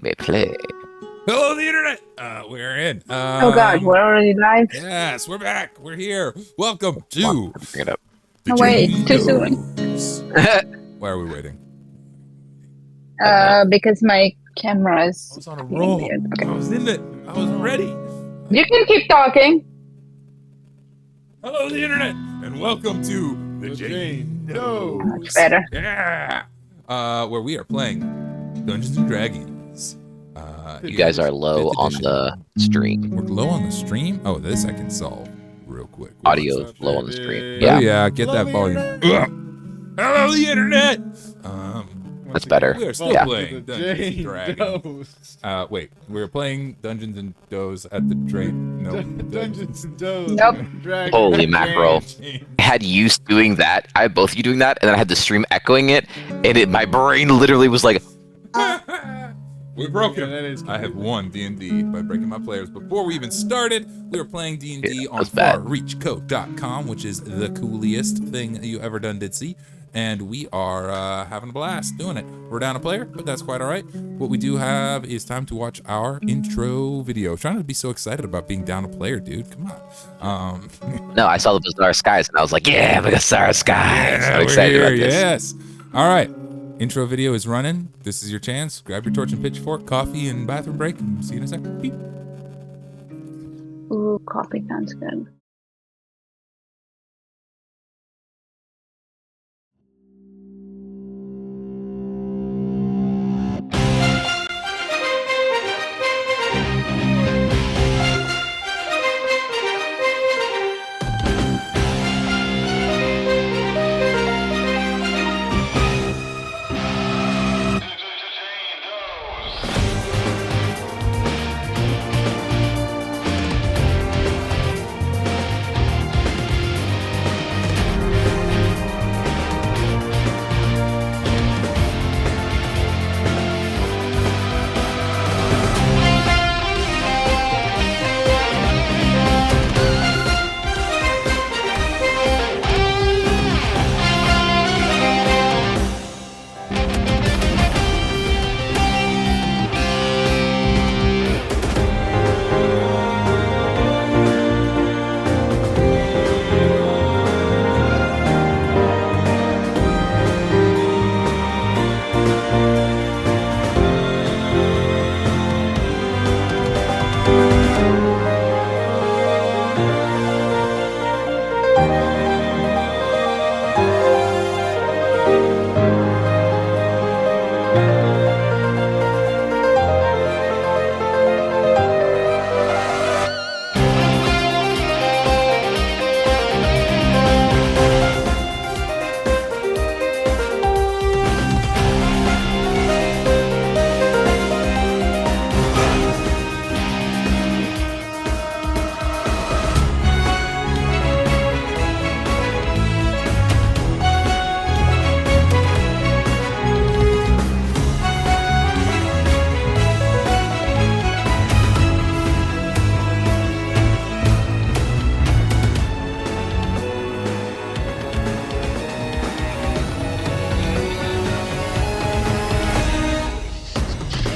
may play. Hello, the internet. We're in. Oh God, we're already live. Yes, we're back. We're here. Welcome Come on, to. bring it up. Oh wait, it's too soon. Why are we waiting? Because my camera I is was on a being roll. weird. Okay. I was in it. I was ready. You can keep talking. Hello, the internet, and welcome to the Jane Doe. Much better. Yeah. Where we are playing Dungeons and Dragons. You guys are low fifth on edition. the stream. We're low on the stream. Oh, this I can solve real quick. Audio is low on the stream. Oh Yeah, yeah, get that volume. Hello, the internet. that's better. We are still Yeah. playing Dungeons and Dragons. Wait, we're playing Dungeons and Does at the Drain. No, Dungeons and Does. Nope. Dragons. Holy mackerel. I had you doing that. I had both of you doing that, and then I had the stream echoing it, and my brain literally was like, We broke Yeah, him. that is I have won D&D by breaking my players. Before we even started, we were playing D&D Yeah, on that's bad. farreachcode.com, which is the coolest thing you ever done did see. And we are having a blast doing it. We're down a player, but that's quite all right. What we do have is time to watch our intro video. Trying to be so excited about being down a player, dude. Come on. no, I saw the Bazar skies, and I was like, yeah, the Bazar skies. Yeah, I'm we're excited here, about this. Yes. All right. Intro video is running. This is your chance. Grab your torch and pitchfork, coffee, and bathroom break. And see you in a second. Beep. Ooh, coffee sounds good.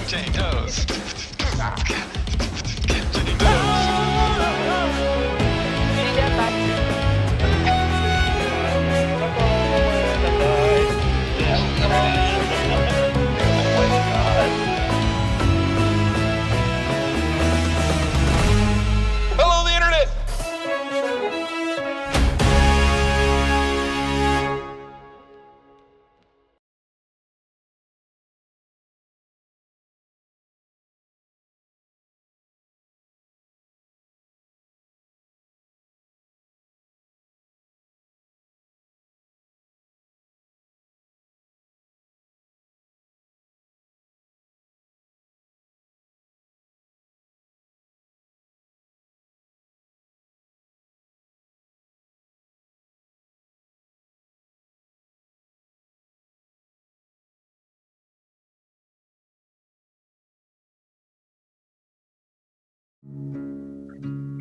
Jane Doe's. Hello, the internet.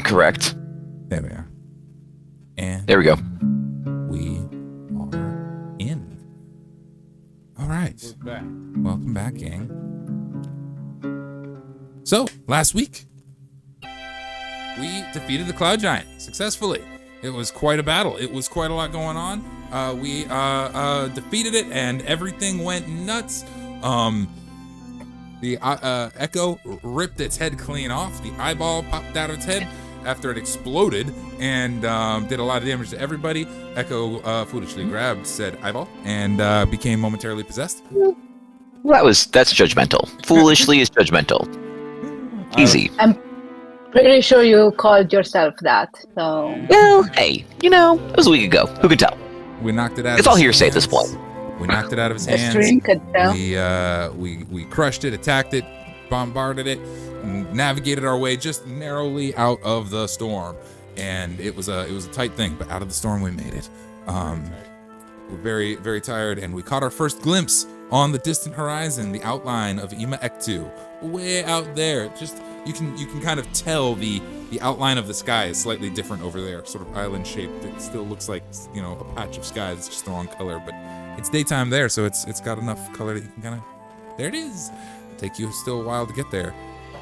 Correct. There we are. And There we go. we are in. All right. We're back. Welcome back, gang. So last week, we defeated the Cloud Giant successfully. It was quite a battle. It was quite a lot going on. We defeated it, and everything went nuts. The Echo ripped its head clean off. The eyeball popped out of its head after it exploded and did a lot of damage to everybody. Echo foolishly grabbed said eyeball and became momentarily possessed. That's judgmental. Foolishly is judgmental. Easy. I'm pretty sure you called yourself that. So. Well, hey, it was a week ago. Who could tell? We knocked it out. It's all hearsay at this point. We knocked it out of his The hands. stream could tell. We crushed it, attacked it, bombarded it, navigated our way just narrowly out of the storm, and it was a tight thing, but out of the storm we made it. We're very, very tired, and we caught our first glimpse on the distant horizon, the outline of Ima Ektu, way out there. Just you can kind of tell the outline of the sky is slightly different over there, sort of island shaped. It still looks like a patch of sky that's just the wrong color, but it's daytime there, so it's got enough color that you can kind of. There it is. It'll take you still a while to get there,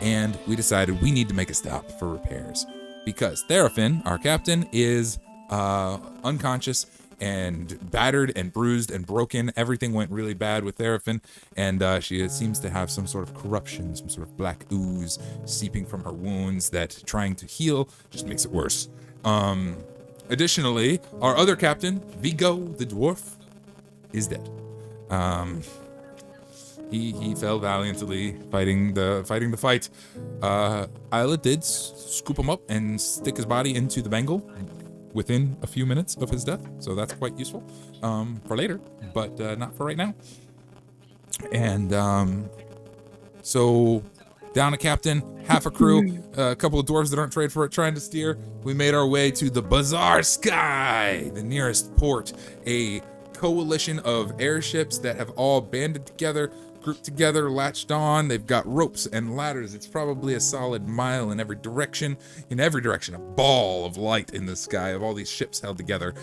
and we decided we need to make a stop for repairs because Therafin, our captain, is unconscious and battered and bruised and broken. Everything went really bad with Therafin, and she seems to have some sort of corruption, some sort of black ooze seeping from her wounds that trying to heal just makes it worse. Additionally, our other captain, Vigo the dwarf, is dead. He fell valiantly fighting the fight. Isla did scoop him up and stick his body into the bangle within a few minutes of his death, so that's quite useful for later, but not for right now. And so down a captain, half a crew, a couple of dwarves that aren't trained for it trying to steer. We made our way to the Bazar Sky, the nearest port, a coalition of airships that have all banded together, grouped together, latched on. They've got ropes and ladders. It's probably a solid mile in every direction. A ball of light in the sky of all these ships held together.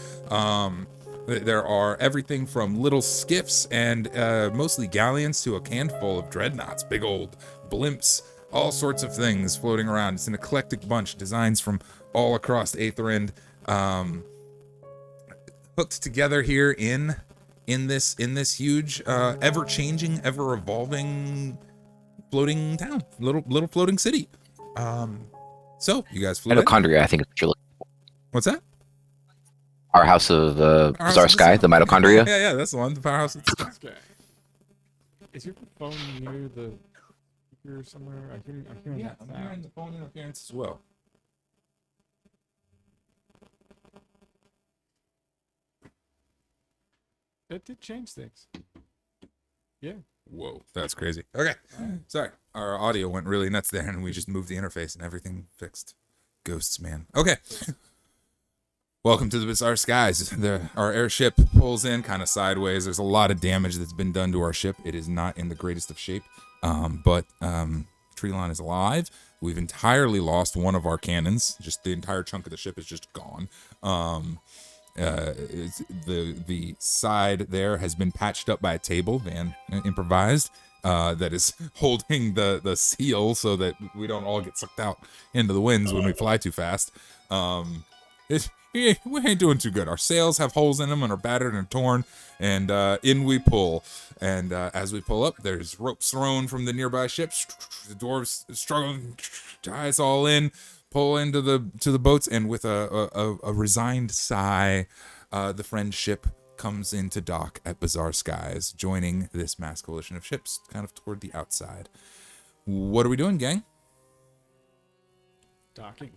There are everything from little skiffs and mostly galleons to a handful of dreadnoughts, big old blimps, all sorts of things floating around. It's an eclectic bunch, designs from all across Aethrend, hooked together here in this huge, ever-changing, ever-evolving floating town, little floating city. So you guys flew in? Mitochondria, I think is what you're looking for. What's that? Our House of Bazar Sky, the mitochondria. Yeah, that's the one. The powerhouse of the sky. Okay. Is your phone near the speaker somewhere? I'm hearing Yeah, that I'm sound. hearing the phone interference as well. That did change things. Yeah. Whoa, that's crazy. Okay, sorry. Our audio went really nuts there, and we just moved the interface, and everything fixed. Ghosts, man. Okay. Welcome to the Bizarre Skies. Our airship pulls in kind of sideways. There's a lot of damage that's been done to our ship. It is not in the greatest of shape, but Treelon is alive. We've entirely lost one of our cannons. Just the entire chunk of the ship is just gone. The side there has been patched up by a table, Van improvised, that is holding the seal so that we don't all get sucked out into the winds when we fly too fast. We ain't doing too good. Our sails have holes in them and are battered and torn, and in we pull. And as we pull up, there's ropes thrown from the nearby ships. The dwarves struggling, tie us all in, pull into the boats, and with a resigned sigh, the friend ship comes into dock at Bazar Skies, joining this mass coalition of ships kind of toward the outside. What are we doing, gang? Docking.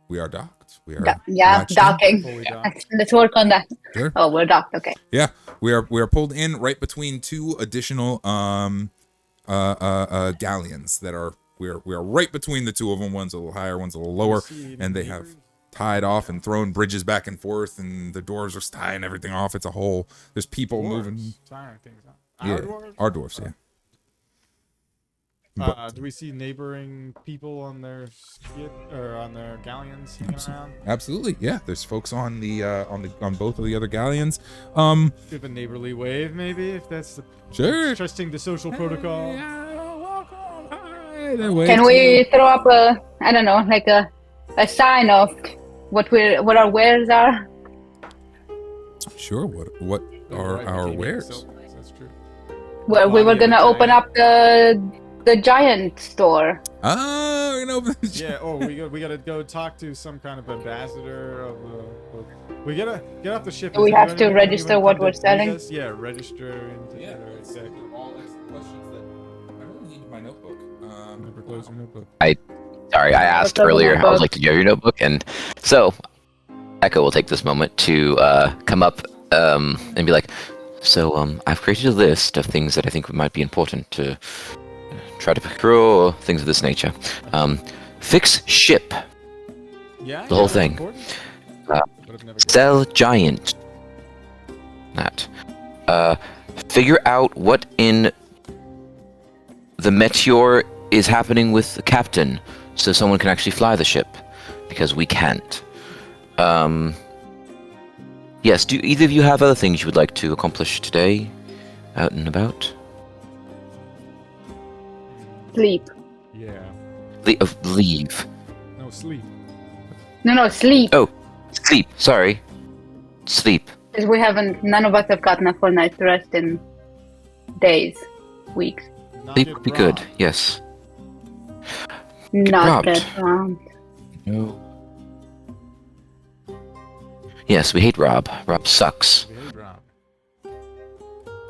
We are docked. We are latched in. Docking. Fully docked. Let's work on that. Sure. Oh, we're docked. Okay. Yeah, we are pulled in right between two additional galleons that are we are right between the two of them. One's a little higher, one's a little lower, and they have tied off and thrown bridges back and forth, and the dwarves are tying everything off. It's a whole. There's people moving. Tying things up. Yeah, dwarves? our dwarves. Yeah. Do we see neighboring people on their skip or on their galleons hanging around? Absolutely, yeah. There's folks on both of the other galleons. Give a neighborly wave, maybe, if that's Sure. trusting the social protocol. Welcome. Hi. They wave Can to we you. throw up a, I don't know, like a sign of what our wares are? Sure. What are our wares? That's true. Well, we were Body of a gonna open giant. up the giant store. Oh, you know. Yeah. Oh, we gotta go talk to some kind of ambassador of. We gotta get off the ship. Do we Is have there to anyone register come what to we're greet selling? us? Yeah, register. And Yeah, exactly. all these questions that I really need my notebook. Never close your notebook. Sorry, I asked What's up, earlier. I was notebook? like, "Did you have your notebook?" And so, Echo will take this moment to come up and be like, "So, I've created a list of things that I think might be important to try to procure, things of this nature. Fix ship, Yeah. the whole that's thing. important. Uh, But I've never Sell giant. That. Figure out what in the meteor is happening with the captain, so someone can actually fly the ship, because we can't. Yes. Do either of you have other things you would like to accomplish today, out and about? Sleep. Yeah. Leave. No sleep. No, sleep. Oh, sleep. Sorry, sleep. Because none of us have gotten a full night's rest in days, weeks. Not Sleep get would be good. robbed. Yes. Not robbed. get robbed. No. Yes, we hate Rob. Rob sucks. Very robbed.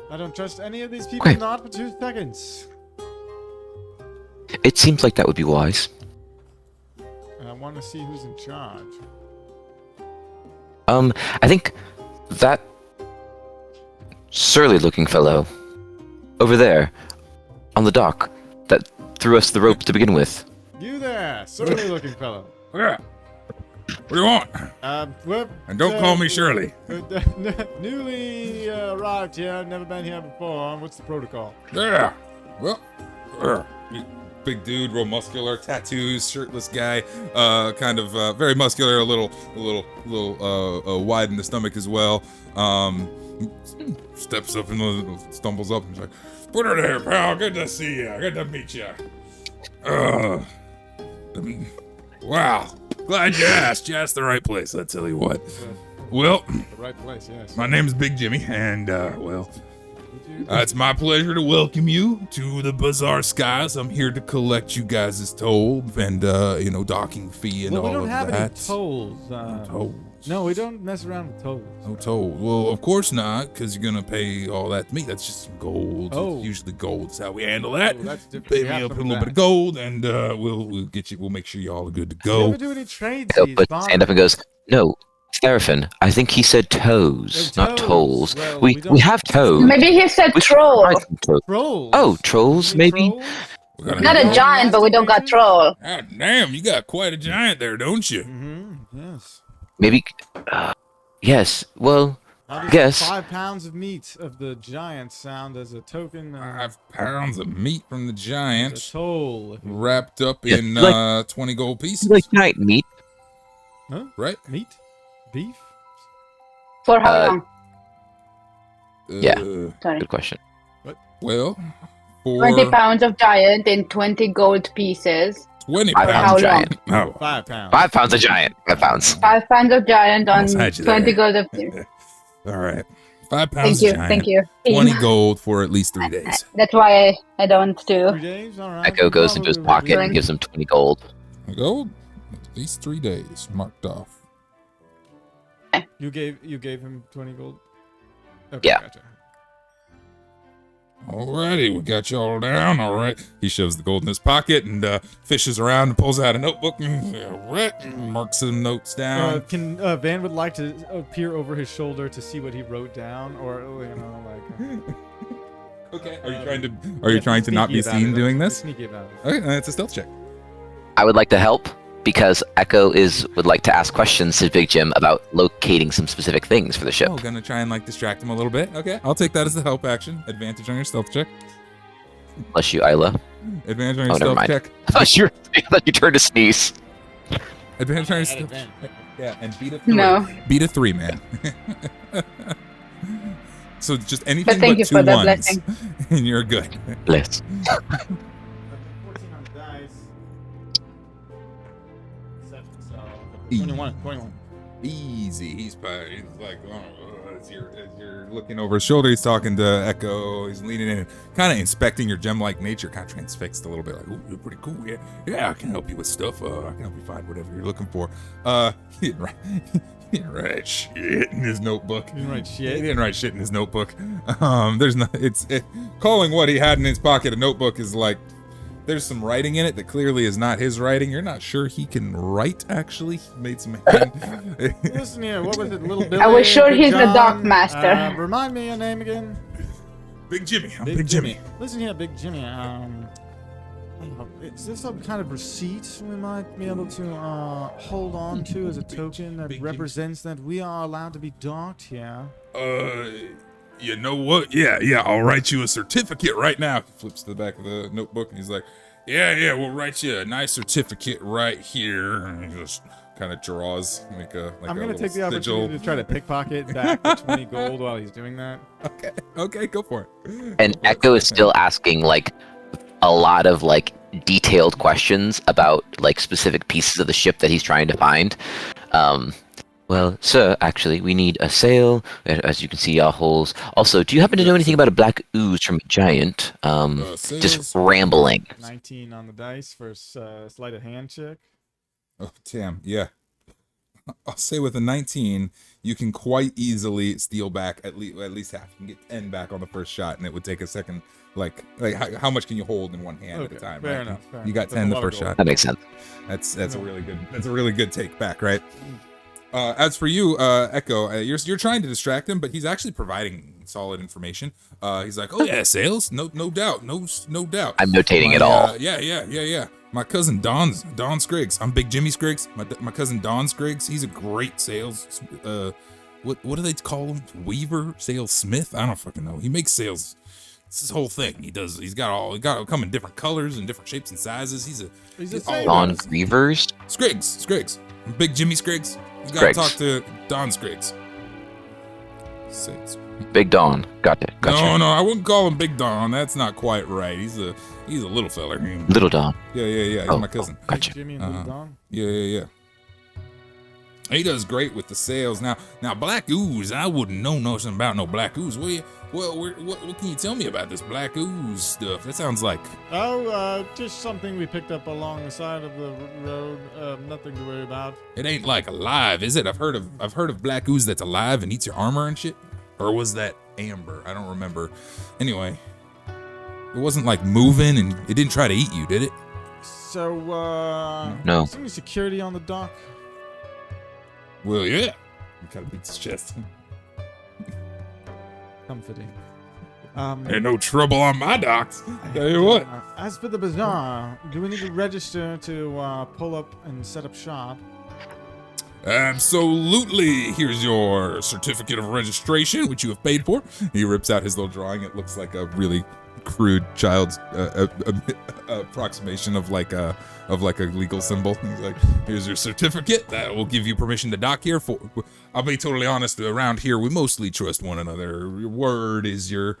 I don't trust any of these people, Okay. not for 2 seconds. It seems like that would be wise. And I want to see who's in charge. I think that surly-looking fellow over there on the dock that threw us the rope to begin with. You there, surly looking fellow. Yeah. What do you want? Well, And don't call me Shirley. Newly arrived here, never been here before. What's the protocol? Yeah. Well, big dude, real muscular, tattoos, shirtless guy, kind of very muscular, a little wide in the stomach as well. Steps up and stumbles up and is like, "Put her there, pal. Good to see you. Good to meet you." Wow. Glad you asked. You asked the right place. I tell you what. Well, The right place, yes. my name's Big Jimmy, and it's my pleasure to welcome you to the Bazar Skies. I'm here to collect you guys' toll and docking fee and Well, we all don't of have that. any tolls. Tolls. No, we don't mess around with tolls. No toll. Well, of course not, because you're gonna pay all that to me. That's just some gold. Oh. Usually gold's how we handle that. Oh, that's different. Pay We me have up a some little of bit of that. gold, and we'll get you. We'll make sure y'all are good to We go. never do any trades. Echo puts his hand up and goes, "No, Seraphim, I think he said toes, Oh, not toes. tolls. Well, we we don't- have toes. Maybe he said We should troll. try some toes. Trolls. Oh, trolls, You mean maybe? trolls? We're gonna Not have a giant, but we don't got troll. God damn, you got quite a giant there, don't you? Yes. Maybe. Yes. Well, How does Guess. 5 pounds of meat of the giant sound as a token? 5 pounds of meat from the As a giant, toll. if you- wrapped up Yeah, in like- 20 gold pieces, like giant meat. Huh? right? Meat? Beef? For how Uh, long? Yeah. Sorry. Good question. Well, for 20 pounds of giant in 20 gold pieces. 20 Five pounds. How pounds long? giant. Oh, 5 pounds. 5 pounds a giant. 5 pounds. 5 pounds of giant on Almost had you 20 there. gold of. all right. 5 Thank pounds you, giant. thank you. 20 gold for at least 3 days. That's why I don't do. 3 days? Alright. Echo goes into his Probably pocket doing- and gives him 20 gold. Gold? At least 3 days marked off. You gave him 20 gold? Okay, Yeah. Gotcha. Alrighty, we got you all down. All right. He shoves the gold in his pocket and fishes around and pulls out a notebook. All right. Marks some notes down. Can Van would like to peer over his shoulder to see what he wrote down, or Okay. Are you trying to not be seen doing this? Sneaky about it. Okay, that's a stealth check. I would like to help because Echo would like to ask questions to Big Jim about locating some specific things for the ship. Oh, gonna try and distract him a little bit. Okay. I'll take that as the help action. Advantage on your stealth check. Unless you, Isla. Advantage on your Oh, never stealth mind. check. I thought you turned to sneeze. Advantage on your At stealth. advantage. Yeah, and beat a 3. No. Beat a 3, man. So just anything But thank but you 2 for the ones, blessing. and you're good. Bless. 14 on the die. 21. Easy. He's like, as you're looking over his shoulder, he's talking to Echo. He's leaning in and kind of inspecting your gem-like nature, kind of transfixed a little bit. Like, ooh, you're pretty cool. Yeah, I can help you with stuff. I can help you find whatever you're looking for. He didn't write shit in his notebook. You didn't write He shit? didn't write shit in his notebook. There's no. Calling what he had in his pocket a notebook is like. There's some writing in it that clearly is not his writing. You're not sure he can write, actually. He made some hand. Listen here, what was it, Little Billy? I was sure Big he's the John? dock master. Remind me your name again? Big Jimmy. I'm Big Jimmy. Listen here, Big Jimmy. Is there some kind of receipt we might be able to hold on to as a token that Big represents that we are allowed to be docked here? You know what? Yeah, I'll write you a certificate right now. He flips to the back of the notebook and he's like, yeah, we'll write you a nice certificate right here. And he just kind of draws like I'm going to take the sigil. opportunity to try to pickpocket back the 20 gold while he's doing that. Okay, go for it. And Echo is still asking like a lot of like detailed questions about like specific pieces of the ship that he's trying to find. Well, sir, actually, we need a sail. As you can see, our holes. Also, do you happen to know anything about a black ooze from a giant? Just rambling. 19 on the dice for sleight of hand check. Oh, damn, yeah. I'll say with a 19, you can quite easily steal back at least half. You can get 10 back on the first shot, and it would take a second. Like how much can you hold in one hand at a time? Fair right? enough. You got 10 the first shot. That makes sense. That's a really good take back, right? As for you, Echo, you're trying to distract him, but he's actually providing solid information. He's like, "Oh yeah, sales, no doubt, no doubt." I'm notating it all. Yeah. My cousin Don Scriggs. I'm Big Jimmy Scriggs. My cousin Don Scriggs. He's a great sales. What do they call him? Weaver, salesmith? I don't fucking know. He makes sales. It's his whole thing. He's got it come in different colors and different shapes and sizes. He's a Don Grievers? Scriggs. I'm Big Jimmy Scriggs. You gotta talk to Don Scriggs. Big Don. Gotcha. No, I wouldn't call him Big Don. That's not quite right. He's a little feller. Little Don. Yeah. He's my cousin. Gotcha. Jimmy and Little Don? Yeah. He does great with the sales. Now Black Ooze, I wouldn't know nothing about no Black Ooze. What can you tell me about this Black Ooze stuff? That sounds like... Just something we picked up along the side of the road. Nothing to worry about. It ain't like alive, is it? I've heard of Black Ooze that's alive and eats your armor and shit. Or was that amber? I don't remember. Anyway, it wasn't like moving and it didn't try to eat you, did it? So, No. is there any security on the dock? Well, yeah. He kind of beats his chest. Comforting. Ain't no trouble on my docks. Tell you what. As for the bazaar, do we need to register to pull up and set up shop? Absolutely. Here's your certificate of registration, which you have paid for. He rips out his little drawing. It looks like a really crude child's approximation of like a legal symbol. He's like, here's your certificate that will give you permission to dock here. I'll be totally honest, around here we mostly trust one another. Your word is your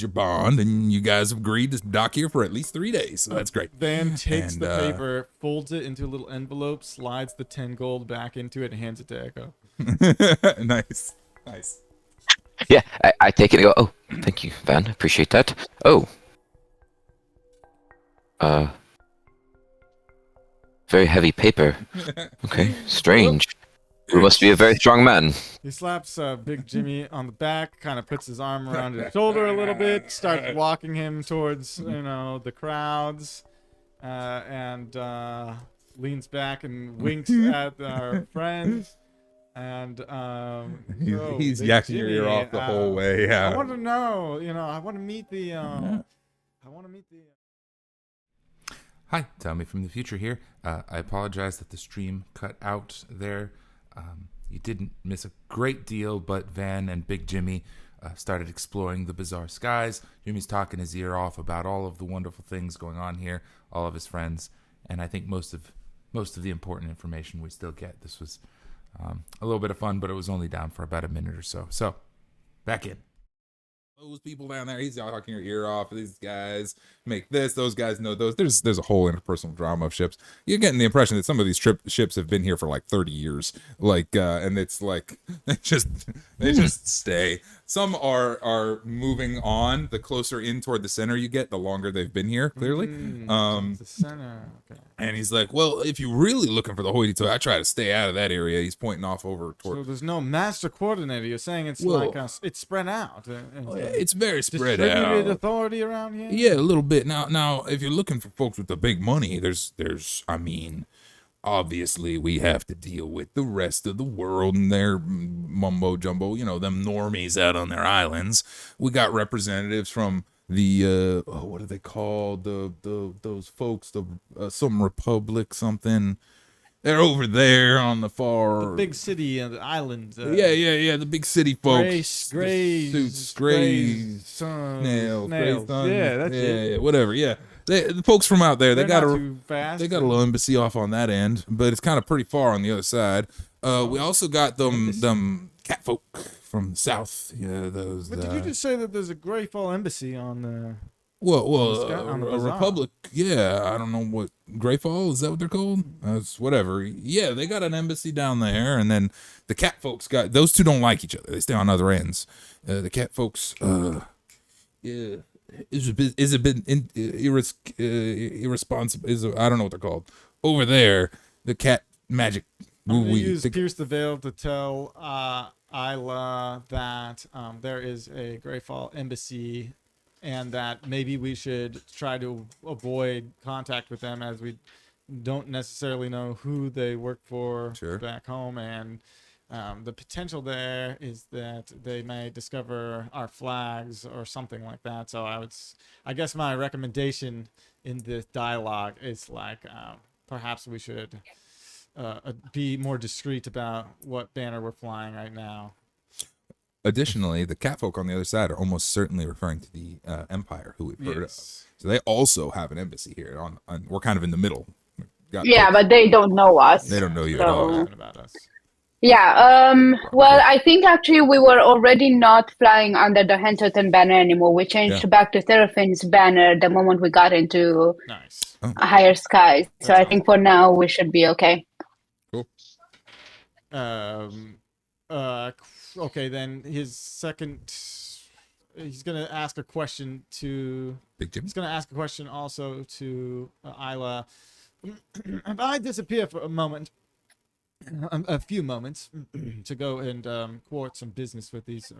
bond, and you guys have agreed to dock here for at least 3 days, so that's great. Van takes the paper, folds it into a little envelope, slides the 10 gold back into it, and hands it to Echo. Nice. Yeah, I take it and go, oh, thank you, Van. Appreciate that. Oh. Very heavy paper. Okay, strange. You must be a very strong man. He slaps Big Jimmy on the back, kind of puts his arm around his shoulder a little bit, starts walking him towards, the crowds, and leans back and winks at our friends. And he's yakking your ear off the whole way. Yeah. I want to know, I want to meet the. Hi, Tommy from the future here. I apologize that the stream cut out there. You didn't miss a great deal, but Van and Big Jimmy started exploring the bizarre skies. Jimmy's talking his ear off about all of the wonderful things going on here, all of his friends, and I think most of the important information we still get. This was a little bit of fun, but it was only down for about a minute or so. So, back in. those people down there. He's talking your ear off. These guys make this. Those guys know those. There's a whole interpersonal drama of ships. You're getting the impression that some of these ships have been here for like 30 years. Like, and it's like they just stay. Some are moving on. The closer in toward the center you get, the longer they've been here. Clearly, The center. Okay. and he's like, well, if you're really looking for the hoity-toity, I try to stay out of that area. He's pointing off over So toward. there's no master coordinator. You're saying it's Well- like it's spread out. It's very spread Distributed out. authority around here. Yeah, a little bit. Now, if you're looking for folks with the big money, there's, I mean, obviously we have to deal with the rest of the world and their mumbo jumbo. You know, them normies out on their islands. We got representatives from the what are they called? Those folks, some republic something. They're over there on the far. The big city and the island. Yeah. The big city folks. Grays, Suits, grays, sons, nails. nails. Gray sons. Yeah, that's it. Yeah, whatever. Yeah, the folks from out there. They're They got not a too fast. they got a little embassy off on that end, but it's kind of pretty far on the other side. We also got them cat folk from the south. Yeah, those. But did you just say that there's a Greyfall embassy on the? on the a Bazar. republic. Yeah, I don't know what Greyfall is that what they're called? That's whatever. Yeah, they got an embassy down there, and then the cat folks got those two don't like each other. They stay on other ends. The cat folks, yeah, is a bit irresponsible. I don't know what they're called over there. The cat magic. I'm gonna use Pierce the Veil to tell Isla that there is a Greyfall embassy, and that maybe we should try to avoid contact with them, as we don't necessarily know who they work for back home, and the potential there is that they may discover our flags or something like that. So I guess my recommendation in this dialogue is like perhaps we should be more discreet about what banner we're flying right now. Additionally, the catfolk on the other side are almost certainly referring to the Empire, who we've heard of. So they also have an embassy here. On we're kind of in the middle. But they don't know us. They don't know you at all. About us. Yeah. Well, I think actually we were already not flying under the Henterton banner anymore. We changed back to Seraphim's banner the moment we got into higher skies. So I think for now we should be okay. Cool. Okay, then his second, he's gonna ask a question to Big Jim. He's gonna ask a question also to Isla. If I disappear for a few moments, to go and court some business with these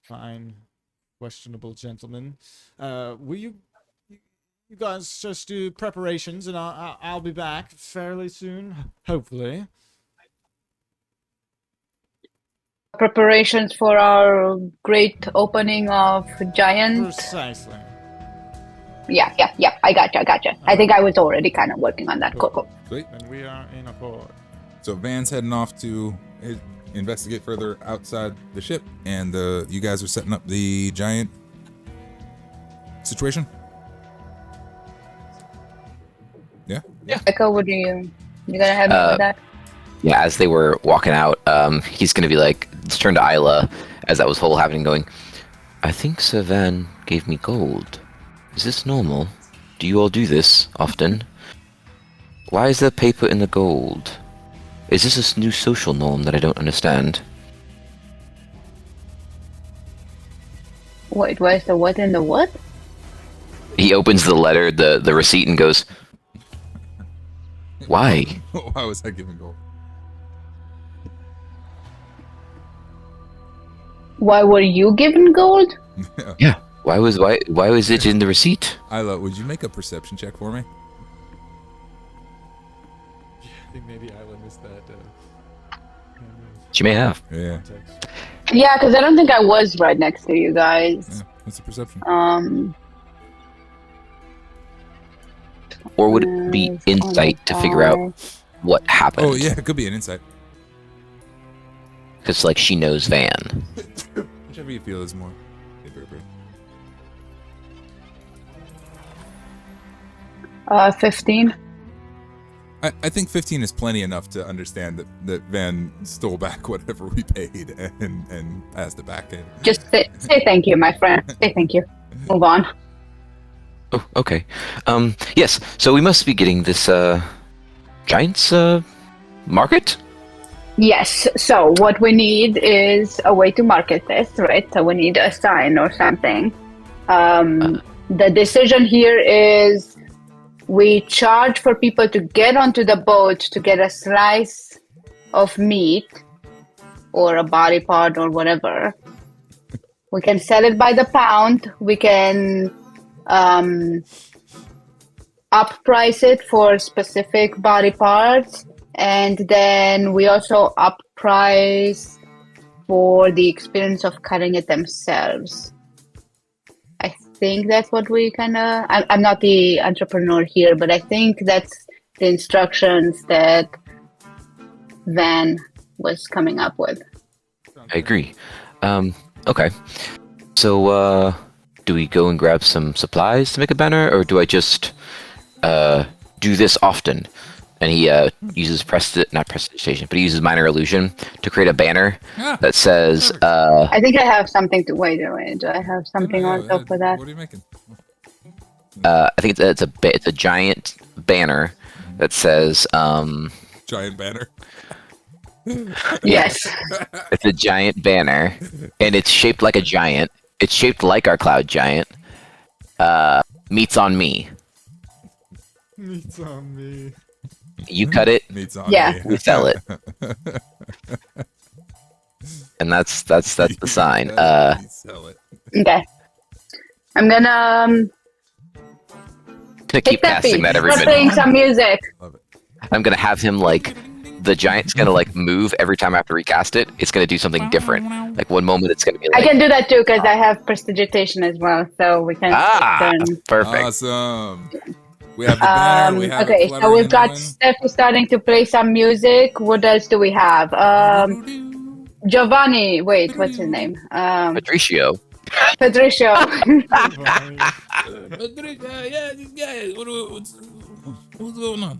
fine, questionable gentlemen, will you guys just do preparations, and I'll be back fairly soon, hopefully. Preparations for our great opening of Giant. Precisely. Yeah. I gotcha. I think I was already kind of working on that. Cool. Sweet. And we are in accord. So Van's heading off to investigate further outside the ship, and you guys are setting up the giant situation. Yeah. Echo, what do you gonna have me with that? Yeah, as they were walking out, he's going to be like, turn to Isla as that was whole happening, going, I think Sir Van gave me gold. Is this normal? Do you all do this often? Why is there paper in the gold? Is this a new social norm that I don't understand? Wait, where's the what in the what? He opens the letter, the receipt, and goes, why? Why was I giving gold? Why were you given gold? Yeah. Why was it in the receipt? Isla, would you make a perception check for me? I think maybe Isla missed that. She may have. Yeah. Yeah, because I don't think I was right next to you guys. Yeah. What's the perception? Or would it be insight to figure out what happened? Oh yeah, it could be an insight. Because like she knows Van. Whichever you feel is more. 15. I think 15 is plenty enough to understand that Van stole back whatever we paid and passed it back in. Just say thank you, my friend. Say thank you. Move on. Oh, okay. Yes. So we must be getting this Giants market. Yes. So what we need is a way to market this, right? So we need a sign or something. The decision here is we charge for people to get onto the boat to get a slice of meat or a body part or whatever. We can sell it by the pound. We can up price it for specific body parts. And then we also up price for the experience of cutting it themselves. I think that's what we kind of... I'm not the entrepreneur here, but I think that's the instructions that Van was coming up with. I agree. Okay. So, do we go and grab some supplies to make a banner, or do I just do this often? And he uses not prestidigitation, but he uses minor illusion to create a banner that says. I think I have something to wait. Do I have something on top of that? What are you making? I think it's a giant banner that says. Giant banner. Yes. It's a giant banner, and it's shaped like a giant. It's shaped like our cloud giant. Meats on me. Meats on me. You cut it. Meats on Yeah. me. We sell it. And that's the sign. We sell it. Okay. I'm gonna Keep take that casting beat. that every Start minute. playing some music. Love it. I'm gonna have him the giant's gonna move every time I have to recast it. It's gonna do something different. Like one moment it's gonna be I like, can do that too because I have prestidigitation as well, so we can. perfect. Awesome. We have the banner. We have okay, the so we've got fluttering Steph starting to play some music. What else do we have? Giovanni. Wait, what's his name? Patricio. Patricio. yeah, this guy. What's going on?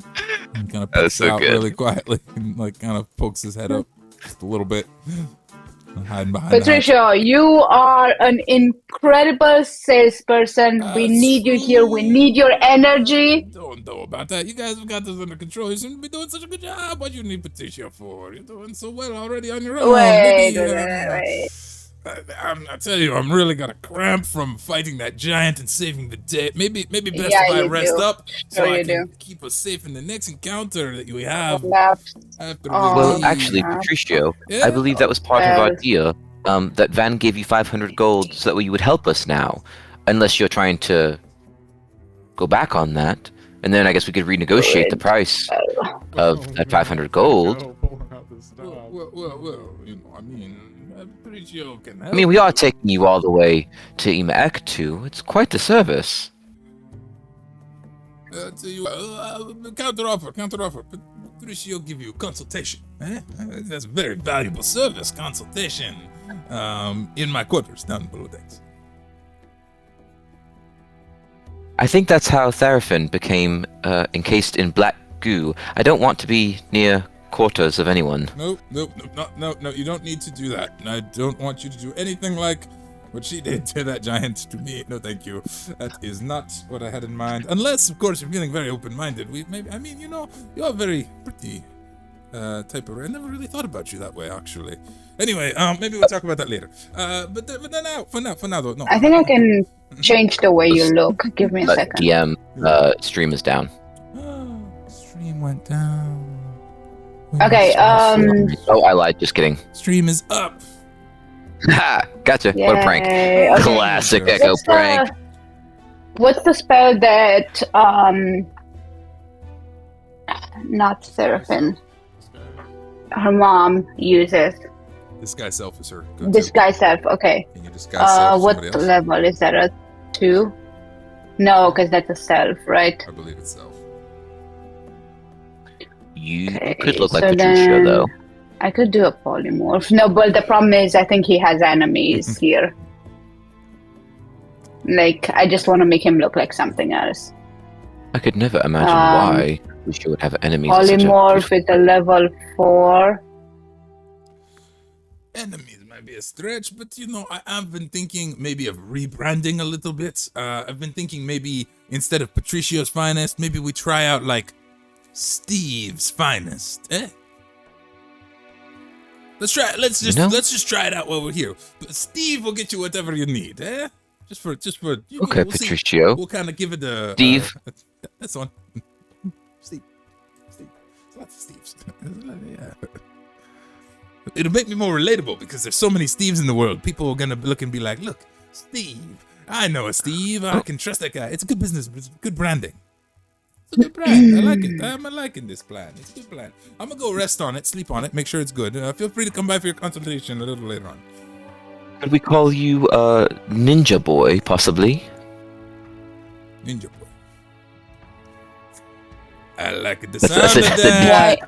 He kind of That was pokes so out good. really quietly and kind of pokes his head up just a little bit. Hiding behind Patricio, you are an incredible salesperson. We need you here. We need your energy. Don't know about that. You guys have got this under control. You shouldn't be doing such a good job. What you need Patricia for? You're doing so well already on your own. Wait. I tell you, I'm really got a cramp from fighting that giant and saving the day. Maybe best Yeah, if I you rest do. up so Sure I you can do. keep us safe in the next encounter that we have. After Well, leave. actually, Patricio, Yeah? I believe that was part of our Yes. deal. That Van gave you 500 gold so that way you would help us now, unless you're trying to go back on that, and then I guess we could renegotiate the price of that 500 gold. Well, I mean, Patricio can help. I mean, we are taking you all the way to Imektu. It's quite the service. Tell you, counter-offer. Patricio give you consultation. That's a very valuable service, consultation. In my quarters down below decks. I think that's how Therafin became encased in black goo. I don't want to be near quarters of anyone. No, you don't need to do that. I don't want you to do anything like what she did to that giant to me. No, thank you. That is not what I had in mind. Unless, of course, you're feeling very open-minded. You're very pretty type of... I never really thought about you that way, actually. Anyway, maybe we'll talk about that later. But now, for now, though, no. I think I can change the way you look. Give me a second. DM stream is down. Stream went down. Okay, Oh, I lied. Just kidding. Stream is up. Ha! Gotcha. What a prank. Yay, okay. Classic Echo prank. What's the spell that not Seraphine, her mom uses? Disguise self is her. Disguise self. Okay. Can you disguise self What somebody else? level is that? A 2? No, because that's a self, right? I believe it's self. You Okay, could look like so Patricio, then- though. I could do a polymorph. No, but the problem is I think he has enemies here. Like, I just want to make him look like something else. I could never imagine why. Patricio would have enemies. at such a Polymorph with a level 4. Enemies might be a stretch, but I've been thinking maybe of rebranding a little bit. I've been thinking maybe instead of Patricio's finest, maybe we try out like Steve's finest. Let's try. Let's just try it out while we're here. But Steve will get you whatever you need. Just for. Okay, Patricio. We'll kind of give it a Steve. That's one. Steve. There's lots of Steves. Yeah. It'll make me more relatable because there's so many Steves in the world. People are gonna look and be like, "Look, Steve. I know a Steve. I can trust that guy. It's a good business. It's good branding. It's a good brand. I like it. I'm liking this plan. It's a good plan. I'm gonna go rest on it, sleep on it, make sure it's good. Feel free to come by for your consultation a little later on. Could we call you Ninja Boy, possibly? Ninja Boy. I like it. The sound of that.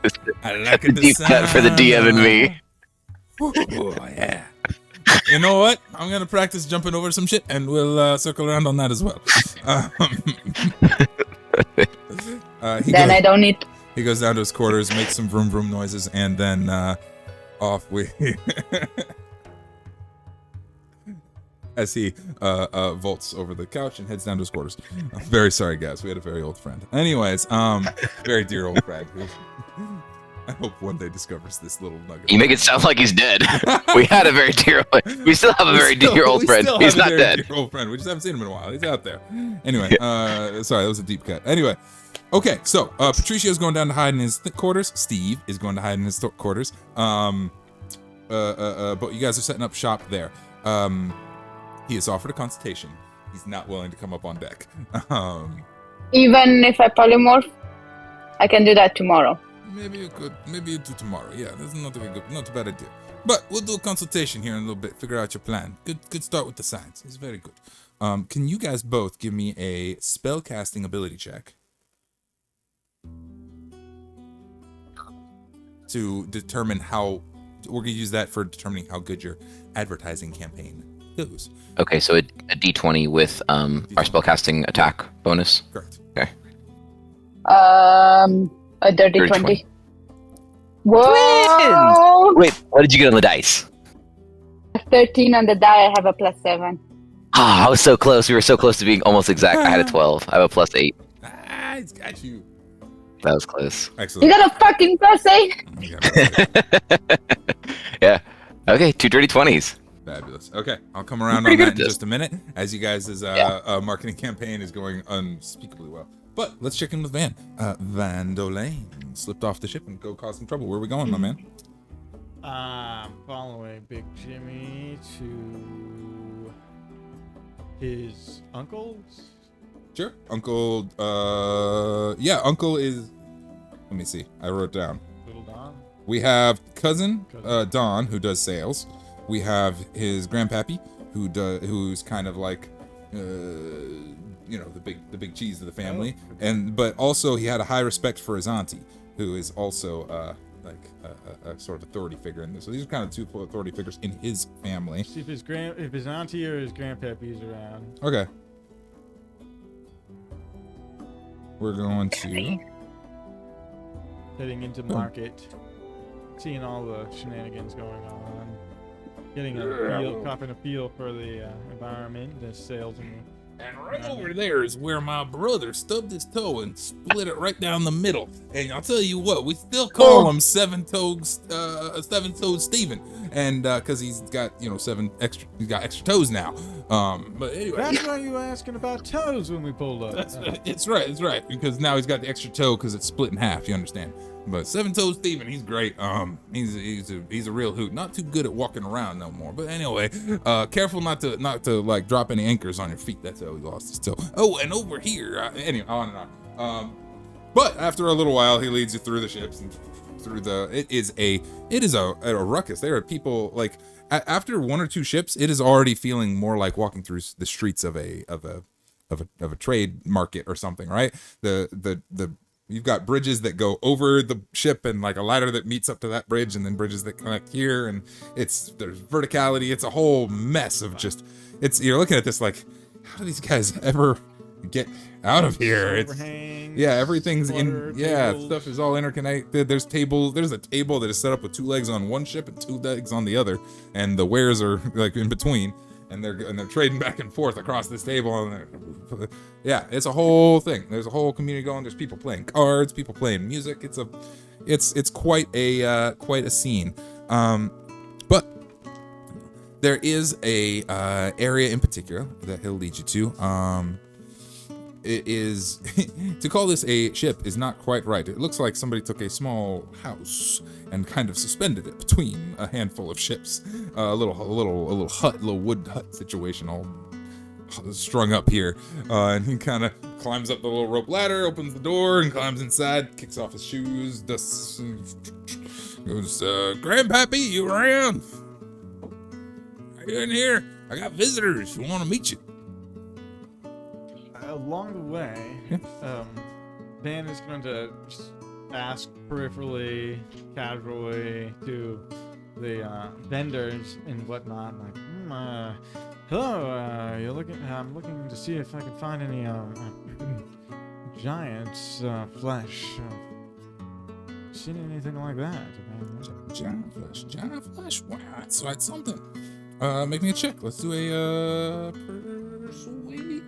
I like it. The Deep cut for the DM and me. Oh yeah. You know what? I'm gonna practice jumping over some shit, and we'll circle around on that as well. I don't need. He goes down to his quarters, makes some vroom vroom noises, and then off we. As he vaults over the couch and heads down to his quarters. I'm very sorry, guys. We had a very old friend. Anyways, very dear old friend. I hope one day discovers this little nugget. You make it sound like he's dead. We had a very dear. We still have a very dear old friend. He's not dead. Dear old friend. We just haven't seen him in a while. He's out there. Anyway, sorry, that was a deep cut. Anyway, okay. So Patricio's going down to hide in his quarters. Steve is going to hide in his quarters. But you guys are setting up shop there. He has offered a consultation. He's not willing to come up on deck. Even if I polymorph, I can do that tomorrow. Maybe you could. Maybe you do tomorrow. Yeah, that's not a bad idea. But we'll do a consultation here in a little bit. Figure out your plan. Good start with the science. It's very good. Can you guys both give me a spellcasting ability check to determine how? We're gonna use that for determining how good your advertising campaign goes. Okay, so a D20 with our spellcasting attack bonus. Correct. Okay. A dirty 20. Whoa! Wait, what did you get on the dice? 13 on the die. I have a +7. Ah, I was so close. We were so close to being almost exact. I had a 12. I have a +8. Ah, it's got you. That was close. Excellent. You got a fucking +8. Yeah. Okay, 2 dirty 20s. Fabulous. Okay, I'll come around on that in just a minute as you guys' marketing campaign is going unspeakably well. But let's check in with Van. Van Dolane slipped off the ship and go cause some trouble. Where are we going, my man? I'm following Big Jimmy to his uncle's. Sure. Uncle, Uncle is, let me see. I wrote down. Little Don. We have cousin Don, who does sales. We have his grandpappy, who's kind of like, the big cheese of the family, but also he had a high respect for his auntie, who is also a sort of authority figure in this. So these are kind of two authority figures in his family. See if his auntie or his grandpappy's around. Okay. We're going to heading into market, seeing all the shenanigans going on, getting copping a feel for the environment, the sales and. And right over there is where my brother stubbed his toe and split it right down the middle. And I'll tell you what, we still call him Seven-Toed Steven. And because he's got he's got extra toes now. But anyway. That's why you were asking about toes when we pulled up. It's right. Because now he's got the extra toe because it's split in half, you understand. But Seven-Toed Steven, he's great. He's a real hoot. Not too good at walking around no more. But anyway, careful not to like drop any anchors on your feet. That's how he lost his toe. Oh, and over here, anyway, on and on. But after a little while, he leads you through the ships and through it is a ruckus. There are people like after one or two ships, it is already feeling more like walking through the streets of a trade market or something, right? You've got bridges that go over the ship and like a ladder that meets up to that bridge, and then bridges that connect here, and there's verticality. It's a whole mess of just. You're looking at this like, how do these guys ever Get out of here. It's Overhangs, yeah, everything's clutter, in yeah, tables. stuff is all interconnected. There's tables. There's a table that is set up with 2 legs on one ship and 2 legs on the other, and the wares are like in between, and they're trading back and forth across this table. And yeah, it's a whole thing. There's a whole community going. There's people playing cards, people playing music. It's quite a scene. But there is a area in particular that he'll lead you to. It is to call this a ship is not quite right. It looks like somebody took a small house and kind of suspended it between a handful of ships. A little hut, a little wood hut situation, all strung up here. And he kind of climbs up the little rope ladder, opens the door, and climbs inside. Kicks off his shoes, dusts, goes, "Grandpappy, you around? Are you in here? I got visitors who want to meet you." Along the way, Ben is going to just ask peripherally, casually to the vendors and whatnot, like, "Hello, you're looking? I'm looking to see if I can find any giant's flesh. Seen anything like that?" Giant flesh. Wow, that's something. Make me a check. Let's do a persuasion.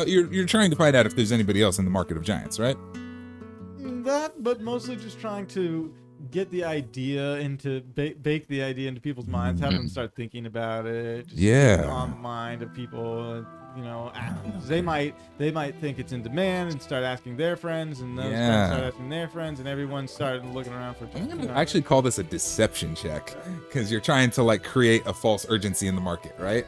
You're trying to find out if there's anybody else in the market of giants, right? That, but mostly just trying to get the idea into bake the idea into people's minds, have them start thinking about it. Just Yeah. get it on the mind of people. You know, they might think it's in demand and start asking their friends, and those friends start asking their friends, and everyone started looking around for. I'm gonna actually call this a deception check because you're trying to like create a false urgency in the market, right?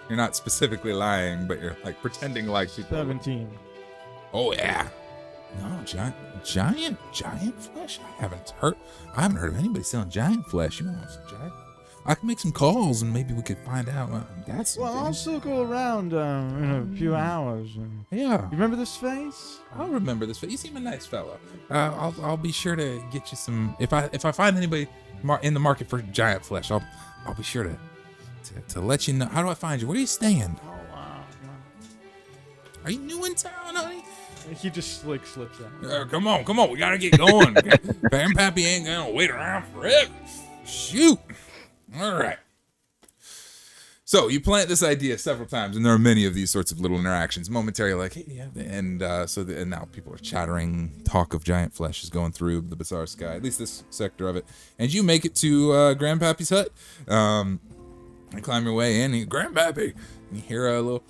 You're not specifically lying, but you're like pretending like people. 17. Oh yeah. No, giant flesh. I haven't heard of anybody selling giant flesh. You know, giant. I can make some calls and maybe we could find out. That's Well, I'll circle around in a few hours. yeah. You remember this face? I'll remember this. You seem a nice fellow. I'll be sure to get you some. If I find anybody in the market for giant flesh, I'll be sure to let you know. How do I find you? Where are you staying? Oh, wow. Are you new in town, honey? He just like slips out. Come on. We gotta get going. Grandpappy ain't gonna wait around forever. Shoot. All right. So you plant this idea several times, and there are many of these sorts of little interactions. Momentarily, like, hey, yeah, and and now people are chattering. Talk of giant flesh is going through the Bazar sky, at least this sector of it. And you make it to Grandpappy's hut. You climb your way in, and Grandpappy, and you hear a little,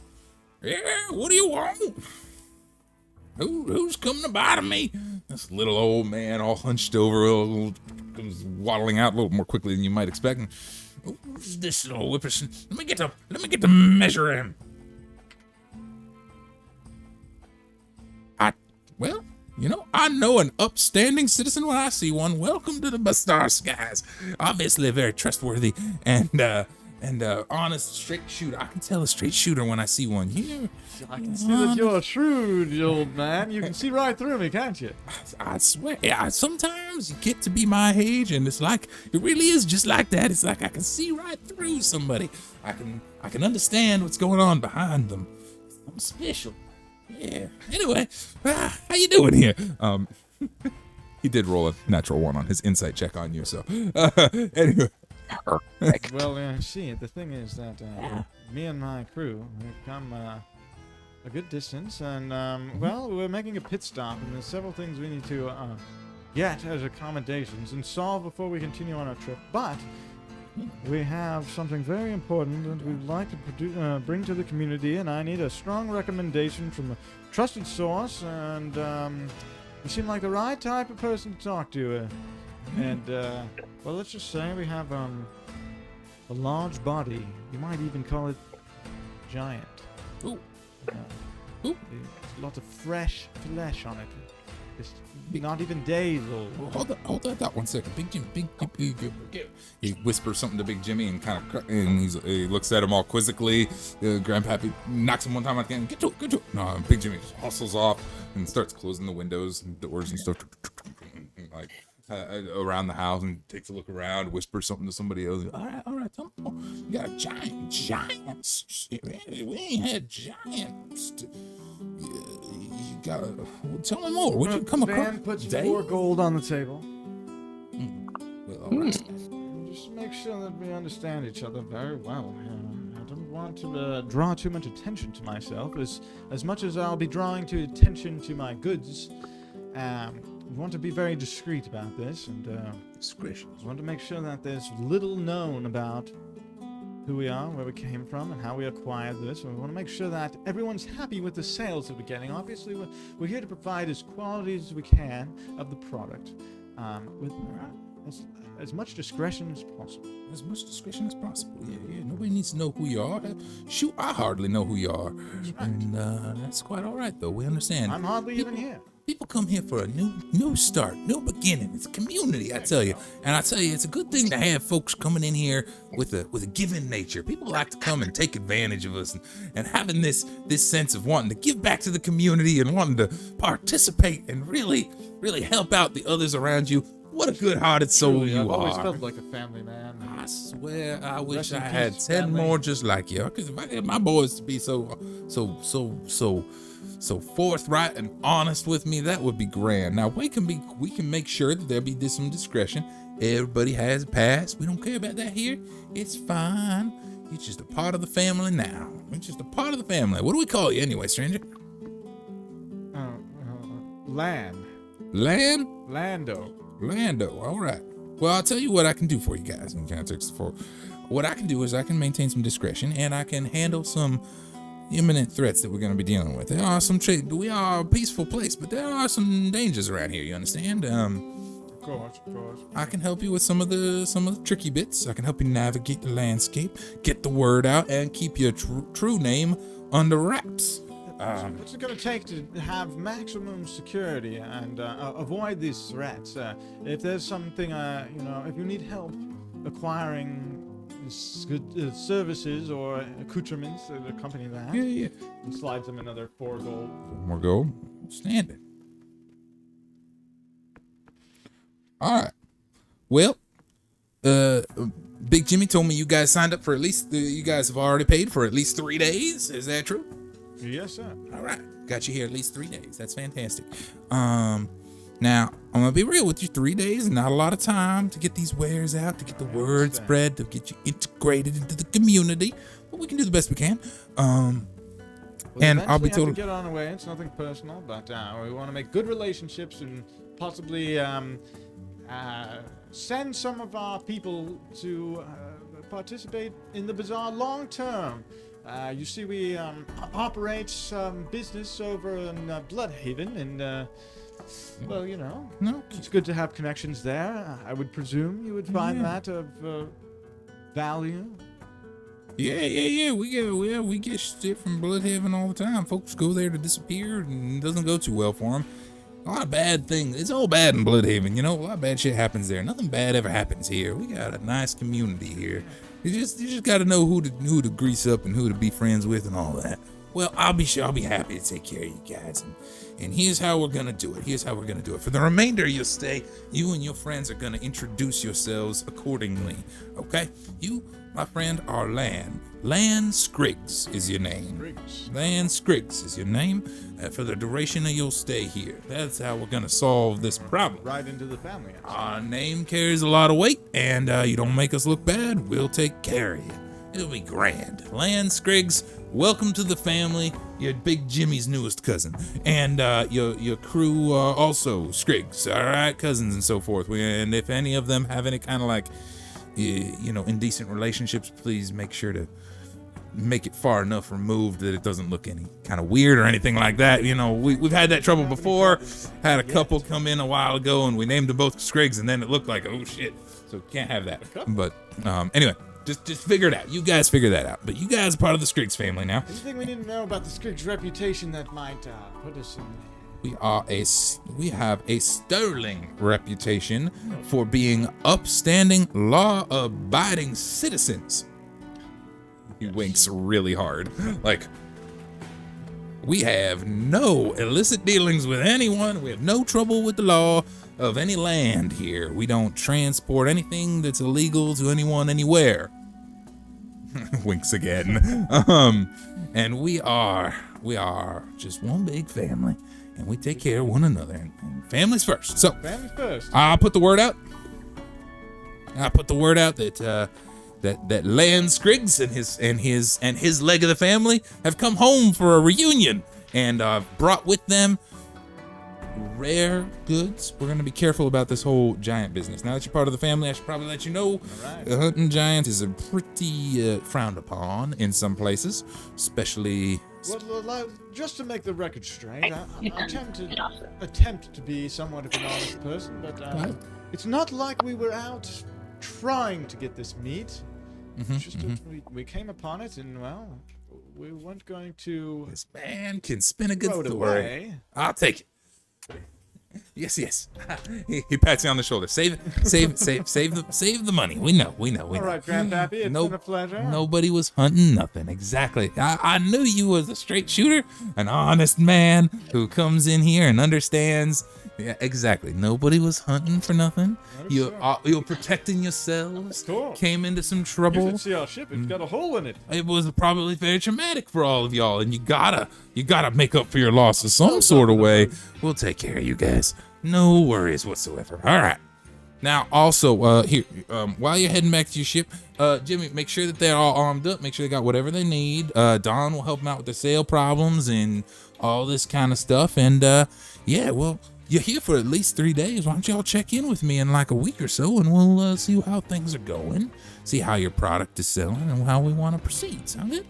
yeah, what do you want? Who's coming to bother me? This little old man, all hunched over, comes waddling out a little more quickly than you might expect. And, who's this little whippersnapper? Let me get to measure him. Well, you know, I know an upstanding citizen when I see one. Welcome to the Bazar skies. Obviously very trustworthy and honest, straight shooter. I can tell a straight shooter when I see one. I can see that you're a shrewd old man. You can see right through me, can't you? I swear, sometimes you get to be my age, and it's like it really is just like that. It's like I can see right through somebody. I can understand what's going on behind them. I'm special. Yeah. Anyway, how you doing here? He did roll a natural 1 on his insight check on you, so anyway. Perfect. Well, see, the thing is that me and my crew have come a good distance, and well, we're making a pit stop, and there's several things we need to get as accommodations and solve before we continue on our trip. But we have something very important that we'd like to bring to the community, and I need a strong recommendation from a trusted source, and you seem like the right type of person to talk to. And, well, let's just say we have a large body. You might even call it giant. Ooh. There's lots of fresh flesh on it. It's not even days old. Hold that 1 second. Big Jimmy. He whispers something to Big Jimmy and he looks at him all quizzically. Grandpappy knocks him one time again. Get to it. No, Big Jimmy just hustles off and starts closing the windows and doors and stuff. Like around the house and takes a look around, whispers something to somebody else. All right, tell me more. You got giants. We ain't had giants. You got. Tell me more. What you come across? Dan puts 4 gold on the table. Well, all right. Just make sure that we understand each other very well. I don't want to draw too much attention to myself, as much as I'll be drawing attention to my goods. We want to be very discreet about this, and Discretion. we want to make sure that there's little known about who we are, where we came from, and how we acquired this. And we want to make sure that everyone's happy with the sales that we're getting. Obviously, we're here to provide as quality as we can of the product, with as much discretion as possible. As much discretion as possible. Yeah. Nobody needs to know who you are. Shoot, I hardly know who you are. That's right. And that's quite all right, though. We understand. I'm hardly even here. People come here for a new start, new beginning. It's a community, I tell you. And I tell you, it's a good thing to have folks coming in here with a giving nature. People like to come and take advantage of us and having this sense of wanting to give back to the community and wanting to participate and really, really help out the others around you. What a good-hearted soul Truly, you I've always always felt like a family man. I swear, I wish Rest in I had peace, 10 family. more just like you. Because if I get my boys to be so forthright and honest with me, that would be grand. Now we can make sure that there be some discretion. Everybody has a pass. We don't care about that here. It's fine. You're just a part of the family now. You're just a part of the family. What do we call you anyway, stranger? Land. Lando. All right. Well, I'll tell you what I can do for you guys in context. For what I can do is I can maintain some discretion and I can handle some imminent threats that we're going to be dealing with. There are some we are a peaceful place, but there are some dangers around here. You understand? Of course. I can help you with some of the tricky bits. I can help you navigate the landscape, get the word out, and keep your true name under wraps. What's it going to take to have maximum security and avoid these threats? If there's something, if you need help acquiring good services or accoutrements that accompany that, Yeah. and slides him another 4 gold. More gold. Standing. All right. Well, Big Jimmy told me you guys signed up for at least, you guys have already paid for at least 3 days. Is that true? Yes, sir. All right. Got you here at least 3 days. That's fantastic. Now, I'm going to be real with you. 3 days, not a lot of time to get these wares out, to get the word spread, to get you integrated into the community. But we can do the best we can. And I'll be told told. to get on our way. It's nothing personal, but we want to make good relationships and possibly send some of our people to participate in the Bazar long term. You see, we operate some business over in Bloodhaven, and well, No. it's good to have connections there. I would presume you would find that of value. Yeah. We get shit from Bloodhaven all the time. Folks go there to disappear, and it doesn't go too well for them. A lot of bad things. It's all bad in Bloodhaven, A lot of bad shit happens there. Nothing bad ever happens here. We got a nice community here. You just got to know who to grease up and who to be friends with and all that. Well, I'll be happy to take care of you guys. And here's how we're gonna do it. For the remainder of your stay, you and your friends are gonna introduce yourselves accordingly. Okay? You, my friend, are Lan. Lan Scriggs is your name. Lan Scriggs is your name for the duration of your stay here. That's how we're gonna solve this problem. Right into the family. Our name carries a lot of weight, and you don't make us look bad, we'll take care of you. It'll be grand. Lan Scriggs, welcome to the family. You're Big Jimmy's newest cousin. And your crew also Scriggs, all right? Cousins and so forth. And if any of them have any kind of indecent relationships, please make sure to make it far enough removed that it doesn't look any kind of weird or anything like that. We've had that trouble before. Had a couple come in a while ago, and we named them both Scriggs, and then it looked like, oh, shit. So can't have that. But anyway. Just figure it out. You guys figure that out. But you guys are part of the Scriggs family now. Anything we didn't know about the Scriggs' reputation that might put us in... We have a sterling reputation for being upstanding, law-abiding citizens. He winks really hard. We have no illicit dealings with anyone. We have no trouble with the law. of any land here. We don't transport anything that's illegal to anyone anywhere. Winks again. And we are just one big family, and we take care of one another. And families first. So Families first. I'll put the word out. That Lan Scriggs and his leg of the family have come home for a reunion and brought with them rare goods. We're gonna be careful about this whole giant business. Now that you're part of the family, I should probably let you know hunting giants is a pretty frowned upon in some places, especially. Well, just to make the record straight, I attempt to be somewhat of an honest person, but it's not like we were out trying to get this meat. We came upon it, and well, we weren't going to. This man can spin a good throw it story. away. I'll take it. Yes. He pats you on the shoulder. Save the money. We know. All right, Grandpappy, it's been a pleasure. Nobody was hunting nothing. Exactly. I knew you was a straight shooter, an honest man who comes in here and understands. Yeah, exactly. Nobody was hunting for nothing. You're protecting yourselves. Cool. Came into some trouble. You should see our ship. It's got a hole in it. It was probably very traumatic for all of y'all, and you gotta make up for your losses some sort of way. We'll take care of you guys. No worries whatsoever. All right. Now, also, while you're heading back to your ship, Jimmy, make sure that they're all armed up. Make sure they got whatever they need. Don will help them out with the sail problems and all this kind of stuff. And well, you're here for at least 3 days. Why don't y'all check in with me in like a week or so, and we'll see how things are going, see how your product is selling, and how we want to proceed. Sound good?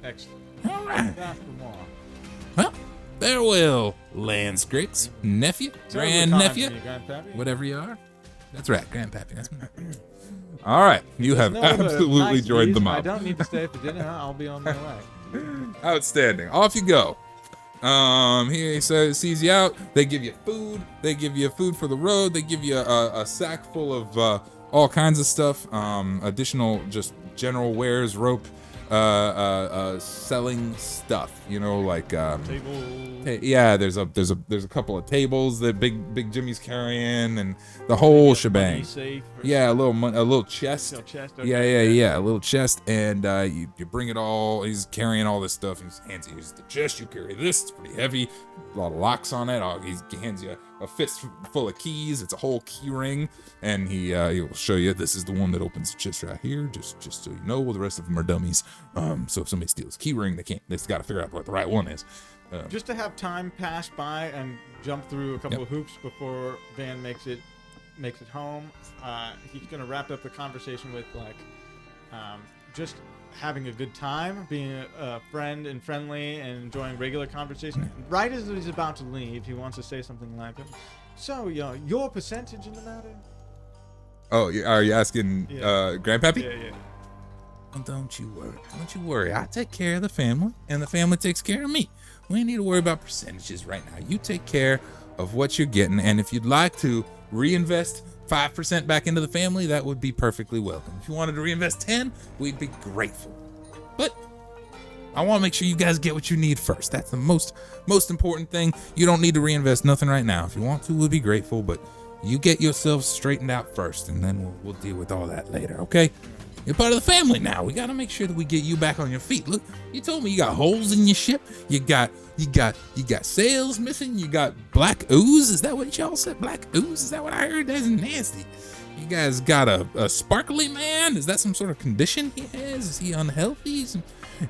Excellent. All right. That's the more. Well, farewell, Lan Scriggs, nephew, grandnephew, whatever you are. That's right, grandpappy. That's me. All right, you have absolutely nice joined the reason. mob. I don't need to stay for dinner. I'll be on my way. Outstanding. Off you go. Here he sees you out. They give you food. They give you food for the road. They give you a sack full of all kinds of stuff. Additional just general wares, rope, selling stuff. You know, like there's a couple of tables that Big Jimmy's carrying, and the whole shebang. Yeah, a little chest. Okay. Yeah, a little chest, and you bring it all. He's carrying all this stuff. He hands you the chest. You carry this. It's pretty heavy. A lot of locks on it. He hands you a fist full of keys. It's a whole key ring, and he'll show you. This is the one that opens the chest right here. Just so you know, the rest of them are dummies. So if somebody steals a key ring, they've got to figure out what the right one is. Just to have time pass by and jump through a couple of hoops before Van makes it home. He's gonna wrap up the conversation with just having a good time, being a friend and friendly, and enjoying regular conversation. Right as he's about to leave, he wants to say something like, "So, your percentage in the matter?" Oh, are you asking Grandpappy? Yeah. Well, don't you worry. I take care of the family, and the family takes care of me. We ain't need to worry about percentages right now. You take care of what you're getting, and if you'd like to reinvest 5% back into the family, that would be perfectly welcome. If you wanted to reinvest 10, we'd be grateful. But I want to make sure you guys get what you need first. That's the most important thing. You don't need to reinvest nothing right now. If you want to, we'll be grateful, but you get yourselves straightened out first, and then we'll deal with all that later, okay? You're part of the family now. We gotta make sure that we get you back on your feet. Look, you told me you got holes in your ship. You got sails missing. You got black ooze. Is that what y'all said? Black ooze? Is that what I heard? That's nasty. You guys got a sparkly man? Is that some sort of condition he has? Is he unhealthy?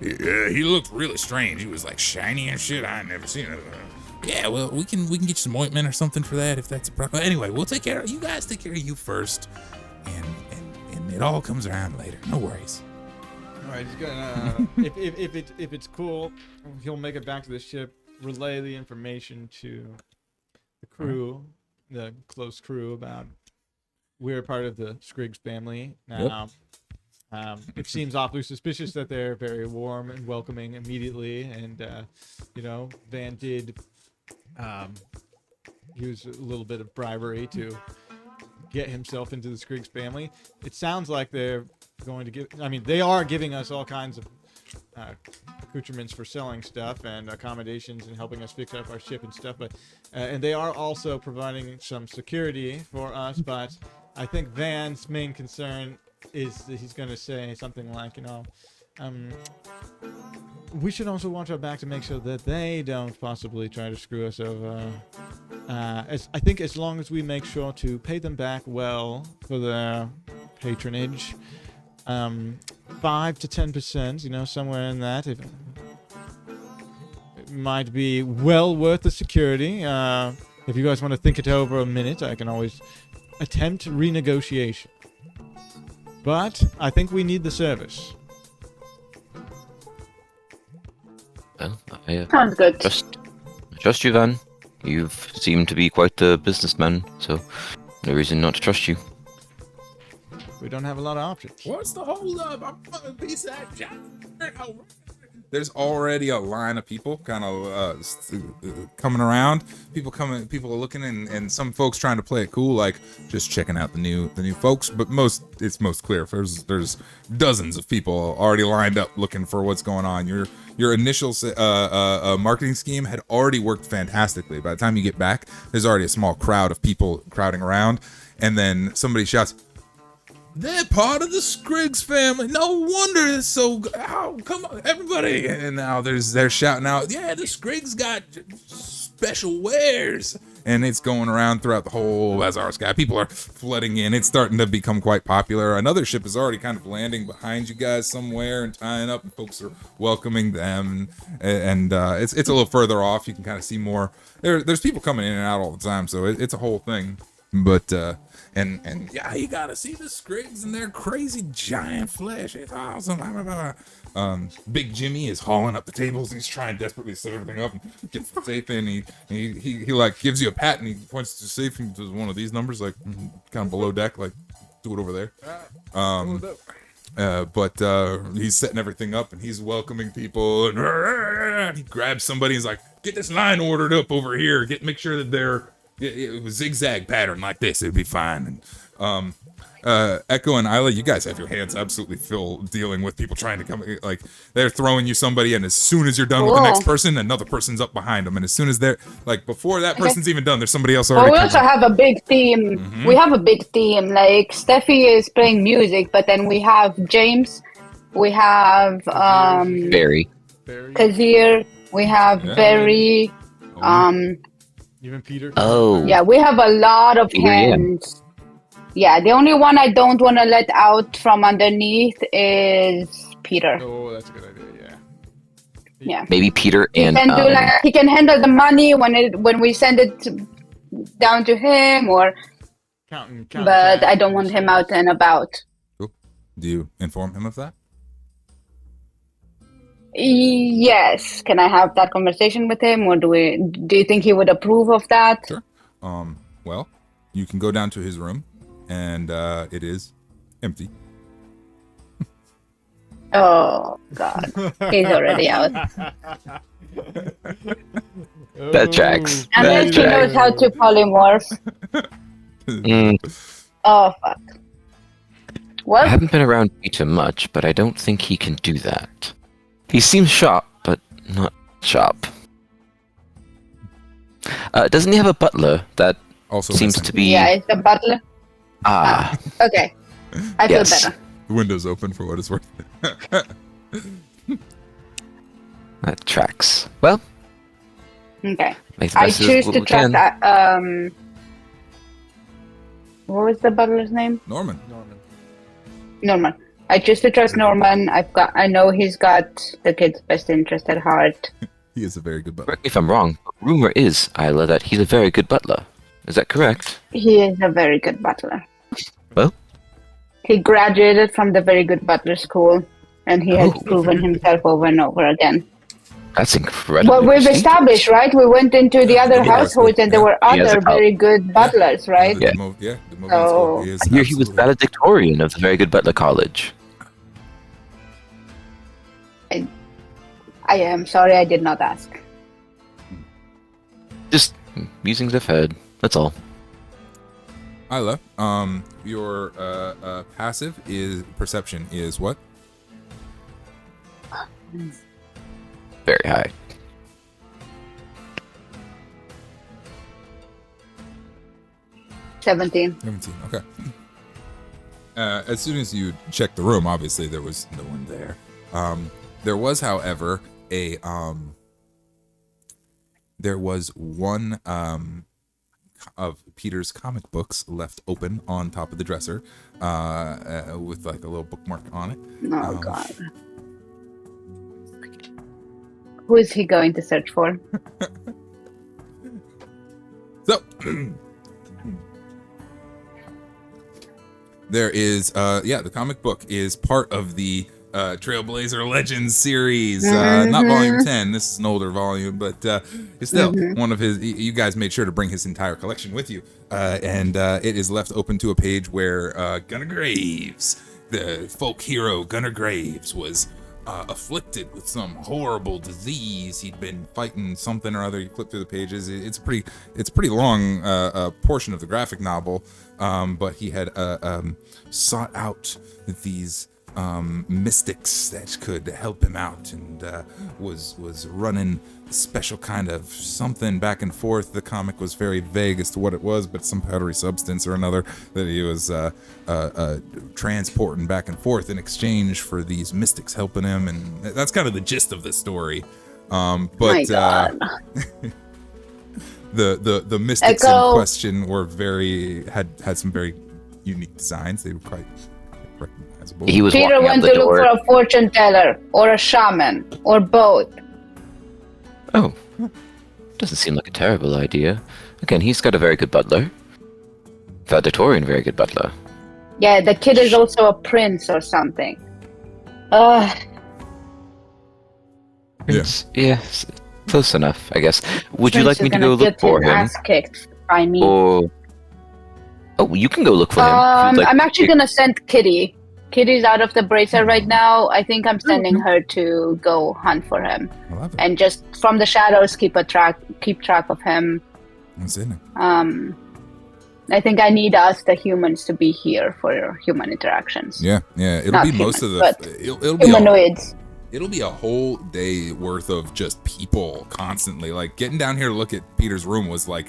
Yeah, he looked really strange. He was like shiny and shit. I ain't never seen it. Yeah, well, we can get you some ointment or something for that if that's a problem. Anyway, we'll take care of you guys. Take care of you first, and it all comes around later. No worries. All right, he's gonna if it's cool, he'll make it back to the ship, relay the information to the crew, the close crew, about we're part of the Scriggs family now. Yep. It seems awfully suspicious that they're very warm and welcoming immediately, and Van did use a little bit of bribery to get himself into the Scriggs family. It sounds like they're going to give. I mean, they are giving us all kinds of accoutrements for selling stuff and accommodations and helping us fix up our ship and stuff. But and they are also providing some security for us. But I think Van's main concern is that he's going to say something like, we should also watch our back to make sure that they don't possibly try to screw us over. I think as long as we make sure to pay them back well for their patronage, 5 to 10%, somewhere in that, it might be well worth the security. If you guys want to think it over a minute, I can always attempt renegotiation. But I think we need the service. Well, I Sounds good. trust you, Van. You've seemed to be quite the businessman, so no reason not to trust you. We don't have a lot of options. What's the hold up? I'm gonna be that John. There's already a line of people kind of coming around. People are looking, and some folks trying to play it cool, like just checking out the new folks. But it's most clear. There's dozens of people already lined up looking for what's going on. Your initial marketing scheme had already worked fantastically. By the time you get back, there's already a small crowd of people crowding around, and then somebody shouts, "They're part of the Skriggs family. No wonder it's so good. Oh, come on, everybody!" And now they're shouting out, "Yeah, the Skriggs got special wares." And it's going around throughout the whole Bazar sky. People are flooding in. It's starting to become quite popular. Another ship is already kind of landing behind you guys somewhere and tying up, and folks are welcoming them. And it's a little further off. You can kind of see more. There's people coming in and out all the time, so it's a whole thing. But and yeah, you gotta see the Skriggs and their crazy giant flesh. It's awesome. Big Jimmy is hauling up the tables. He's trying desperately to set everything up and gets the safe in. He like gives you a pat and he points to the safe and does one of these numbers, like kind of below deck, like do it over there. But he's setting everything up and he's welcoming people and he grabs somebody. He's like, "Get this line ordered up over here. Make sure that they're it was zigzag pattern like this. It'd be fine." And Echo and Isla, you guys have your hands absolutely full dealing with people trying to come. Like they're throwing you somebody, and as soon as you're done with the next person, another person's up behind them. And as soon as they're like before that person's even done, there's somebody else already. Well, we also have a big theme. Mm-hmm. We have a big theme. Like Steffi is playing music, but then we have James, we have Barry, Kazir, we have Barry, Even Peter. Oh. Yeah, we have a lot of hands. Yeah, the only one I don't want to let out from underneath is Peter. Oh, that's a good idea. Yeah. Maybe Peter and he can handle the money when we send it down to him, or. But I don't want him out and about. Cool. Do you inform him of that? Yes. Can I have that conversation with him, or do you think he would approve of that? Sure. Well, you can go down to his room, and it is empty. Oh God, he's already out. That tracks. And then he knows how to polymorph. Oh fuck. What? I haven't been around Peter much, but I don't think he can do that. He seems sharp, but not sharp. Doesn't he have a butler that also seems to be... Yeah, it's the butler. Okay. I feel better. The window's open for what it's worth. That tracks. Well. Okay. I choose to track that. What was the butler's name? Norman. I choose to trust Norman. I know he's got the kid's best interest at heart. He is a very good butler. Correct me if I'm wrong, but rumor is, Isla, that he's a very good butler. Is that correct? He is a very good butler. Well? He graduated from the very good butler school, and he has proven himself over and over again. That's incredible. Well, we've established, right? We went into the other households, and there were other very good butlers, right? Yeah. So, I hear he was valedictorian of the Very Good Butler College. I am sorry, I did not ask. Just musings I've heard. That's all. Isla, your passive perception is what? Very high. $17. 17. Okay. As soon as you checked the room, obviously there was no one there. There was, however, there was one of Peter's comic books left open on top of the dresser, with like a little bookmark on it. Oh God. Who is he going to search for? So there is, the comic book is part of the Trailblazer Legends series, not volume 10. This is an older volume, but it's still one of his. You guys made sure to bring his entire collection with you, and it is left open to a page where Gunnar Graves, the folk hero Gunnar Graves, was afflicted with some horrible disease. He'd been fighting something or other. You flip through the pages. It's a pretty long portion of the graphic novel, but he had sought out these mystics that could help him out, and was running a special kind of something back and forth. The comic was very vague as to what it was, but some powdery substance or another that he was transporting back and forth in exchange for these mystics helping him, and that's kind of the gist of the story. But My God. the mystics Echo. in question were had some very unique designs. They were quite recognizable. He was Peter walking out went the to look door. for a fortune teller or a shaman or both. Oh, doesn't seem like a terrible idea. Again, he's got a very good butler. Valedictorian, very good butler. Yeah, the kid is also a prince or something. Yes, close enough, I guess. Would you like me to go look for him? Ass kicked by me. Or you can go look for him. if you'd like I'm to actually take- gonna send Kitty. Kitty's out of the bracer right now. I think I'm sending her to go hunt for him, I love it. and just from the shadows keep track of him. That's it. I think I need us, the humans, to be here for human interactions. Yeah. It'll Not be most humans, of but the. It'll be a, Humanoids. it'll be a whole day worth of just people constantly. Like getting down here to look at Peter's room was like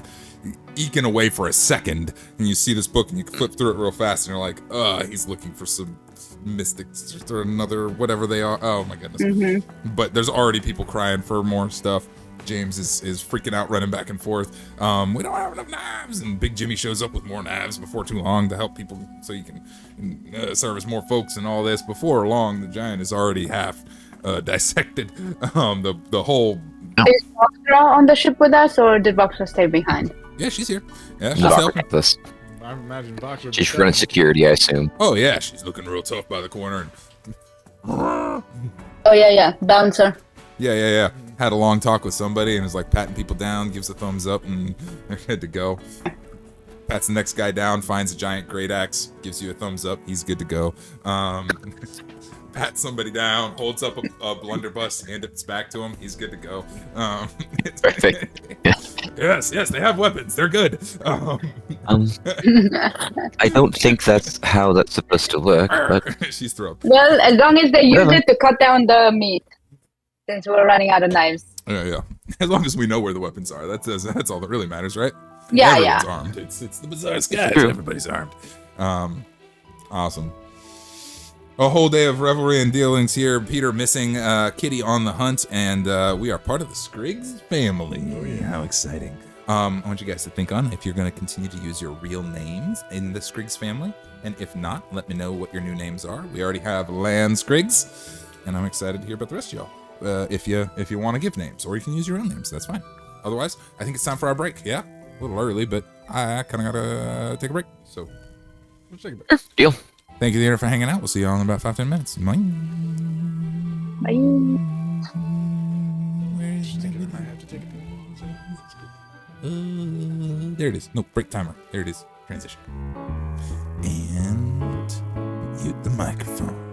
eking away for a second, and you see this book and you flip through it real fast, and you're like, he's looking for some mystics or another whatever they are. Oh my goodness. But there's already people crying for more stuff. James is freaking out, running back and forth. We don't have enough knives, and Big Jimmy shows up with more knives before too long to help people, so you can service more folks and all this. Before long, the giant is already half dissected. The whole. Is Voxra on the ship with us, or did Voxra stay behind? Yeah, she's here. Yeah, she's Not helping. with us. I imagine Box would be She's running dead. security, I assume. Oh yeah, she's looking real tough by the corner. Oh yeah, bouncer. Yeah. Had a long talk with somebody and is like patting people down, gives a thumbs up, and they're good to go. Pats the next guy down, finds a giant great axe, gives you a thumbs up, he's good to go. Pats somebody down, holds up a blunderbuss, hand it back to him, he's good to go. Perfect. Yeah. Yes, they have weapons, they're good. I don't think that's how that's supposed to work, but She's thrilled. Well, as long as they use Whatever. it to cut down the meat, since we're running out of knives. Yeah. As long as we know where the weapons are, that's all that really matters, right? Yeah, Everyone's yeah. armed. It's the Bazar skies. True. Everybody's armed. Awesome. A whole day of revelry and dealings here. Peter missing, Kitty on the hunt, and we are part of the Skriggs family. Oh yeah, how exciting! I want you guys to think on if you're going to continue to use your real names in the Skriggs family, and if not, let me know what your new names are. We already have Lan Skriggs, and I'm excited to hear about the rest of y'all. If you want to give names, or you can use your own names, that's fine. Otherwise, I think it's time for our break. Yeah, a little early, but I kind of gotta take a break. So let's take a break. deal. Thank you, Theater, for hanging out. We'll see you all in about 5-10 minutes. Bye. There it is. No, break timer. There it is. Transition. And mute the microphone.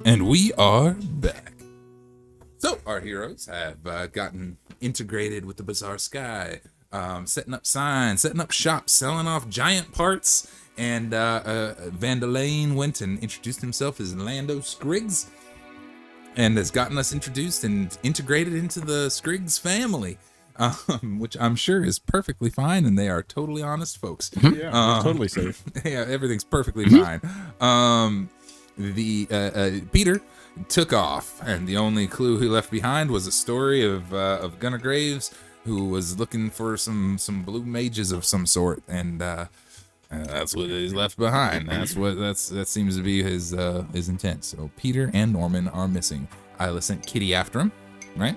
And we are back. So our heroes have gotten integrated with the Bazar Sky, setting up signs, setting up shops, selling off giant parts, and Vandalane went and introduced himself as Lando Skriggs, and has gotten us introduced and integrated into the Skriggs family, which I'm sure is perfectly fine, and they are totally honest folks. Yeah, totally safe. Yeah, everything's perfectly fine. Peter took off, and the only clue he left behind was a story of Gunnar Graves, who was looking for some blue mages of some sort, and that's what he's left behind. That seems to be his intent. So Peter and Norman are missing. Isla sent Kitty after him, right?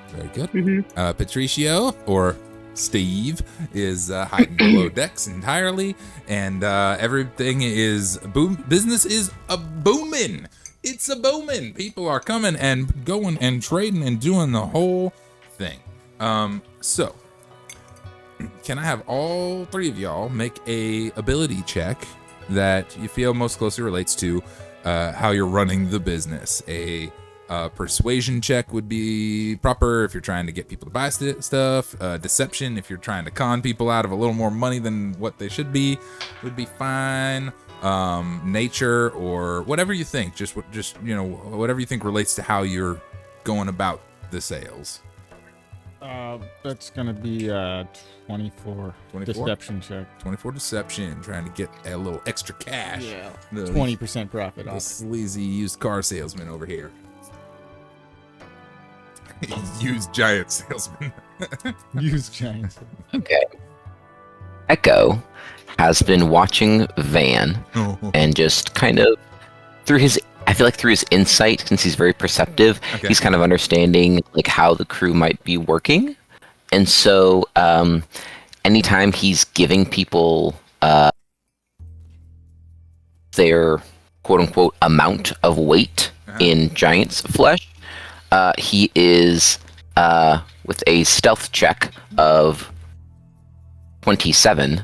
Very good. Patricio, or Steve, is hiding below decks entirely, and everything is boom. Business is a booming. It's a booming. People are coming and going and trading and doing the whole thing. So can I have all three of y'all make a ability check that you feel most closely relates to how you're running the business? A persuasion check would be proper if you're trying to get people to buy stuff. Deception, if you're trying to con people out of a little more money than what they should be, would be fine. Nature, or whatever you think, just whatever you think relates to how you're going about the sales. That's gonna be 24. 24? Deception check. 24 deception, trying to get a little extra cash. Yeah. The 20% profit the off. sleazy used car salesman over here. Used giant salesman. Use giants. Okay. Echo has been watching Van and just kind of through his insight, since he's very perceptive, he's kind of understanding like how the crew might be working. And so anytime he's giving people their quote unquote amount of weight in giant's flesh, he is with a stealth check of 27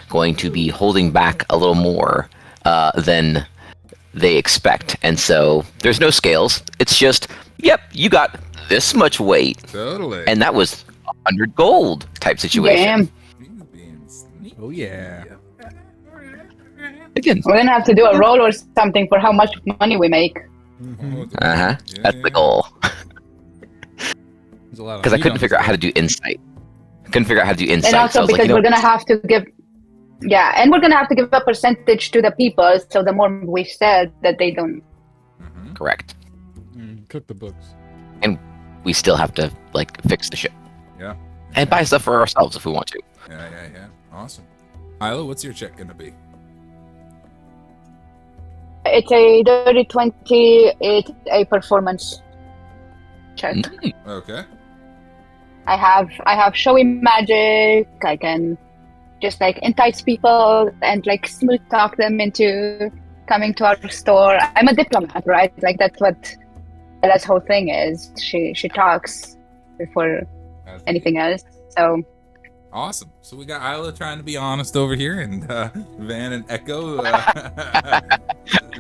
going to be holding back a little more than they expect. And so there's no scales. It's just, yep, you got this much weight. Totally. And that was 100 gold type situation. Damn. Oh yeah. Again, We're gonna have to do a roll or something for how much money we make. that's the goal. Because I couldn't figure out how to do insight. And also so I was because we're gonna have to give, and we're gonna have to give a percentage to the people. So the more we said that they don't. Correct. Cook the books. And we still have to like fix the ship. Yeah. And buy stuff for ourselves if we want to. Yeah. Awesome. Isla, what's your check gonna be? It's a dirty 20. It's a performance check. Okay. I have showy magic. I can just like entice people and like smooth talk them into coming to our store. I'm a diplomat, right? Like that's what Ella's whole thing is. She talks before anything else. So awesome. So we got Isla trying to be honest over here, and Van and Echo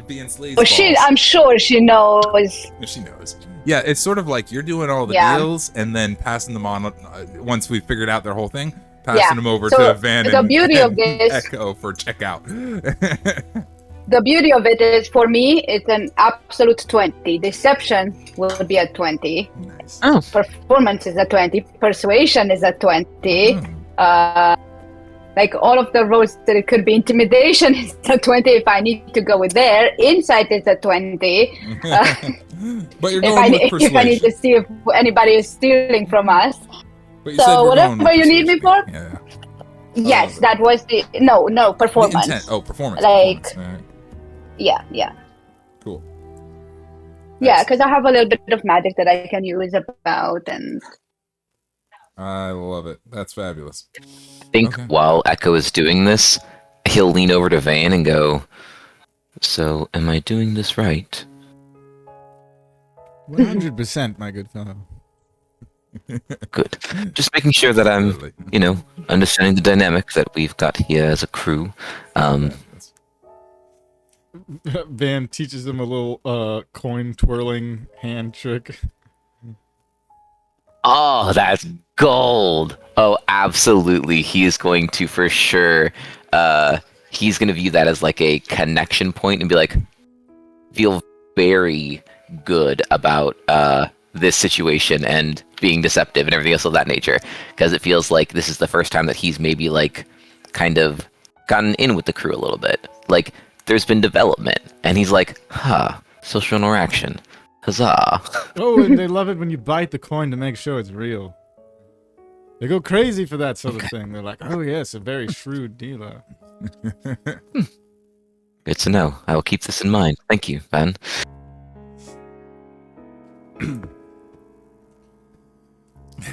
being sleaze. well, I'm sure she knows. She knows. Yeah, it's sort of like you're doing all the deals and then passing them on once we've figured out their whole thing. Passing them over to Van and Echo for checkout. The beauty of it is, for me, it's an absolute 20. Deception will be a 20. Nice. Oh. Performance is a 20. Persuasion is a 20. Like all of the roles that it could be. Intimidation is a 20 if I need to go with there. Insight is a 20. But you're going with persuasion. If I need to see if anybody is stealing from us. So whatever you need me for? Yeah. Yes, that was the... No, performance. The intent. Oh, performance. Like... Performance. Yeah. Cool. Yeah, because I have a little bit of magic that I can use about, and... I love it. That's fabulous. I think while Echo is doing this, he'll lean over to Van and go, "So, am I doing this right?" 100%, my good fellow. Good. Just making sure that I'm, understanding the dynamic that we've got here as a crew. Van teaches him a little coin twirling hand trick. Oh, that's gold. Oh, absolutely. He is going to for sure. He's going to view that as like a connection point and be like, feel very good about this situation and being deceptive and everything else of that nature, because it feels like this is the first time that he's maybe like kind of gotten in with the crew a little bit. Like there's been development, and he's like, social interaction. Huzzah. Oh, and they love it when you bite the coin to make sure it's real. They go crazy for that sort of thing. They're like, oh yes, a very shrewd dealer. Good to know. I will keep this in mind. Thank you, Van.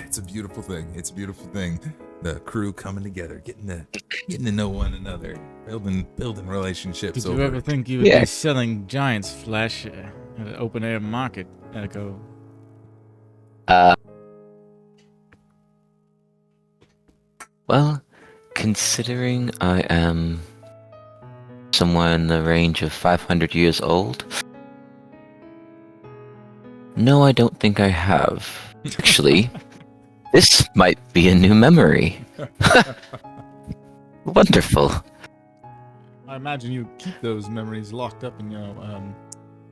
It's a beautiful thing. It's a beautiful thing. The crew coming together, getting to know one another, building relationships. Did you ever think you would be selling giant's flesh at an open air market, Echo? Well, considering I am somewhere in the range of 500 years old, no, I don't think I have. Actually, this might be a new memory. Wonderful. I imagine you keep those memories locked up in your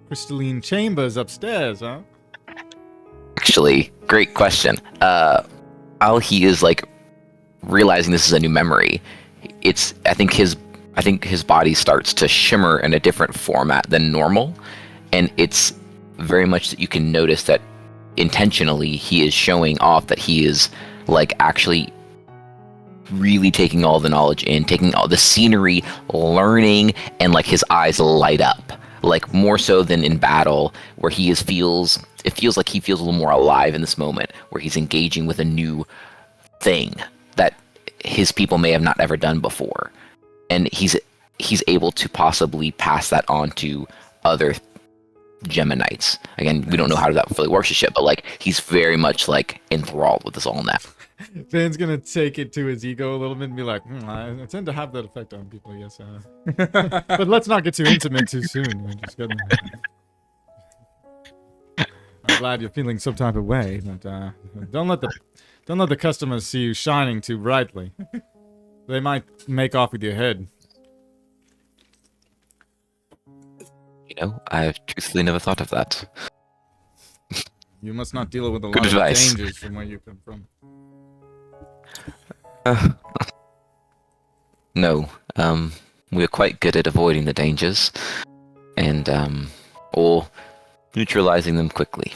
crystalline chambers upstairs, huh? Actually, great question. While he is like realizing this is a new memory, I think his body starts to shimmer in a different format than normal, and it's very much that you can notice that intentionally he is showing off that he is like actually really taking all the knowledge in, taking all the scenery, learning, and like his eyes light up, like more so than in battle, where it feels like he feels a little more alive in this moment, where he's engaging with a new thing that his people may have not ever done before, and he's able to possibly pass that on to other Geminites. Again, we don't know how that fully works just yet, but like he's very much like enthralled with this all now. Van's gonna take it to his ego a little bit and be like, I tend to have that effect on people, yes. But let's not get too intimate too soon. We're just gonna... I'm glad you're feeling some type of way, but don't let the customers see you shining too brightly. They might make off with your head. You know, I've truthfully never thought of that. You must not deal with a Good lot advice. of dangers from where you come from. No, we're quite good at avoiding the dangers, and or neutralizing them quickly.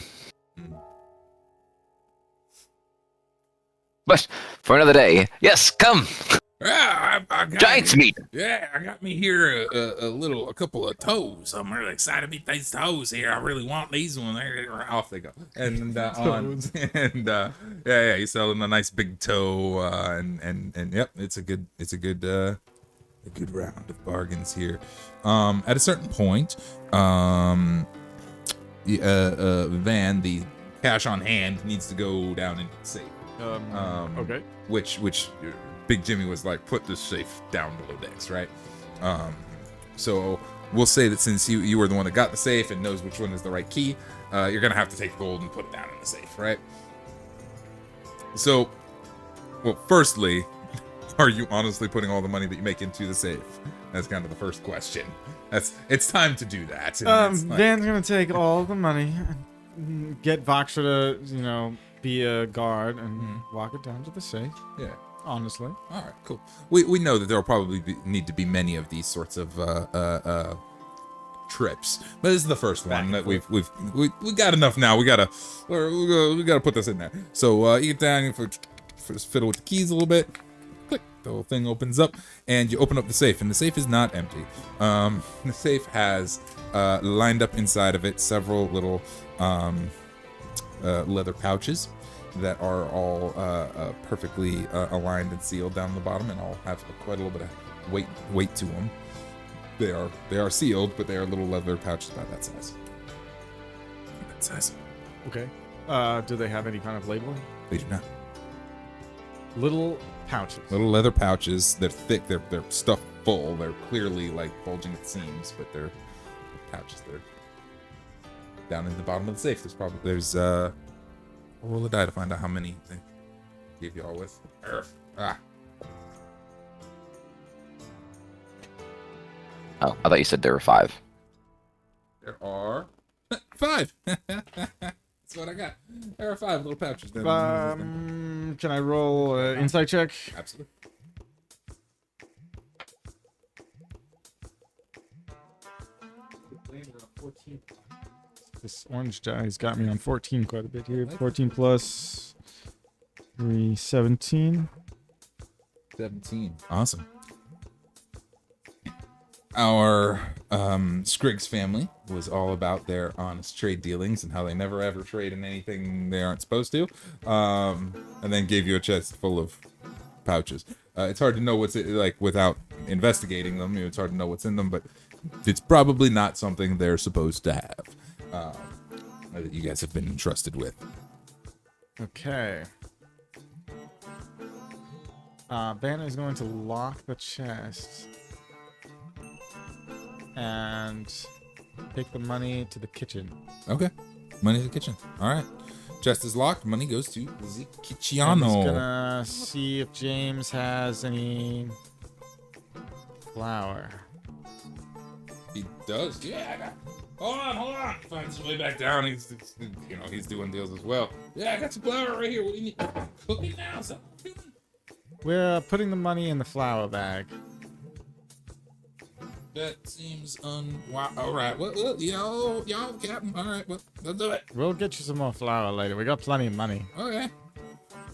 But for another day, yes, come. Yeah, I got Giant's meat. Yeah, I got me here a couple of toes. I'm really excited to meet these toes here. I really want these ones. Off they go. And yeah, he's selling a nice big toe. And yep, it's a good round of bargains here. At a certain point, Van, the cash on hand needs to go down into the safe. Okay. Which Big Jimmy was like, put this safe down below decks, right? So we'll say that since you were the one that got the safe and knows which one is the right key, you're gonna have to take the gold and put it down in the safe, right? So, well, firstly, are you honestly putting all the money that you make into the safe? That's kind of the first question. It's time to do that. Van's gonna take all the money, get Voxer to, be a guard and walk it down to the safe. Yeah. Honestly. All right, cool. We know that there will probably need to be many of these sorts of trips, but this is the first one that we got enough now. We gotta put this in there. So you get down, you fiddle with the keys a little bit. Click, the whole thing opens up, and you open up the safe, and the safe is not empty. The safe has lined up inside of it several little leather pouches that are all perfectly aligned and sealed down the bottom, and all have quite a little bit of weight to them. They are sealed, but they are little leather pouches about that size. Okay. Do they have any kind of labeling? They do not. Little pouches. Little leather pouches. They're thick. They're stuffed full. They're clearly like bulging at the seams, but they're pouches there. Down in the bottom of the safe, there's I'll roll a die to find out how many they gave y'all with. Ah. Oh, I thought you said there were 5. There are 5. That's what I got. There are 5 little pouches. Can I roll an insight check? Absolutely. This orange die's got me on 14 quite a bit here. 14 plus 3, 17. 17. Awesome. Our Scriggs family was all about their honest trade dealings and how they never ever trade in anything they aren't supposed to. And then gave you a chest full of pouches. It's hard to know what's like without investigating them. It's hard to know what's in them, but it's probably not something they're supposed to have. That you guys have been entrusted with. Okay. Banner's going to lock the chest and take the money to the kitchen. Okay. Money to the kitchen. All right. Chest is locked. Money goes to the I'm Kitchiano. just gonna see if James has any flour. He does. Yeah. Hold on. He finds his way back down. He's doing deals as well. Yeah, I got some flour right here. What do you need? Cooking now. So. We're putting the money in the flour bag. That seems wow. All right. Well, y'all, Captain. All right. Well, let's do it. We'll get you some more flour later. We got plenty of money. Okay.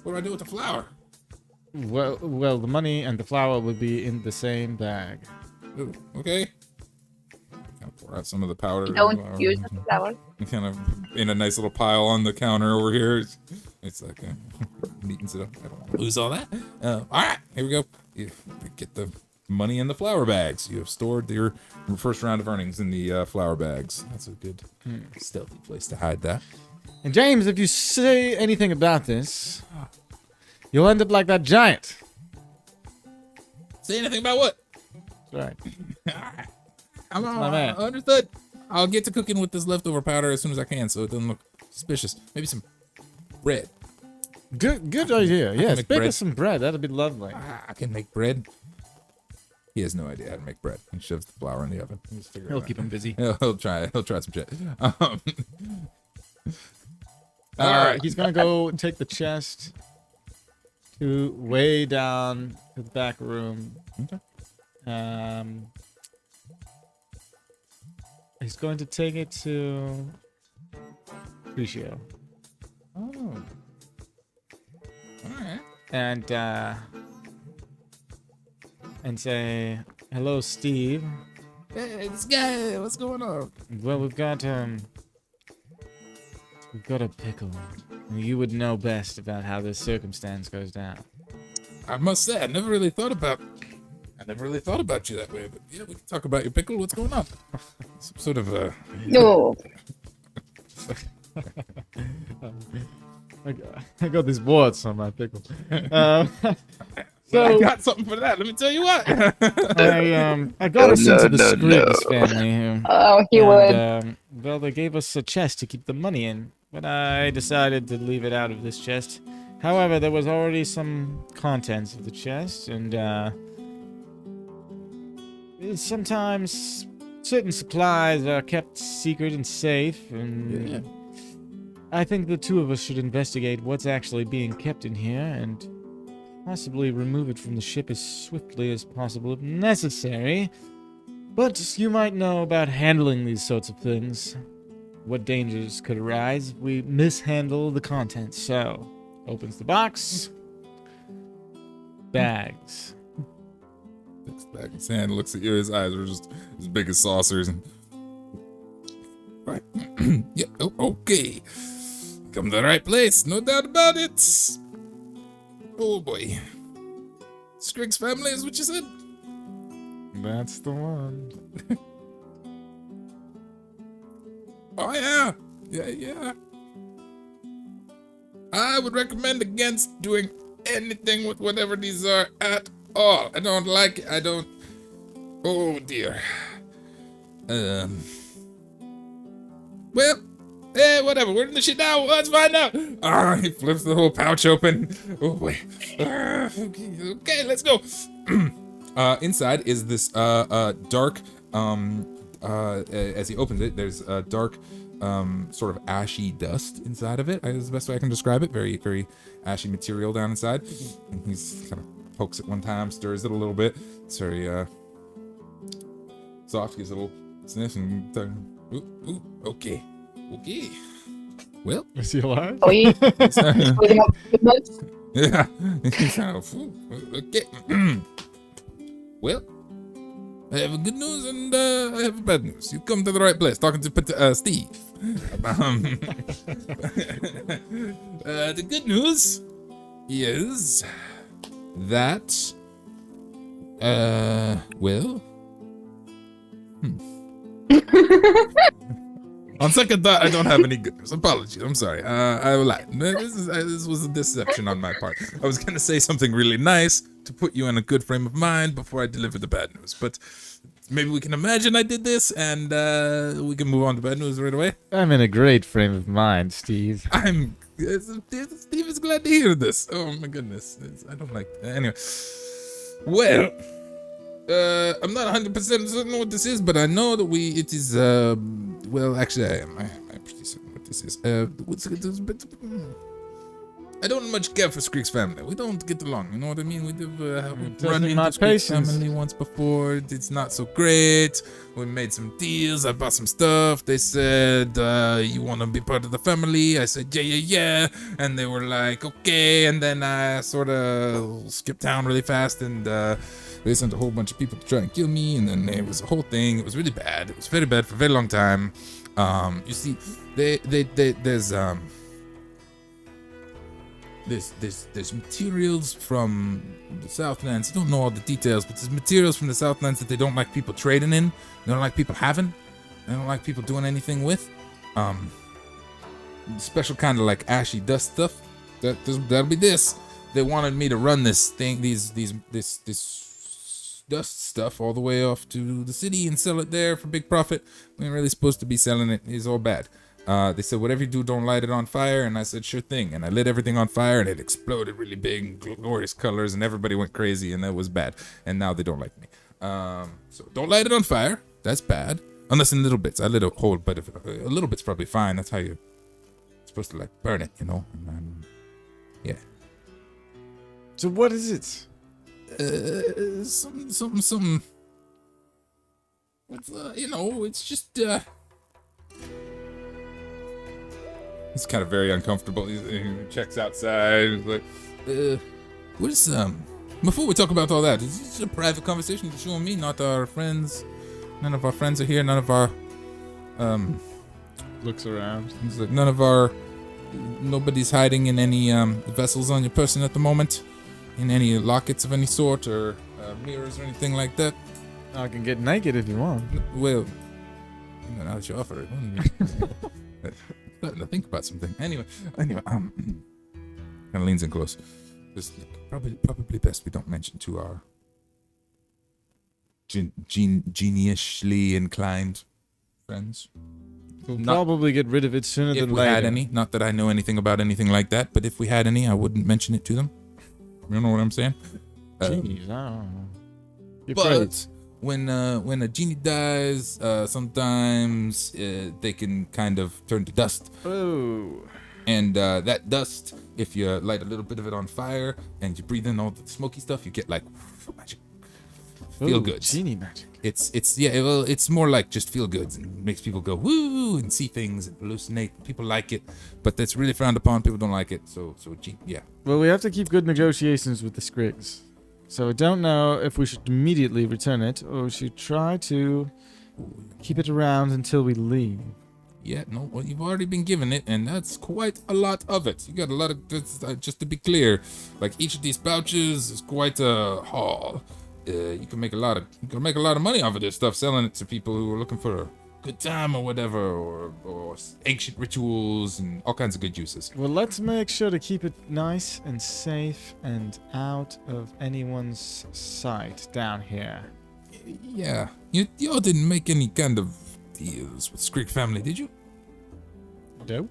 What do I do with the flour? Well, the money and the flour will be in the same bag. Ooh, okay. I'll pour out some of the powder. Don't use the flour. Kind of in a nice little pile on the counter over here. It's like neatens it up. I don't want to lose all that. All right, here we go. You get the money in the flour bags. You have stored your first round of earnings in the flour bags. That's a good stealthy place to hide that. And James, if you say anything about this, you'll end up like that giant. Say anything about what? That's right. I'm my man. Understood. I'll get to cooking with this leftover powder as soon as I can, so it doesn't look suspicious. Maybe some bread. Good idea. Yes, make bake bread. us some bread. That'd be lovely. I can make bread. He has no idea how to make bread. He shoves the flour in the oven. He'll keep him busy. He'll try some shit. All right, he's gonna go take the chest to way down to the back room. Okay. He's going to take it to Crucio. Oh. All right. And say, "Hello, Steve. Hey, this guy, what's going on? Well, we've got a pickle. You would know best about how this circumstance goes down." I must say, I never really thought about you that way. But yeah, we can talk about your pickle. What's going on? Some sort of No. I got these warts on my pickle. So I got something for that. Let me tell you what. I got us into the Scriggs family here. Oh, he would. Well, they gave us a chest to keep the money in, but I decided to leave it out of this chest. However, there was already some contents of the chest, and sometimes certain supplies are kept secret and safe, and I think the two of us should investigate what's actually being kept in here and possibly remove it from the ship as swiftly as possible if necessary. But you might know about handling these sorts of things. What dangers could arise if we mishandle the contents. So, opens the box. Bags. Looks back his hand, looks at you. His eyes are just as big as saucers. And... Right. Yeah. Oh, okay. Come to the right place. No doubt about it. Oh boy. Scriggs family is what you said? That's the one. Oh yeah. Yeah. I would recommend against doing anything with whatever these are at all. I don't like it. I don't. Oh dear. Well, whatever. We're in the shit now. Let's find out. He flips the whole pouch open. Oh boy. Okay, let's go. Inside is this dark. As he opens it, there's a dark, sort of ashy dust inside of it. Is the best way I can describe it. Very, very ashy material down inside. And he's kind of pokes it one time, stirs it a little bit. It's very soft. Gives a little sniff and. Okay. Well, is he alive? Oh, yeah. yeah. Okay. Well, I have good news and I have bad news. You come to the right place. Talking to Steve. The good news is that well. On second thought, I don't have any good news. Apologies. I'm sorry. I lied. This was a deception on my part. I was going to say something really nice to put you in a good frame of mind before I deliver the bad news. But maybe we can imagine I did this and we can move on to bad news right away. I'm in a great frame of mind, Steve. Steve is glad to hear this. Oh my goodness. I don't like that. Anyway. Well, I'm not 100% certain what this is, but I know that it is, well, actually I am. I'm pretty certain what this is. I don't much care for Screek's family. We don't get along, you know what I mean? We've run into Screek's family once before. It's not so great. We made some deals. I bought some stuff. They said, you want to be part of the family? I said, yeah. And they were like, okay. And then I sort of skipped town really fast and they sent a whole bunch of people to try and kill me. And then it was a whole thing. It was really bad. It was very bad for a very long time. You see, there's materials from the Southlands. I don't know all the details, but there's materials from the Southlands that they don't like people trading in. They don't like people having. They don't like people doing anything with. Special kind of like ashy dust stuff. That'll be this. They wanted me to run this thing, this dust stuff all the way off to the city and sell it there for big profit. We ain't really supposed to be selling it. It's all bad. They said, whatever you do, don't light it on fire. And I said, sure thing. And I lit everything on fire and it exploded really big, glorious colors, and everybody went crazy, and that was bad. And now they don't like me. So don't light it on fire. That's bad. Unless in little bits. I lit a whole bit of it. A little bit's probably fine. That's how you're supposed to like burn it, you know? And, yeah. So what is it? Something. It's, you know, it's just, He's kind of very uncomfortable. He checks outside. He's like, what is, before we talk about all that, is this a private conversation between you and me, not our friends? None of our friends are here. None of our, looks around. He's like, nobody's hiding in any, vessels on your person at the moment? In any lockets of any sort, or, mirrors or anything like that? I can get naked if you want. Well, now that you offer it. Starting to think about something. Anyway, kind of leans in close. Just probably best we don't mention to our geniusly inclined friends. We'll probably get rid of it sooner than later. If we had any, not that I know anything about anything like that, but if we had any, I wouldn't mention it to them. You know what I'm saying? Jeez, I don't know. You're but great. when a genie dies, sometimes they can kind of turn to dust. Oh. And that dust, if you light a little bit of it on fire and you breathe in all the smoky stuff, you get like magic, feel good. Genie magic. It's more like just feel goods and makes people go woo and see things and hallucinate. People like it, but that's really frowned upon. People don't like it. So yeah. Well, we have to keep good negotiations with the Scrigs. So I don't know if we should immediately return it or we should try to keep it around until we leave. Yeah, no, well, you've already been given it, and that's quite a lot of it. You got a lot of, just to be clear, like each of these pouches is quite a haul. You can make a lot of money off of this stuff, selling it to people who are looking for a good time or whatever, or ancient rituals and all kinds of good uses. Well, let's make sure to keep it nice and safe and out of anyone's sight down here. Yeah, y'all didn't make any kind of deals with Screek family, did you? do.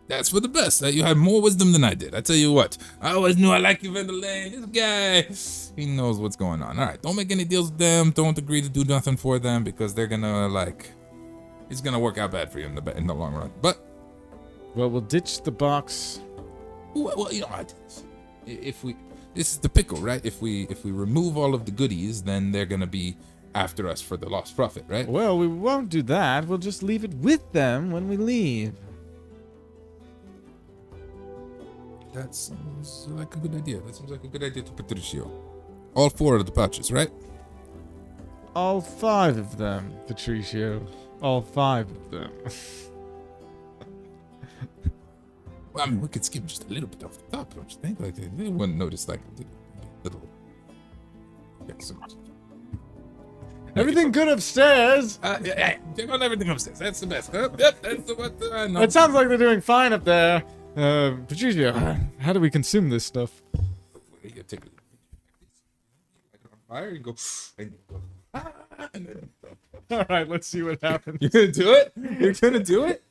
That's for the best. You have more wisdom than I did. I tell you what. I always knew I liked you, Vandalane. This guy, he knows what's going on. All right, don't make any deals with them. Don't agree to do nothing for them because they're gonna it's gonna work out bad for you in the long run. But well, we'll ditch the box. Well, if we, this is the pickle, right? If we remove all of the goodies, then they're gonna be after us for the lost profit, right? Well, we won't do that. We'll just leave it with them when we leave. That sounds like a good idea. That seems like a good idea to Patricio. All 4 of the pouches, right? All 5 of them, Patricio. All 5 of them. Well, I mean, we could skip just a little bit off the top, don't you think? Like, they wouldn't notice, like, a little... Yeah, so much. Everything good upstairs? Yeah, check on everything upstairs. That's the best. Yep, that's the one I know. It sounds like they're doing fine up there. Patricio, how do we consume this stuff? You take it. Like it on fire, you go... And you go and then, All right, let's see what happens. You're gonna do it? You're gonna do it?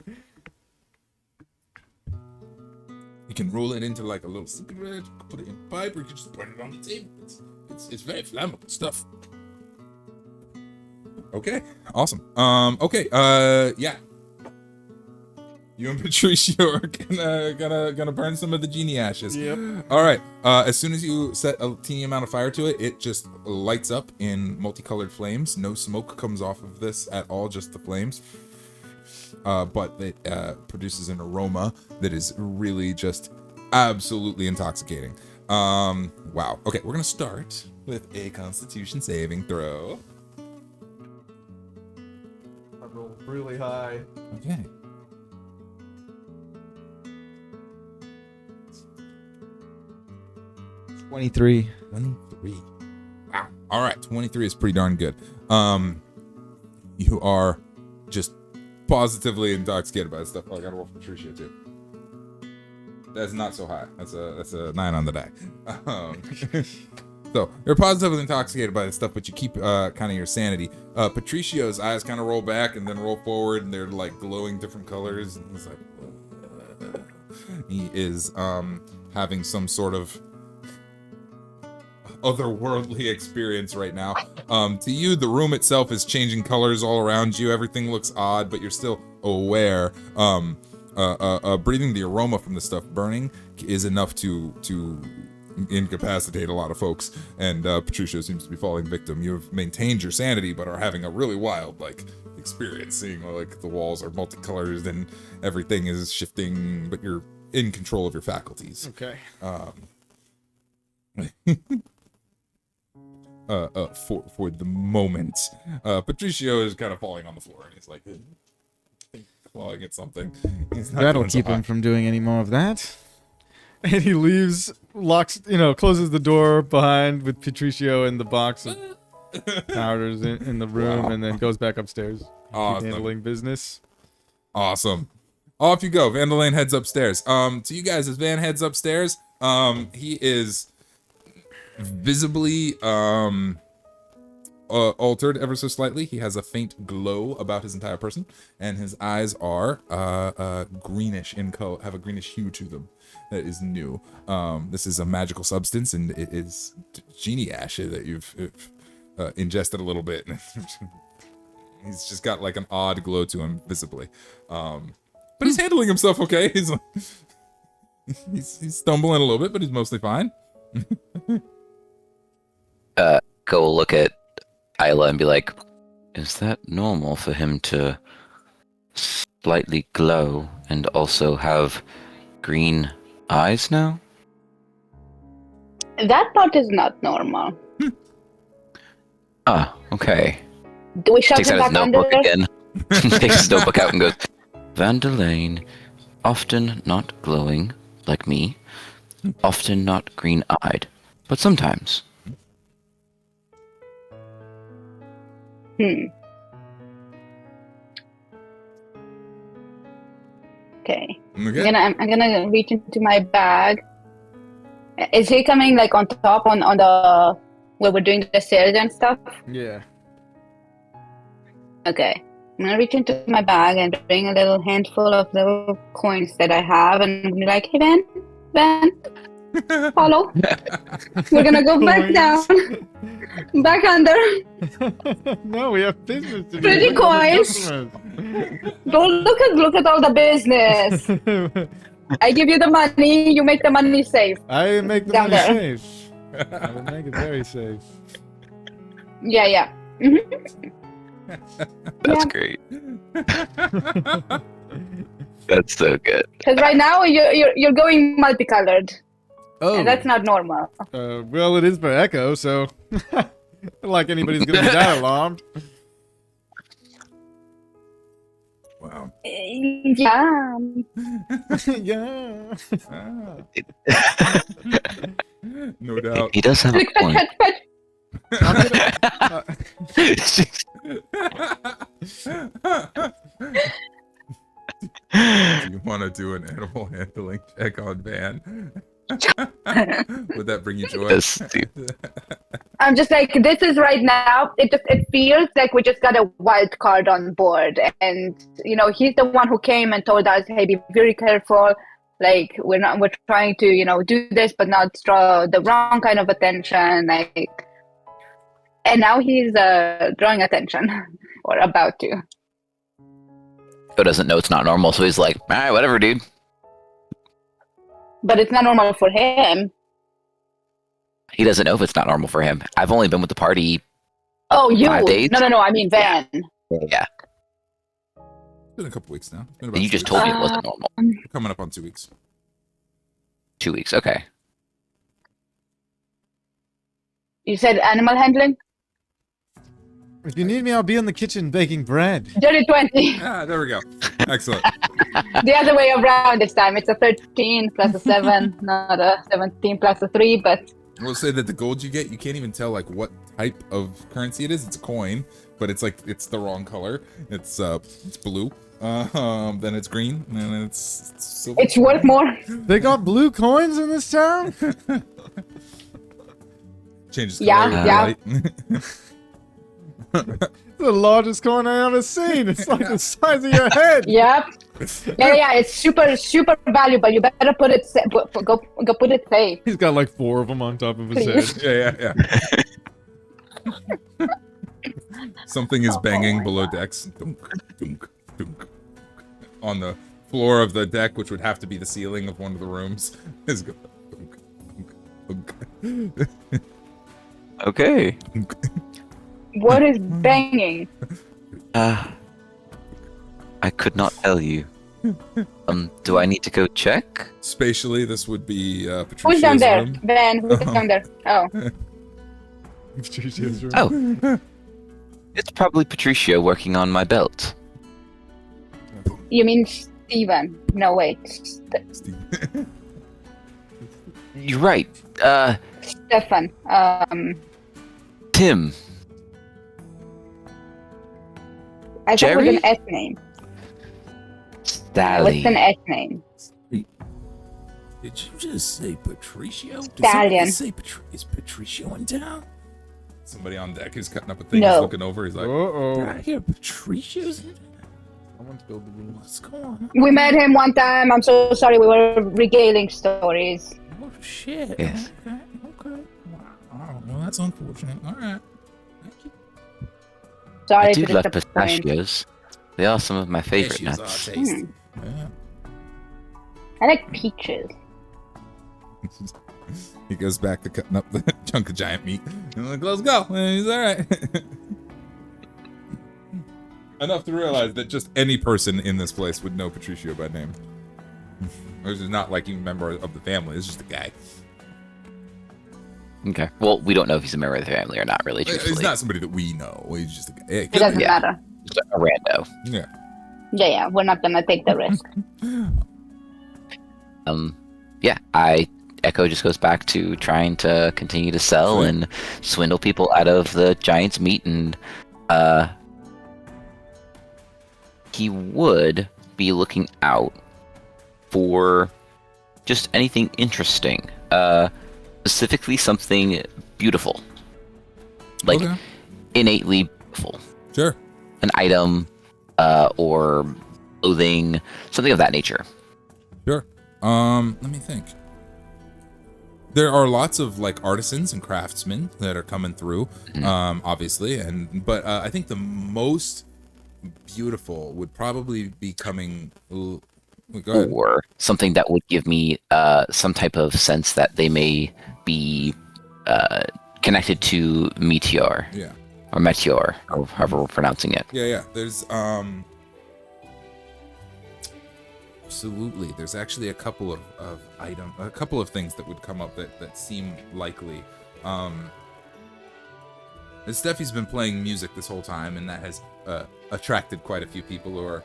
You can roll it into like a little cigarette, you can put it in a pipe, or you can just burn it on the table. It's very flammable stuff. Okay, awesome. Okay, yeah. You and Patricio are gonna burn some of the genie ashes. Yep. All right. As soon as you set a teeny amount of fire to it, it just lights up in multicolored flames. No smoke comes off of this at all, just the flames. But it produces an aroma that is really just absolutely intoxicating. Wow. Okay, we're gonna start with a Constitution saving throw. I rolled really high. Okay. 23. 23. Wow. All right, 23 is pretty darn good. You are just positively intoxicated by this stuff. Oh, I gotta roll for Patricia too. That's not so high. That's a 9 on the die. So you're positively intoxicated by this stuff, but you keep kind of your sanity. Patricio's eyes kind of roll back and then roll forward, and they're like glowing different colors. And he's like, he is having some sort of otherworldly experience right now. To you, the room itself is changing colors all around you. Everything looks odd, but you're still aware. Breathing the aroma from the stuff burning is enough to incapacitate a lot of folks, and Patricio seems to be falling victim. You have maintained your sanity, but are having a really wild experience, seeing the walls are multicolored and everything is shifting, but you're in control of your faculties. Okay. For the moment, Patricio is kind of falling on the floor, and he's like clawing at something. That'll keep him from doing any more of that. And he leaves, locks, closes the door behind with Patricio and the box of powders in the room, and then goes back upstairs. Awesome. Handling business. Awesome. Off you go. Vandalane heads upstairs. To you guys, as Van heads upstairs, he is visibly altered ever so slightly. He has a faint glow about his entire person, and his eyes are greenish in color, have a greenish hue to them that is new. This is a magical substance, and it is genie ash that you've ingested a little bit. He's just got an odd glow to him visibly, but he's handling himself okay. He's stumbling a little bit, but he's mostly fine. Go look at Isla and be like, is that normal for him to slightly glow and also have green eyes now? That part is not normal. Ah, okay. Do we shove Takes him out his back notebook under? again. Takes his notebook out and goes, Vandalane, often not glowing, like me, often not green-eyed, but sometimes. Okay. Okay. I'm gonna reach into my bag. Is he coming on top on the where we're doing the stairs and stuff? Yeah. Okay. I'm gonna reach into my bag and bring a little handful of little coins that I have, and I'm gonna be like, "Hey, Van, follow. We're gonna go back down, back under. No, we have business to do. Pretty Look at the coins. customers. Don't look at all the business. I give you the money, you make the money safe. I make the Down money there. safe. I would make it very safe. Yeah. That's Yeah. great. That's so good. Because right now you're going multicolored, Oh, and that's not normal. well, it is for Echo, so like anybody's gonna be that alarmed. Wow. Yeah. Yeah. No doubt. He does have a Click, pet, point. pet, pet. Do you want to do an animal handling check on Van? Would that bring you joy? Yes, I'm just like, this is right now. It feels like we just got a wild card on board, and he's the one who came and told us, "Hey, be very careful. Like we're trying to do this, but not draw the wrong kind of attention." Like, and now he's drawing attention, or about to. Joe doesn't know it's not normal, so he's like, "All right, whatever, dude." But it's not normal for him. He doesn't know if it's not normal for him. I've only been with the party. Oh, you? 5 days? No. I mean Van. Yeah, It's been a couple weeks now. It's been about you 2 just weeks. told me it wasn't normal. We're coming up on 2 weeks. 2 weeks, okay. You said animal handling? If you need me, I'll be in the kitchen baking bread. Dirty 20. Ah, there we go. Excellent. The other way around this time. It's a 13 plus a 7, not a 17 plus a 3, but We'll say that the gold you get, you can't even tell like what type of currency it is. It's a coin, but it's the wrong color. It's blue. Then it's green, and then it's silver. it's worth more. They got blue coins in this town? Changes Yeah, color. yeah. Light. The largest coin I ever seen. It's like the size of your head. Yep. Yeah. It's super valuable. You better put it go put it safe. He's got like 4 of them on top of his Please. head. Yeah. Something is banging below decks. Dunk, dunk, dunk. On the floor of the deck, which would have to be the ceiling of one of the rooms. Is going dunk, dunk, dunk. Okay. Dunk. What is banging? I could not tell you. Do I need to go check? Spatially, this would be Patricia's Who's down there? room. Ben, who's down there? Oh. Patricia's room. Oh. It's probably Patricia working on my belt. You mean Steven? No, wait. You're right. Stefan. Tim. I thought it was Jerry? an S name. Sally. What's an S name? Did you just say Patricio? Stallion. Is Patricio in town? Somebody on deck is cutting up a thing. No. He's looking over. He's like, Uh-oh. I hear Patricio's in town. Someone's building the room. What's going on? We met him one time. I'm so sorry. We were regaling stories. Oh, shit. Yes. Okay. Wow. Well, that's unfortunate. All right. Thank you. Sorry I do to love disappoint. pistachios. They are some of my favorite Pistachios nuts. are tasty. Yeah. I like peaches. He goes back to cutting up the chunk of giant meat. And I'm like, let's go. And he's all right. Enough to realize that just any person in this place would know Patricio by name. This is not like even a member of the family. It's just a guy. Okay. Well, we don't know if he's a member of the family or not, really, truthfully. He's not somebody that we know. He's just a guy. Yeah, It doesn't Yeah. matter. Just a rando. yeah. Yeah. We're not gonna take the risk. Yeah, Echo just goes back to trying to continue to sell Sweet. and swindle people out of the giant's meat, and he would be looking out for just anything interesting, specifically something beautiful, like Okay. innately beautiful, Sure. an item or clothing, something of that nature. Sure. Let me think. There are lots of like artisans and craftsmen that are coming through, obviously, but I think the most beautiful would probably be coming. Go ahead. Or something that would give me some type of sense that they may be connected to Meteor. Yeah. Or Meteor, or however we're pronouncing it. Yeah. There's absolutely. There's actually a couple of things that would come up that seem likely. Steffi's been playing music this whole time, and that has attracted quite a few people who are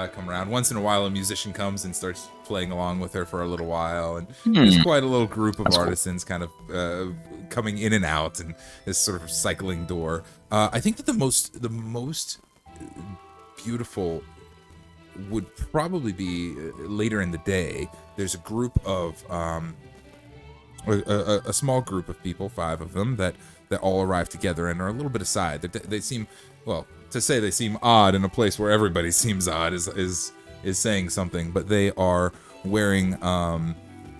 come around. Once in a while, a musician comes and starts playing along with her for a little while, and there's quite a little group of artisans kind of coming in and out, and this sort of cycling door. I think that the most beautiful would probably be later in the day. There's a group of a small group of people, 5 of them, that all arrive together and are a little bit aside. They seem, well, to say they seem odd in a place where everybody seems odd is saying something, but they are wearing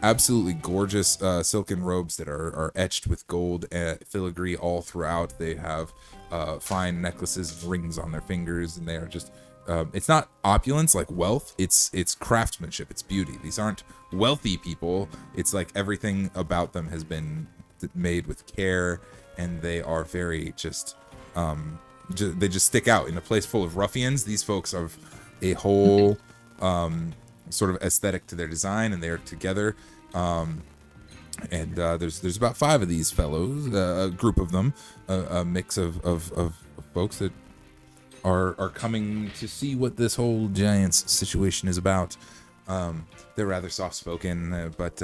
absolutely gorgeous silken robes that are etched with gold filigree all throughout. They have fine necklaces and rings on their fingers, and they are just it's not opulence like wealth, it's craftsmanship, it's beauty. These aren't wealthy people. It's like everything about them has been made with care, and they are very just they just stick out in a place full of ruffians. These folks have a whole sort of aesthetic to their design, and they are together. There's about 5 of these fellows, a group of them, a mix of folks that are coming to see what this whole giants situation is about. They're rather soft-spoken, but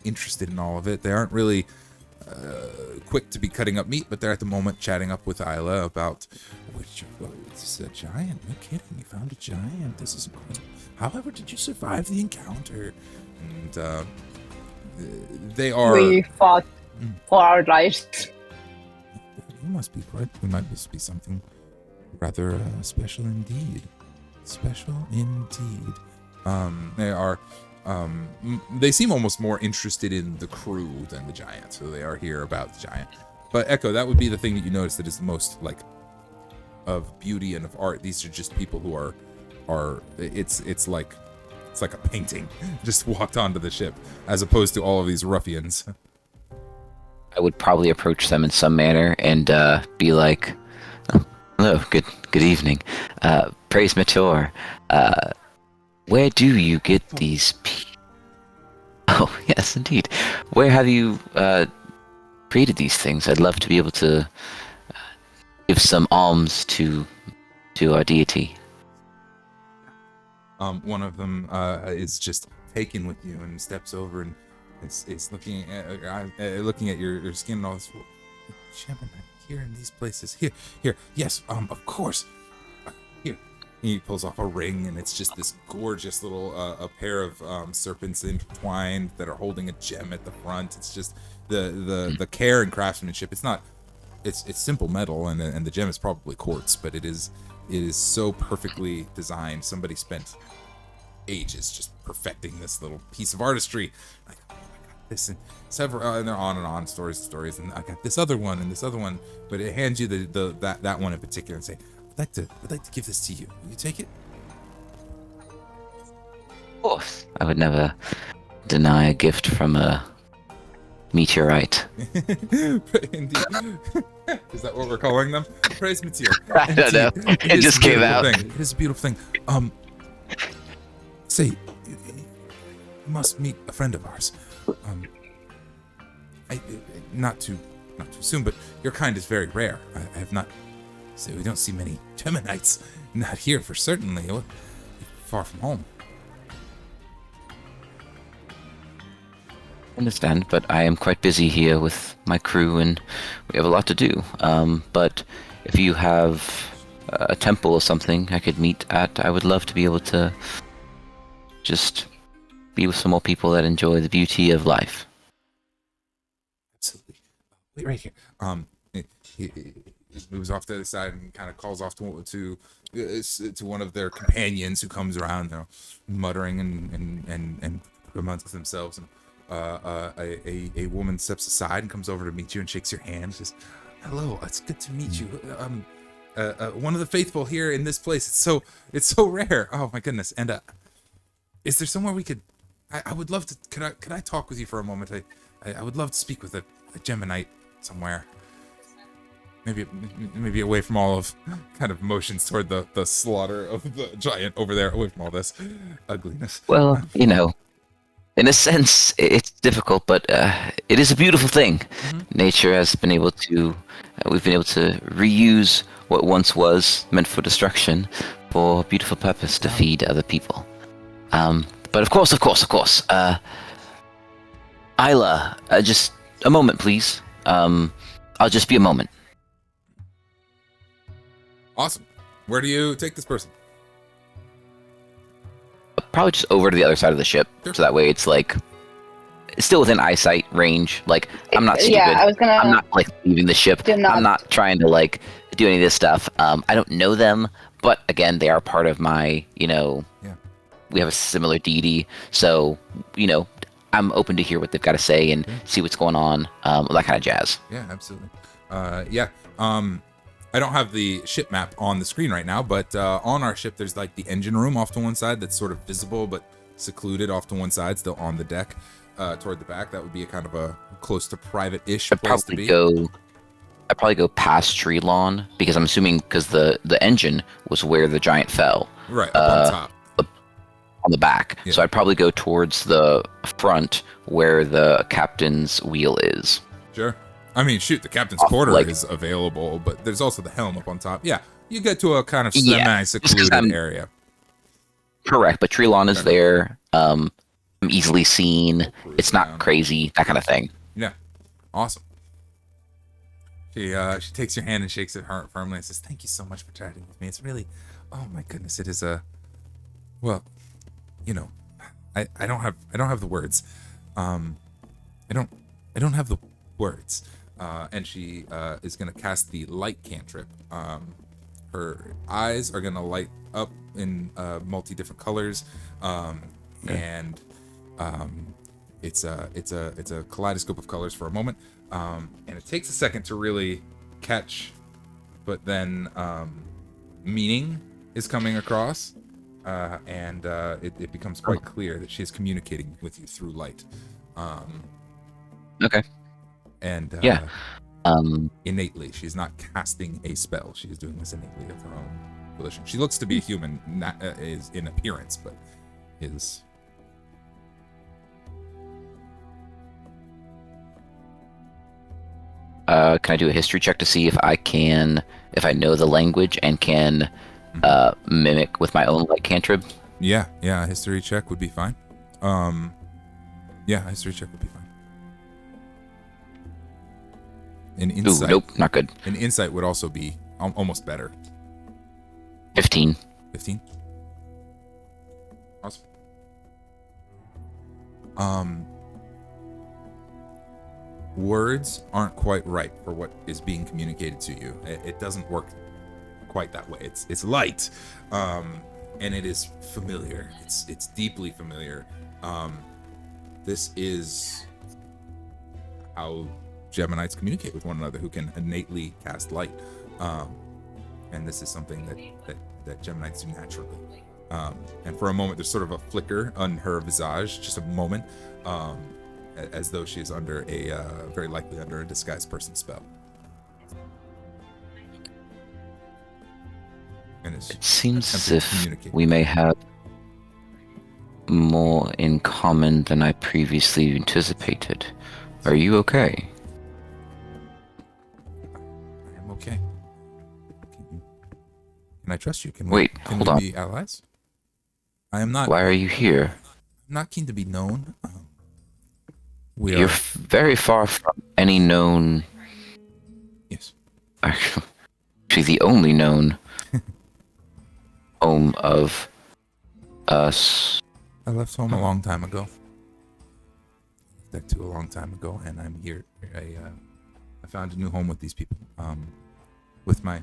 interested in all of it. They aren't really quick to be cutting up meat, but they're at the moment chatting up with Isla about, this is a giant. No kidding, you found a giant. This is incredible. However, did you survive the encounter? And they are... We fought for our lives. You must be quite... We might be something rather special indeed. Special indeed. They are... they seem almost more interested in the crew than the giant, so they are here about the giant. But Echo, that would be the thing that you notice that is the most like of beauty and of art. These are just people who are it's like a painting just walked onto the ship, as opposed to all of these ruffians. I would probably approach them in some manner and be like, oh, hello, good evening. Praise Meteor. Where do you get these Oh, yes, indeed. Where have you created these things? I'd love to be able to give some alms to our deity. One of them is just taken with you and steps over and is looking at your skin and all this. Gemini, here in these places. Here. Yes, of course. Here. He pulls off a ring, and it's just this gorgeous little a pair of serpents intertwined that are holding a gem at the front. It's just the care and craftsmanship. It's simple metal, and the gem is probably quartz, but it is so perfectly designed. Somebody spent ages just perfecting this little piece of artistry. Like, oh, I got this and several, and they're on and on, stories, and I got this other one and this other one, but it hands you that one in particular and say, I'd like to give this to you. Will you take it? Of course. I would never deny a gift from a meteorite. Indeed. Is that what we're calling them? Praise Meteor. I don't know. It just came out. It is a beautiful thing. Say, you must meet a friend of ours. Not too soon, but your kind is very rare. I have not. So we don't see many Geminites. Not here for certainly. Far from home. I understand, but I am quite busy here with my crew, and we have a lot to do. But if you have a temple or something I could meet at, I would love to be able to just be with some more people that enjoy the beauty of life. Absolutely. Wait right here. moves off to the other side and kind of calls off to one of their companions who comes around, muttering and amongst themselves. And a woman steps aside and comes over to meet you and shakes your hand. Says, "Hello, it's good to meet you. One of the faithful here in this place. It's so rare. Oh my goodness. And is there somewhere we could? I would love to. Could I talk with you for a moment? I would love to speak with a Geminite somewhere. Maybe away from all of kind of motions toward the slaughter of the giant over there, away from all this ugliness." Well, in a sense, it's difficult, but it is a beautiful thing. Nature has been able to, we've been able to reuse what once was meant for destruction for a beautiful purpose to feed other people. But of course, Isla, just a moment, please. I'll just be a moment. Awesome. Where do you take this person? Probably just over to the other side of the ship, so that way it's like it's still within eyesight range. Like, I'm not stupid. Yeah, I'm not like leaving the ship. I'm not trying to like do any of this stuff. I don't know them, but again, they are part of my, we have a similar deity, so I'm open to hear what they've got to say and see what's going on, that kind of jazz. Yeah, absolutely. I don't have the ship map on the screen right now, but on our ship, there's like the engine room off to one side that's sort of visible but secluded off to one side, still on the deck toward the back. That would be a kind of a close to private-ish place to be. I'd probably go past tree lawn, because I'm assuming because the engine was where the giant fell. Right, up on top. On the back. Yeah. So I'd probably go towards the front where the captain's wheel is. Sure. I mean, shoot, the captain's quarter is available, but there's also the helm up on top. Yeah, you get to a kind of semi-secluded area. Correct, but tree lawn is there. I'm easily seen. It's not crazy, that kind of thing. Yeah, awesome. She takes your hand and shakes it firmly and says, "Thank you so much for chatting with me. It's really, oh my goodness, it is well, I don't have the words. I don't have the words." And she is going to cast the light cantrip. Her eyes are going to light up in multi different colors, and it's a kaleidoscope of colors for a moment, and it takes a second to really catch, but then meaning is coming across, and it becomes quite clear that she is communicating with you through light. Okay. And innately, she's not casting a spell. She is doing this innately of her own volition. She looks to be a human, not is in appearance, but is. Can I do a history check to see if I know the language and can mimic with my own light cantrip? Yeah, a history check would be fine. A history check would be fine. An insight. Ooh, nope, not good. An insight would also be almost better. 15. 15? Awesome. Words aren't quite right for what is being communicated to you. It doesn't work quite that way. It's light, and it is familiar. It's deeply familiar. This is how Geminites communicate with one another, who can innately cast light, and this is something that Geminites do naturally. And for a moment, there's sort of a flicker on her visage, just a moment, as though she is very likely under a disguised person spell. And it seems as if we may have more in common than I previously anticipated. Are you okay? Okay. Can I trust you? Can we be allies? I am not. Why are you here? I'm not keen to be known. You're very far from any known. Yes. Actually, the only known home of us. I left home a long time ago. That too, a long time ago, and I'm here. I found a new home with these people. with my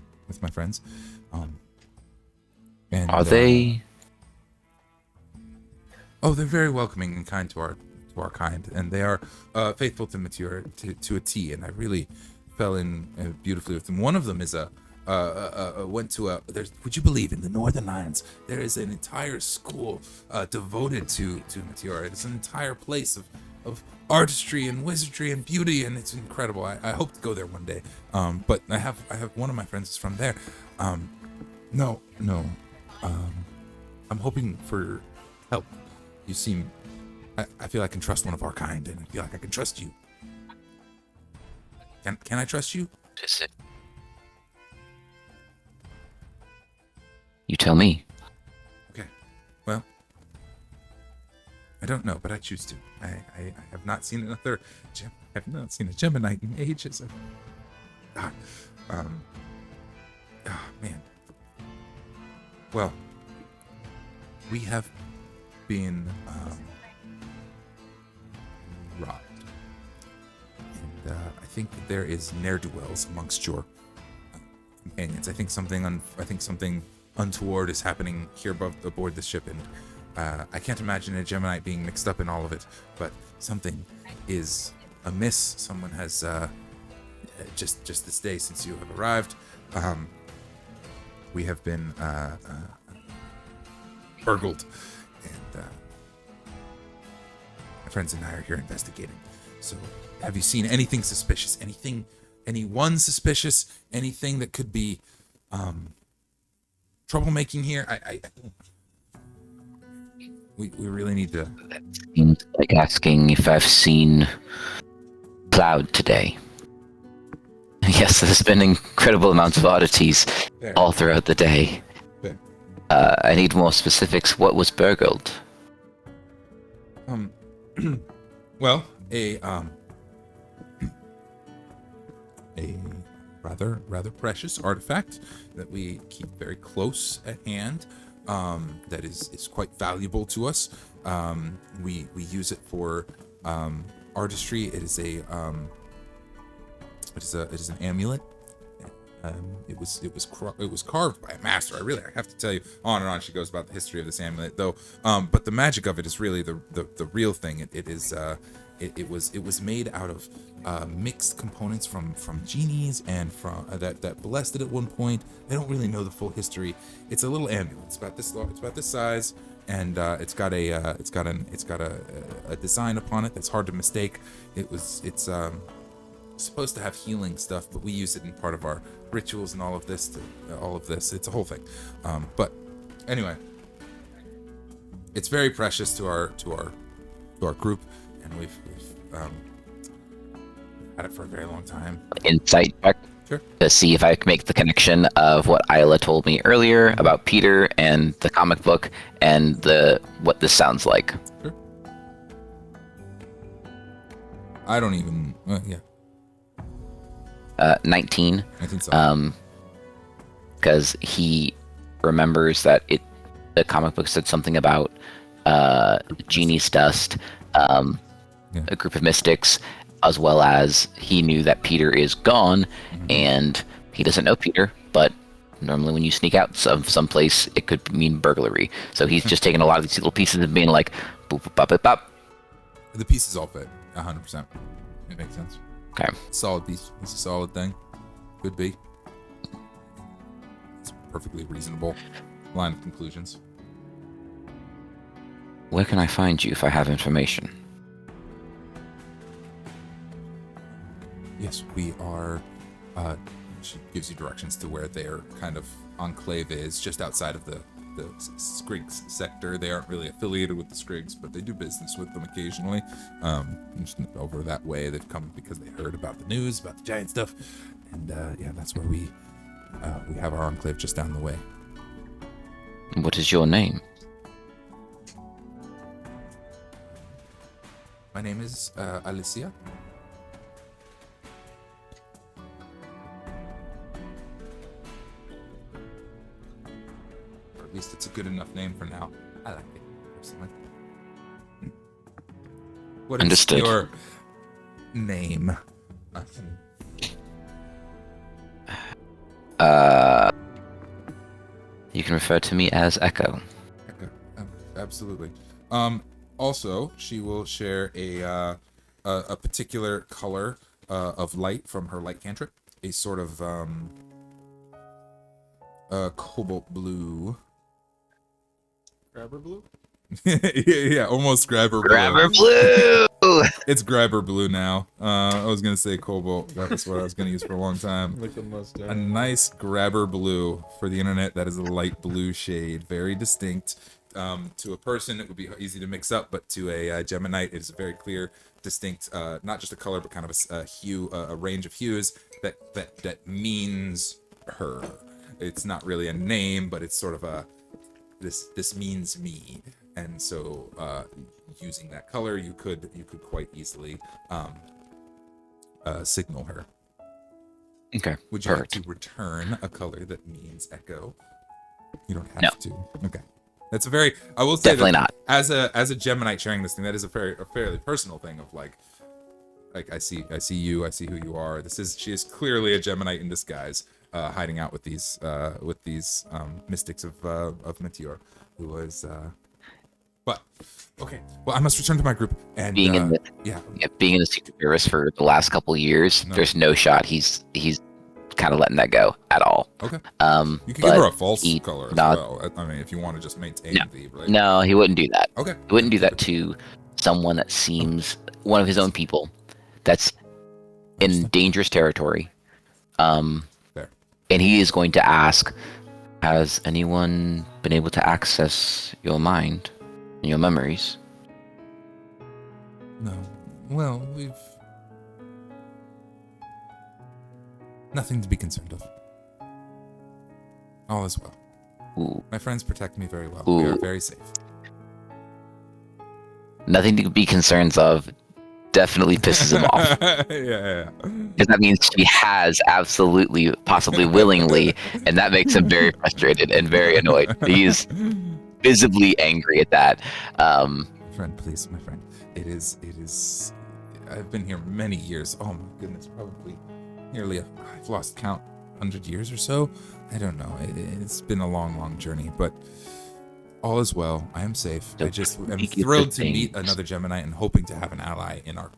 friends. And Are they? Oh, they're very welcoming and kind to our kind, and they are faithful to Mature to a T. And I really fell in beautifully with them. One of them is went to a. Would you believe in the Northern Lands there is an entire school devoted to Mature. It's an entire place of artistry and wizardry and beauty, and it's incredible. I hope to go there one day. But I have one of my friends is from there. No. I'm hoping for help. You seem. I feel I can trust one of our kind, and I feel like I can trust you. Can I trust you? Is it? You tell me. Okay. Well, I don't know, but I choose to. I have not seen another gem. I have not seen a Geminite in ages. Man. Well, we have been robbed, and I think that there is ne'er-do-wells amongst your companions. I think something untoward is happening here aboard the ship, and I can't imagine a Geminite being mixed up in all of it. But something is amiss. Someone has just this day since you have arrived. We have been burgled, and my friends and I are here investigating. So, have you seen anything suspicious? Anyone suspicious? Anything that could be troublemaking here? We really need to. That seems like asking if I've seen Cloud today. Yes, there's been incredible amounts of oddities all throughout the day. I need more specifics. What was burgled? Well, a rather precious artifact that we keep very close at hand. That is quite valuable to us. We use it for artistry. It is an amulet. It was carved by a master. I have to tell you, on and on she goes about the history of this amulet, though. But the magic of it is really the real thing. It was made out of mixed components from genies and from that blessed it at one point. I don't really know the full history. It's a little amulet. It's about this long. It's about this size, and it's got a design upon it that's hard to mistake. It's supposed to have healing stuff, but we use it in part of our rituals and all of this. It's a whole thing. But anyway, it's very precious to our group, and we've had it for a very long time. Insight check. Sure. To see if I can make the connection of what Isla told me earlier about Peter and the comic book and what this sounds like. Sure. I don't even. Yeah. 19. 19. Because he remembers that the comic book said something about Genie's dust, a group of mystics, as well as he knew that Peter is gone, and he doesn't know Peter, but normally when you sneak out someplace, it could mean burglary. So he's just taking a lot of these little pieces and being like, boop, boop, bop, bop, bop. The pieces all fit, 100%. It makes sense. Okay. Solid piece. It's a solid thing. Could be. It's a perfectly reasonable line of conclusions. Where can I find you if I have information? Yes, we are. She gives you directions to where their kind of enclave is, just outside of the Skrigs sector. They aren't really affiliated with the Skrigs, but they do business with them occasionally. Just over that way, they've come because they heard about the news, about the giant stuff, and that's where we have our enclave just down the way. What is your name? My name is Alicia. Or at least it's a good enough name for now. I like it personally. What is Understood. your name? You can refer to me as Echo. Echo. Absolutely. Also, she will share a particular color of light from her light cantrip. A sort of cobalt blue. Grabber blue? yeah, almost grabber blue. Grabber blue! It's grabber blue now. I was gonna say cobalt. That was what I was gonna use for a long time. Like the mustache. A nice grabber blue for the internet. That is a light blue shade, very distinct. To a person, it would be easy to mix up, but to a Geminite, it is a very clear, distinct, not just a color, but kind of a hue, a range of hues that means her. It's not really a name, but it's sort of a this means me. And so, using that color, you could quite easily signal her. Okay. Would you like to return a color that means Echo? You don't have to. Okay. That's a very. I will say definitely that not. As a Geminite sharing this thing, that is a fairly personal thing of like I see you, I see who you are. She is clearly a Geminite in disguise, hiding out with these mystics of Meteor, who was. But okay, well, I must return to my group and Being in the being in the Secret Service for the last couple of years, there's no shot he's kind of letting that go at all. Okay. You can give her a false color as well. I mean, if you want to just maintain the right? No, he wouldn't do that. Okay. He wouldn't do that to someone that seems one of his own people that's in dangerous territory. Fair. And he is going to ask, has anyone been able to access your mind and your memories? No. Well, we've nothing to be concerned of. All is well. Ooh. My friends protect me very well. Ooh. We are very safe. Nothing to be concerned of definitely pisses him off. Yeah. Because that means she has absolutely, possibly willingly, and that makes him very frustrated and very annoyed. He's visibly angry at that. My friend, please, my friend. It is. I've been here many years. Oh my goodness, probably nearly. I've lost count. 100 years or so. I don't know. It's been a long journey, but all is well. I am safe. I just am thrilled to meet another Geminite and hoping to have an ally in our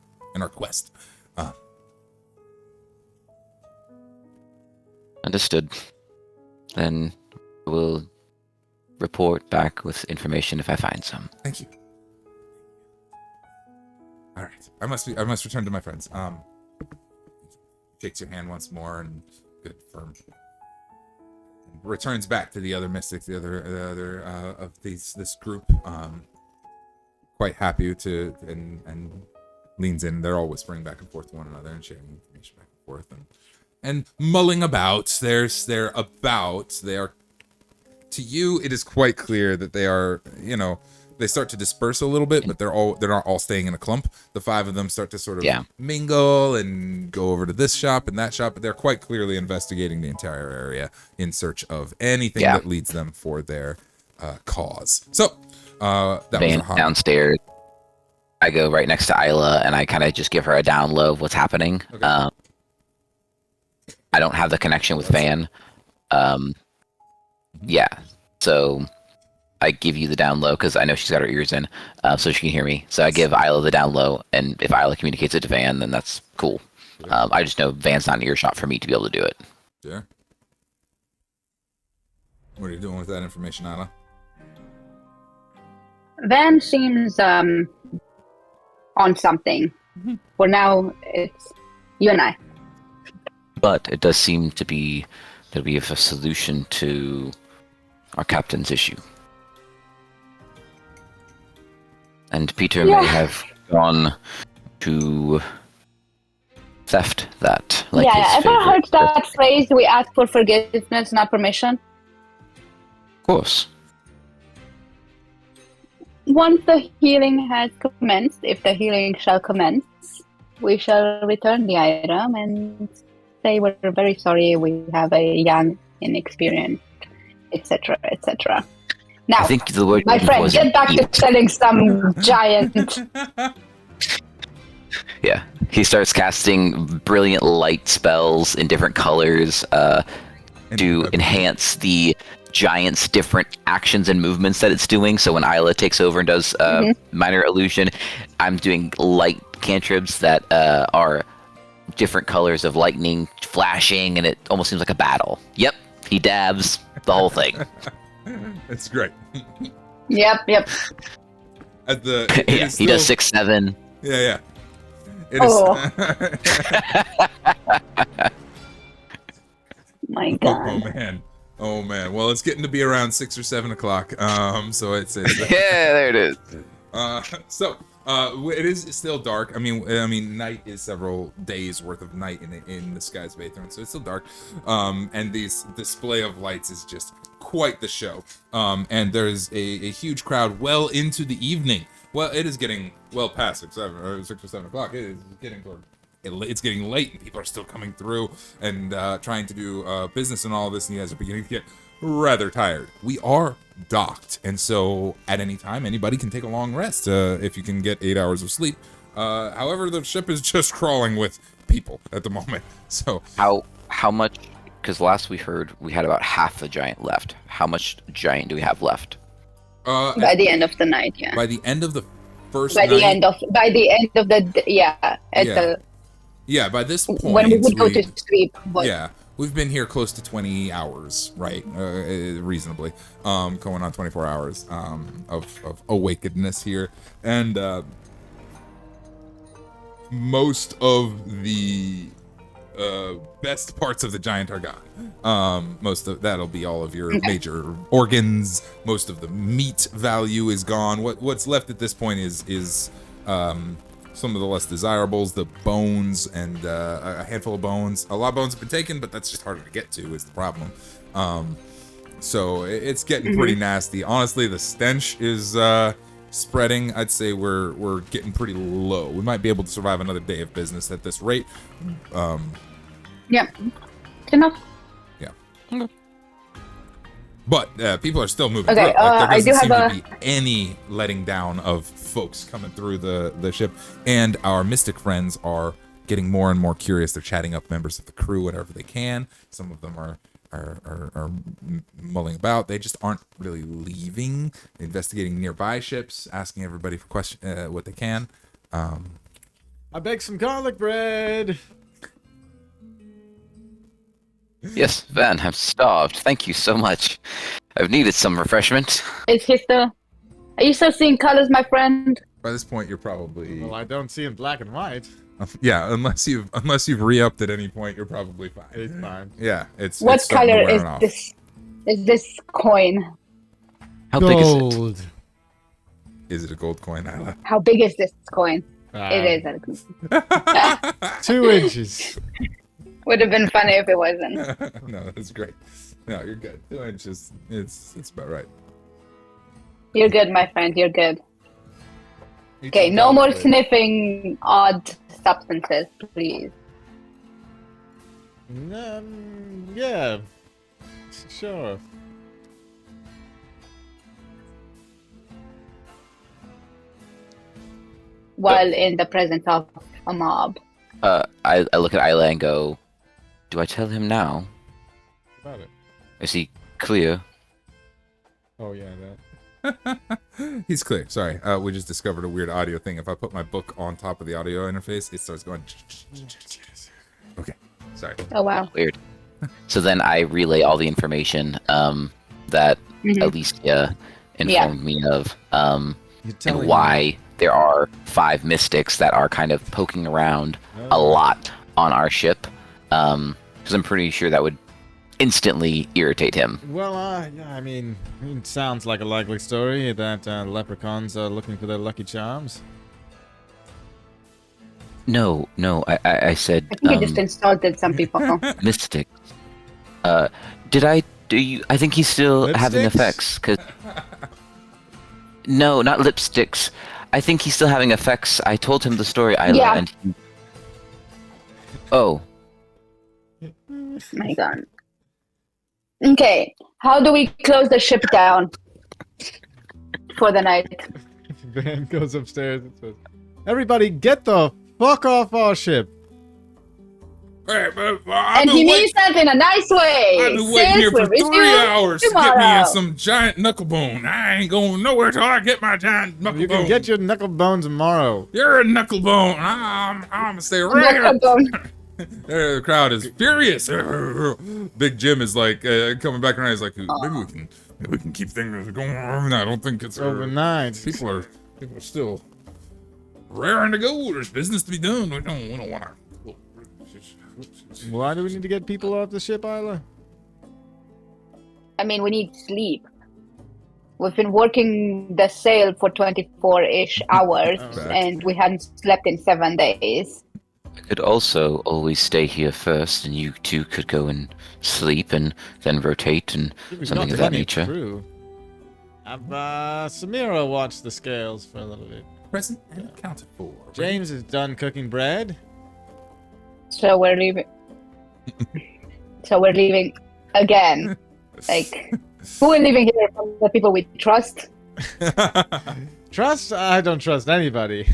quest. Understood. Then we'll report back with information if I find some. Thank you. All right. I must return to my friends. Shakes your hand once more and good firm. Returns back to the other mystics, the other of this group. Quite happy to and leans in. They're all whispering back and forth to one another and sharing information back and forth and mulling about. They are to you. It is quite clear that they are. They start to disperse a little bit, but they're not all staying in a clump. The five of them start to sort of mingle and go over to this shop and that shop, but they're quite clearly investigating the entire area in search of anything that leads them for their cause. So that Van was downstairs. I go right next to Isla and I kind of just give her a down low of what's happening. Okay. I don't have the connection with Van. So I give you the down low because I know she's got her ears in, so she can hear me. So I give Isla the down low, and if Isla communicates it to Van, then that's cool. I just know Van's not an earshot for me to be able to do it. Sure. What are you doing with that information, Isla? Van seems on something. For now, it's you and I. But it does seem to be that we have a solution to our captain's issue. And Peter may have gone to theft that. Like ever heard that phrase, we ask for forgiveness, not permission? Of course. Once the healing has commenced, if the healing shall commence, we shall return the item and say we're very sorry, we have a young, inexperienced, etc., etc. Now, I think the word my friend, get back to selling some giant. Yeah, he starts casting brilliant light spells in different colors. to enhance the giant's different actions and movements that it's doing. So when Isla takes over and does minor illusion, I'm doing light cantrips that are different colors of lightning flashing, and it almost seems like a battle. Yep, he dabs the whole thing. It's great. Yep. At the Yeah, he does 6-7. Yeah. It My is. God. Oh man. Well, it's getting to be around 6 or 7 o'clock. So it's Yeah, there it is. It is still dark. I mean, night is several days worth of night in the skies of Aethrend, so it's still dark. And this display of lights is just quite the show. And there's a huge crowd well into the evening. Well, it is getting well past 6 or 7 o'clock. It is getting toward. It's getting late, and people are still coming through and trying to do business and all of this, and you guys are beginning to get rather tired. We are docked, and so at any time, anybody can take a long rest if you can get 8 hours of sleep. However, the ship is just crawling with people at the moment. So how much? Because last we heard we had about half the giant left. How much giant do we have left? By the end of the night, yeah. By the end of the first by night. By the end of the Yeah, by this point, when we would go to sleep. But yeah, we've been here close to 20 hours, right? Reasonably, going on 24 hours of awakenedness here, and most of the best parts of the giant are gone. Most of that'll be all of your major organs. Most of the meat value is gone. What's left at this point is some of the less desirables, the bones, and a handful of bones. A lot of bones have been taken, but that's just harder to get to is the problem. So it's getting pretty nasty. Honestly, the stench is spreading. I'd say we're getting pretty low. We might be able to survive another day of business at this rate. Yeah. Enough. Yeah. Okay. But people are still moving Okay, through. Like, there I do doesn't have seem to be any letting down of folks coming through the ship. And our mystic friends are getting more and more curious. They're chatting up members of the crew whenever they can. Some of them are mulling about. They just aren't really leaving, investigating nearby ships, asking everybody for what they can. I bake some garlic bread. Yes, Van, I'm starved. Thank you so much. I've needed some refreshment. Is he still? Are you still seeing colors, my friend? By this point, you're probably Well, I don't see in black and white. yeah. Unless you've re-upped at any point, you're probably fine. It's fine. Yeah, it's What it's starting to color wear is off. this? Is this coin? How big is it? Gold. Is it a gold coin, Isla? How big is this coin? It is. 2 inches. Would have been funny if it wasn't. No, that's great. No, you're good. 2 inches. It's about right. You're good, my friend. You're good. Eat Okay, some no more garlic bread. sniffing odd substances, please. Yeah. Sure. While in the presence of a mob. I look at Isla and go, do I tell him now? About it. Is he clear? Oh yeah, that. He's clear. Sorry. We just discovered a weird audio thing. If I put my book on top of the audio interface, it starts going. Okay. Sorry. Oh wow. Weird. So then I relay all the information that Alicia informed me of, and why there are 5 mystics that are kind of poking around a lot on our ship. Because I'm pretty sure that would instantly irritate him. Well, yeah, I mean, it sounds like a likely story that leprechauns are looking for their lucky charms. No, I said I think you just insulted some people. mystic. Did I do you? I think he's still having Lipsticks? effects. Cause no, not lipsticks. I think he's still having effects. I told him the story, Isla, Yeah. and he... Oh, My God. Okay, how do we close the ship down for the night? Van goes upstairs and says, "Everybody, get the fuck off our ship." Hey, And he means that in a nice way. I've been waiting here for Since we're 3 hours to get me tomorrow. some giant knuckle bone. I ain't going nowhere till I get my giant knuckle You bone. can get your knuckle bone tomorrow. You're a knuckle bone. I'm gonna stay right here. Knuckle bone. The crowd is furious. Big Jim is like coming back around. He's like, maybe we can keep things going on. I don't think it's Overnight. People are still raring to go. There's business to be done. We don't want to. Why do we need to get people off the ship, Isla? I mean, we need sleep. We've been working the sail for 24-ish hours, and we hadn't slept in 7 days. I could also always stay here first, and you two could go and sleep, and then rotate, and something of that nature. True. Have Samira watch the scales for a little bit. Present and accounted for. James is done cooking bread. So we're leaving. So we're leaving again. Like, who are leaving here from the people we trust? Trust? I don't trust anybody.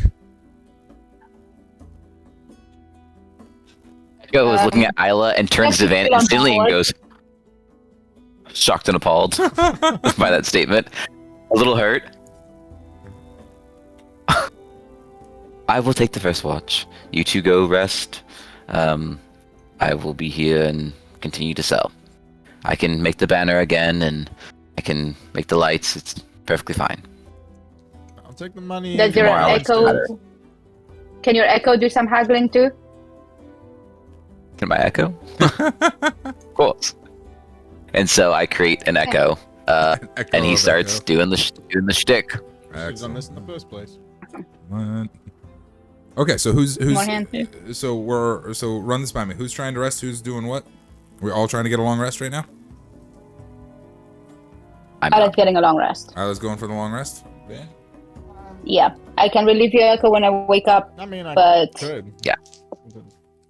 Echo is looking at Isla and turns to Van instantly and goes, shocked and appalled by that statement. A little hurt. I will take the first watch. You two go rest. I will be here and continue to sell. I can make the banner again, and I can make the lights. It's perfectly fine. I'll take the money. Does your Tomorrow it's better. echo? Can your echo do some haggling too? Can my echo? Of course. And so I create an echo, and he starts doing the shtick. She's on this in the first place. What? Okay, so who's More hands. so run this by me. Who's trying to rest? Who's doing what? We're all trying to get a long rest right now. I'm I like not. getting a long rest. Isla's going for the long rest. Yeah. Yeah, I can relieve your echo when I wake up. I mean, I But- could. Yeah.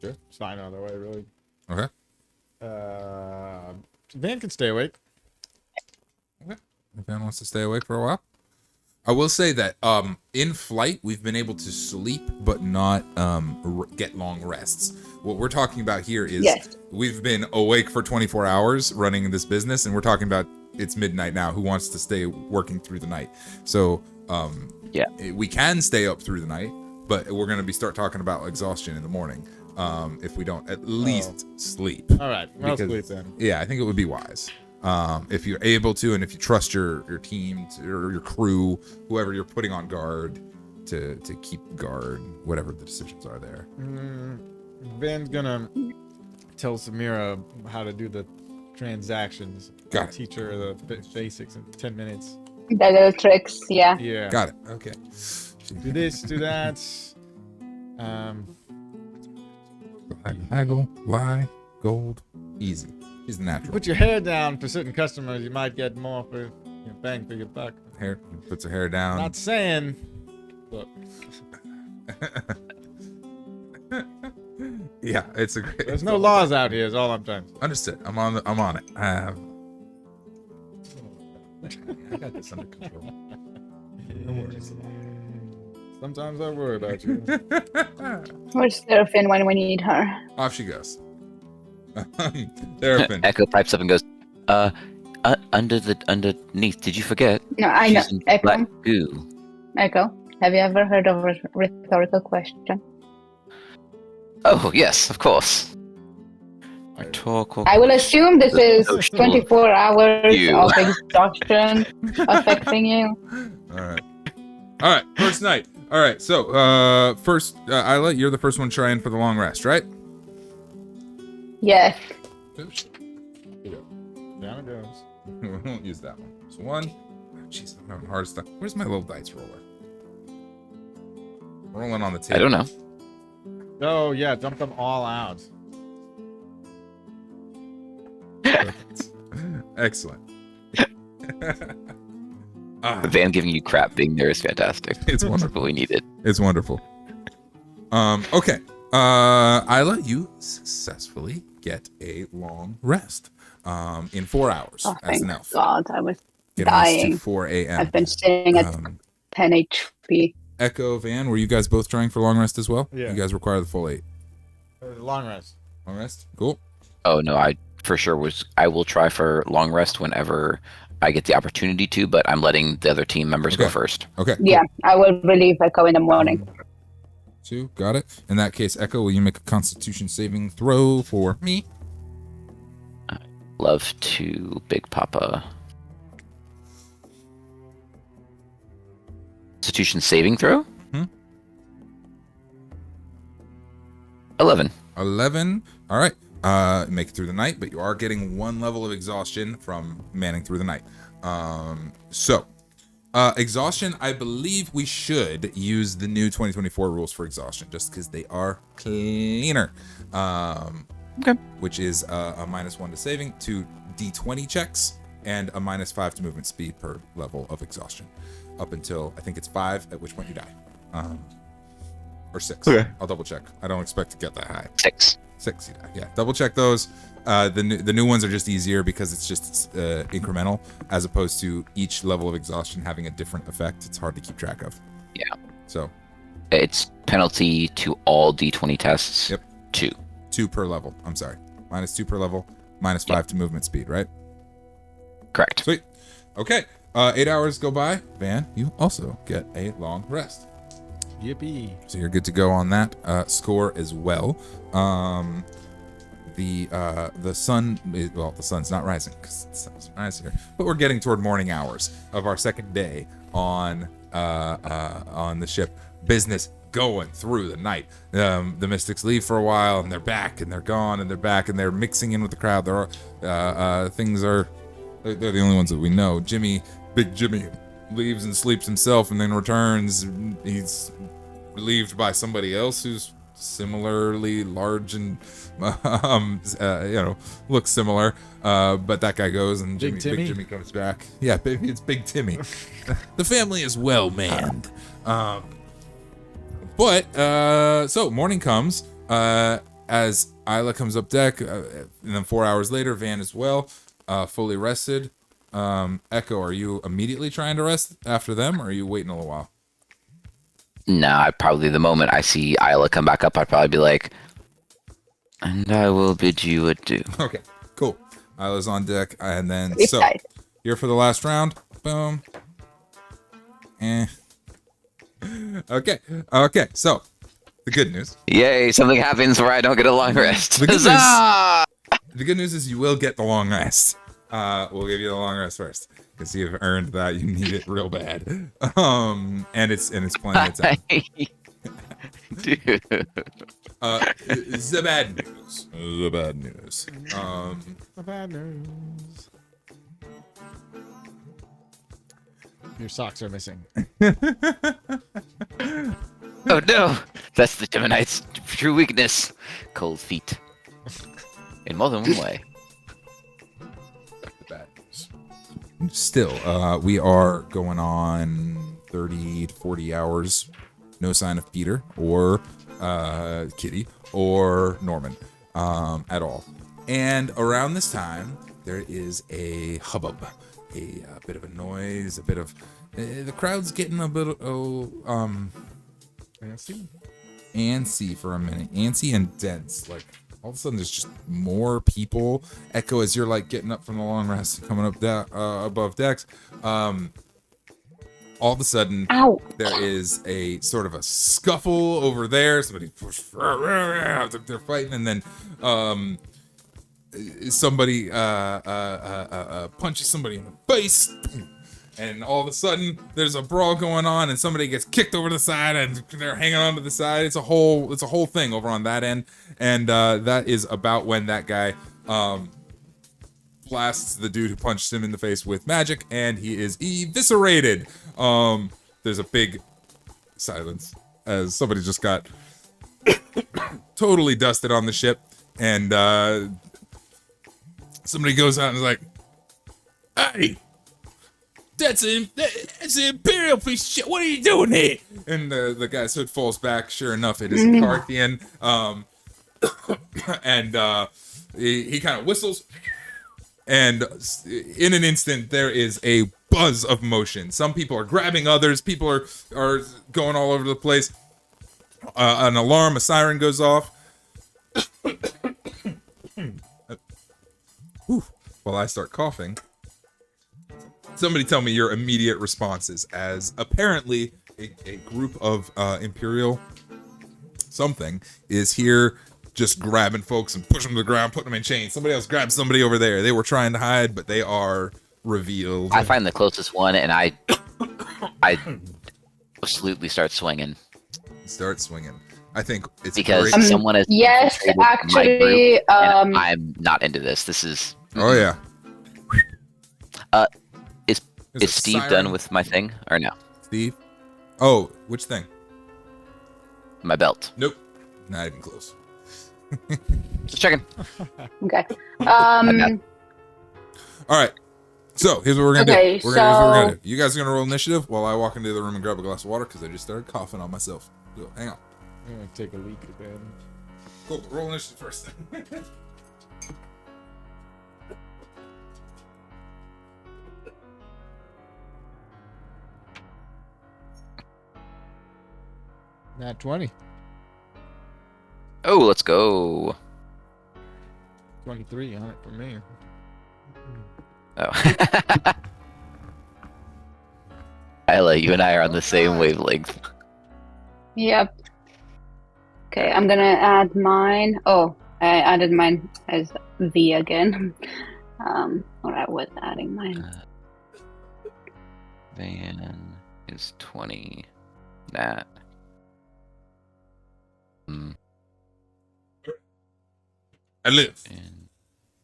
Sure. It's fine either way, really. Okay. Van can stay awake. If Van wants to stay awake for a while. I will say that in flight we've been able to sleep but not get long rests. What we're talking about here is we've been awake for 24 hours running this business, and we're talking about it's midnight now. Who wants to stay working through the night? So we can stay up through the night, but we're going to start talking about exhaustion in the morning if we don't at least sleep. All right, I'll sleep then. Yeah, I think it would be wise. If you're able to, and if you trust your team or your crew, whoever you're putting on guard to keep guard, whatever the decisions are there. Van's gonna tell Samira how to do the transactions. Got it. Teach her the basics in 10 minutes. The little tricks, yeah. Yeah. Got it. Okay. Do this, do that. Haggle, lie, gold, easy. He's the natural. Put your hair down for certain customers. You might get more for your bang for your buck. Hair puts her hair down. Not saying. Look. Yeah, it's a great. There's no laws out here. Is all I'm trying to say. Understood. I'm on it. I got this under control. No worries. Sometimes I worry about you. Where's Seraphine when we need her? Off she goes. Therapin. Echo pipes up and goes, underneath. Did you forget? No, I know. She's in Echo. black goo. Echo, have you ever heard of a rhetorical question? Oh yes, of course. Rhetorical. I will assume this is Social 24 hours you. of exhaustion affecting you. All right. First night. All right. So, first, Isla, you're the first one trying for the long rest, right? Yes. Oops. Down it goes. We won't use that one. So one. Jeez, I'm having a hard stuff. Where's my little dice roller? Rolling on the table. I don't know. Oh, yeah. Dump them all out. Excellent. Van giving you crap being there is fantastic. It's wonderful. We need it. It's wonderful. Okay. Isla, you successfully get a long rest. In 4 hours Oh, as thank an elf. God, I was Getting us to dying. 4 a.m. I've been sitting at 10 HP. Echo, Van, were you guys both trying for long rest as well? Yeah. You guys require the full 8. Long rest. Long rest. Cool. Oh no, I for sure I will try for long rest whenever I get the opportunity to, but I'm letting the other team members go first. Okay. Cool. Yeah, I will relieve Echo in the morning. 2, got it. In that case, Echo, will you make a Constitution saving throw for me? Love to, Big Papa. Constitution saving throw? 11. 11. All right. Make it through the night, but you are getting 1 level of exhaustion from manning through the night. Exhaustion, I believe we should use the new 2024 rules for exhaustion, just because they are cleaner. Okay. Which is a -1 to saving, 2 D20 checks, and a -5 to movement speed per level of exhaustion. Up until, I think it's 5, at which point you die. Or 6. Okay. I'll double check. I don't expect to get that high. 6. 6, you die. Yeah, double check those. The new ones are just easier because it's just incremental, as opposed to each level of exhaustion having a different effect. It's hard to keep track of. Yeah. So it's penalty to all D20 tests. Yep. 2. 2 per level. I'm sorry. -2 per level, -5 to movement speed, right? Correct. Sweet. Okay. 8 hours go by. Van, you also get a long rest. Yippee. So you're good to go on that score as well. The sun, well, the sun's not rising because the sun's rising here, but we're getting toward morning hours of our second day on the ship. Business going through the night. The Mystics leave for a while, and they're back, and they're gone, and they're back, and they're mixing in with the crowd. There are they're the only ones that we know. Big Jimmy, leaves and sleeps himself, and then returns. He's relieved by somebody else who's similarly large and looks similar, but that guy goes, and Big Jimmy comes back. Yeah, baby, it's Big Timmy. The family is well manned. So morning comes as Isla comes up deck, and then 4 hours later, Van as well, fully rested. Echo, are you immediately trying to rest after them, or are you waiting a little while? Nah, probably the moment I see Isla come back up, I'd probably be like, and I will bid you adieu. Okay, cool. Isla's on deck, and then It's so tight. here for the last round. Boom. Okay. So the good news. Yay, something happens where I don't get a long rest. The good Huzzah! The good news is you will get the long rest. We'll give you the long rest first, because you've earned that. You need it real bad. And it's plenty of time. Dude. The bad news. The bad news. The bad news. Your socks are missing. Oh no, that's the Gemini's true weakness. Cold feet. In more than one way. The bad news. Still, we are going on 30 to 40 hours. No sign of Peter or Kitty or Norman at all. And around this time, there is a hubbub, a bit of a noise, a bit of the crowd's getting a bit antsy for a minute, antsy and dense. Like all of a sudden, there's just more people. Echo, as you're like getting up from the long rest, coming up above decks. All of a sudden, Ow. there is a sort of a scuffle over there. Somebody, they're fighting, and then somebody punches somebody in the face, and all of a sudden, there's a brawl going on, and somebody gets kicked over the side, and they're hanging onto the side. It's a whole thing over on that end, and that is about when that guy blasts the dude who punched him in the face with magic, and he is eviscerated. There's a big silence as somebody just got totally dusted on the ship, and somebody goes out and is like, "Hey, that's an Imperial piece of shit. What are you doing here?" And the guy's hood falls back. Sure enough, it is a Parthian. And he kind of whistles. And in an instant, there is a buzz of motion. Some people are grabbing others. People are going all over the place. An alarm, a siren goes off. while I start coughing. Somebody tell me your immediate responses, as apparently a group of Imperial something is here just grabbing folks and pushing them to the ground, putting them in chains. Somebody else grabbed somebody over there. They were trying to hide, but they are revealed. I find the closest one, and I absolutely start swinging. Start swinging. I think it's because great. someone has yes, infiltrated my actually, group, and I'm not into this. This is Oh yeah. Is Steve siren. done with my thing or no? Steve? Oh, which thing? My belt. Nope. Not even close. Just checking. Okay. All right. So here's what we're gonna do. Here's what we're gonna do. You guys are gonna roll initiative while I walk into the room and grab a glass of water because I just started coughing on myself. So hang on. I'm gonna take a leak again. Cool. Roll initiative first. Nat 20. Oh, let's go. 23 on it for me. Oh. Isla, you and I are on the same wavelength. Yep. Okay, I'm gonna add mine. Oh, I added mine as V again. Or I was adding mine. Van is 20. Nat. I live.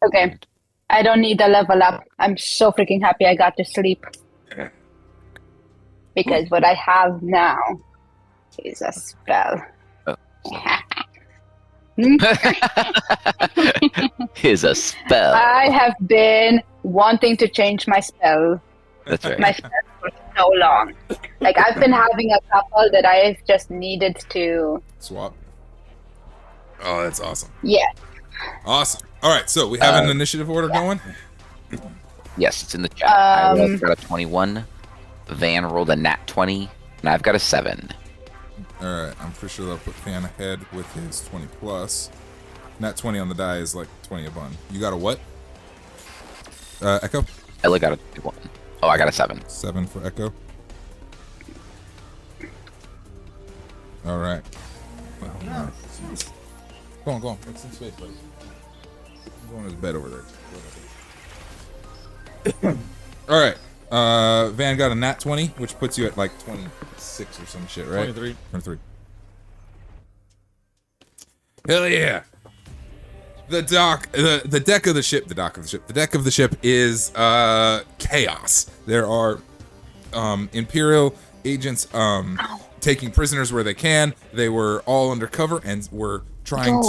Okay. I don't need a level up. I'm so freaking happy I got to sleep. Because what I have now is a spell. Oh. Is a spell. I have been wanting to change my spell. That's right. My spell for so long. Like I've been having a couple that I've just needed to Swap. Oh, that's awesome. yeah. Awesome. All right, so we have an initiative order going. Yes, it's in the chat. I rolled a 21. Van rolled a nat 20, and I've got a 7. All right, I'm pretty sure they'll put Fan ahead with his 20 plus. Nat 20 on the die is like 20 a bun. You got a what? Echo? Ella got a 1. Oh, I got a 7. 7 for Echo. All right. Well, go on. Make some space, buddy. Go on his bed over there. All right. Van got a nat 20, which puts you at like 26 or some shit, right? 23. Hell yeah. The deck of the ship is chaos. There are Imperial agents taking prisoners where they can. They were all undercover and were trying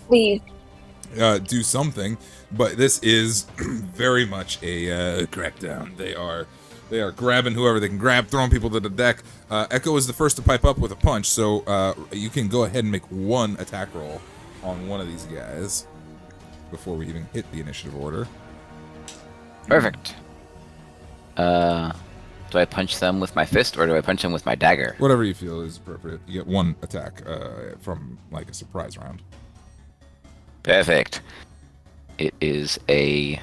Please. do something, but this is very much a crackdown. They are grabbing whoever they can grab, throwing people to the deck. Echo is the first to pipe up with a punch, so you can go ahead and make one attack roll on one of these guys before we even hit the initiative order. Perfect. Do I punch them with my fist, or do I punch them with my dagger? Whatever you feel is appropriate. You get one attack from like a surprise round. Perfect. It is a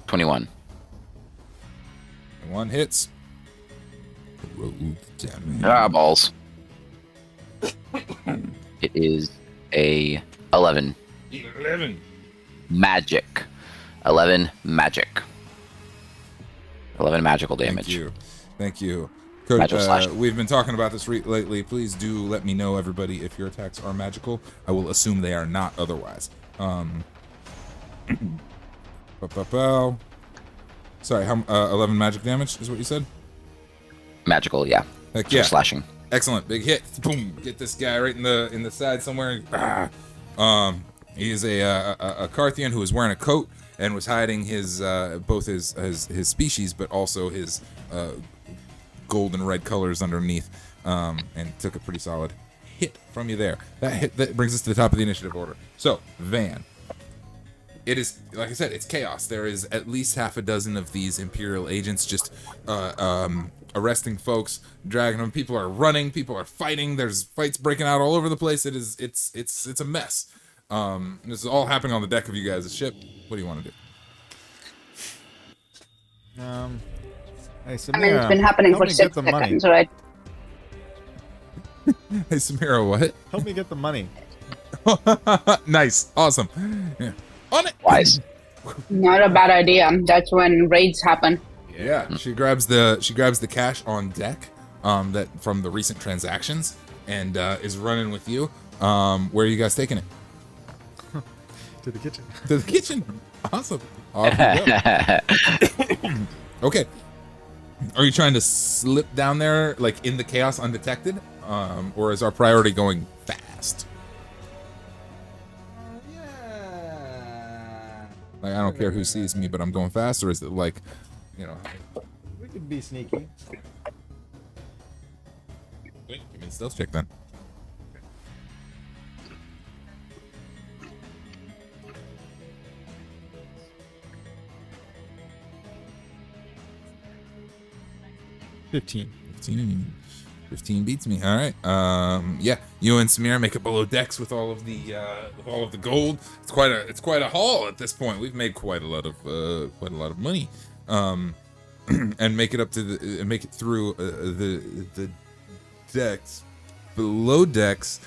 21. One hits. Roll the damage. Ah, balls. It is a 11. 11. Magic. 11 magic. 11 magical damage. Thank you. Cody, Magical slash. we've been talking about this lately. Please do let me know, everybody, if your attacks are magical. I will assume they are not otherwise. Sorry, 11 magic damage is what you said? Magical, yeah. Heck So yeah. slashing. Excellent. Big hit. Boom. Get this guy right in the side somewhere. He is a Carthian who is wearing a coat and was hiding his both his species, but also his gold and red colors underneath, and took a pretty solid hit from you there. That brings us to the top of the initiative order. So, Van. It is, like I said, it's chaos. There is at least half a dozen of these Imperial agents just arresting folks, dragging them. People are running. People are fighting. There's fights breaking out all over the place. It's a mess. This is all happening on the deck of you guys' ship. What do you want to do? Hey, Samira, I mean, it's been happening help for me 6 get the money. seconds, right? Hey, Samira, what? Help me get the money. Nice. Awesome. Yeah. On it. Wise. Not a bad idea. That's when raids happen. Yeah. She grabs the cash on deck, that from the recent transactions, and is running with you. Where are you guys taking it? To the kitchen. To the kitchen. Awesome. Off you go. Okay. Are you trying to slip down there, like in the chaos undetected? Or is our priority going fast? Yeah. Like, I don't care who sees me, but I'm going fast, or is it like, you know? We could be sneaky. Wait, give me the stealth check then. $15. 15 beats me. All right. Yeah. You and Samir make it below decks with all of the gold. It's quite a haul at this point. We've made quite a lot of money. And make it up to and make it through the decks. Below decks,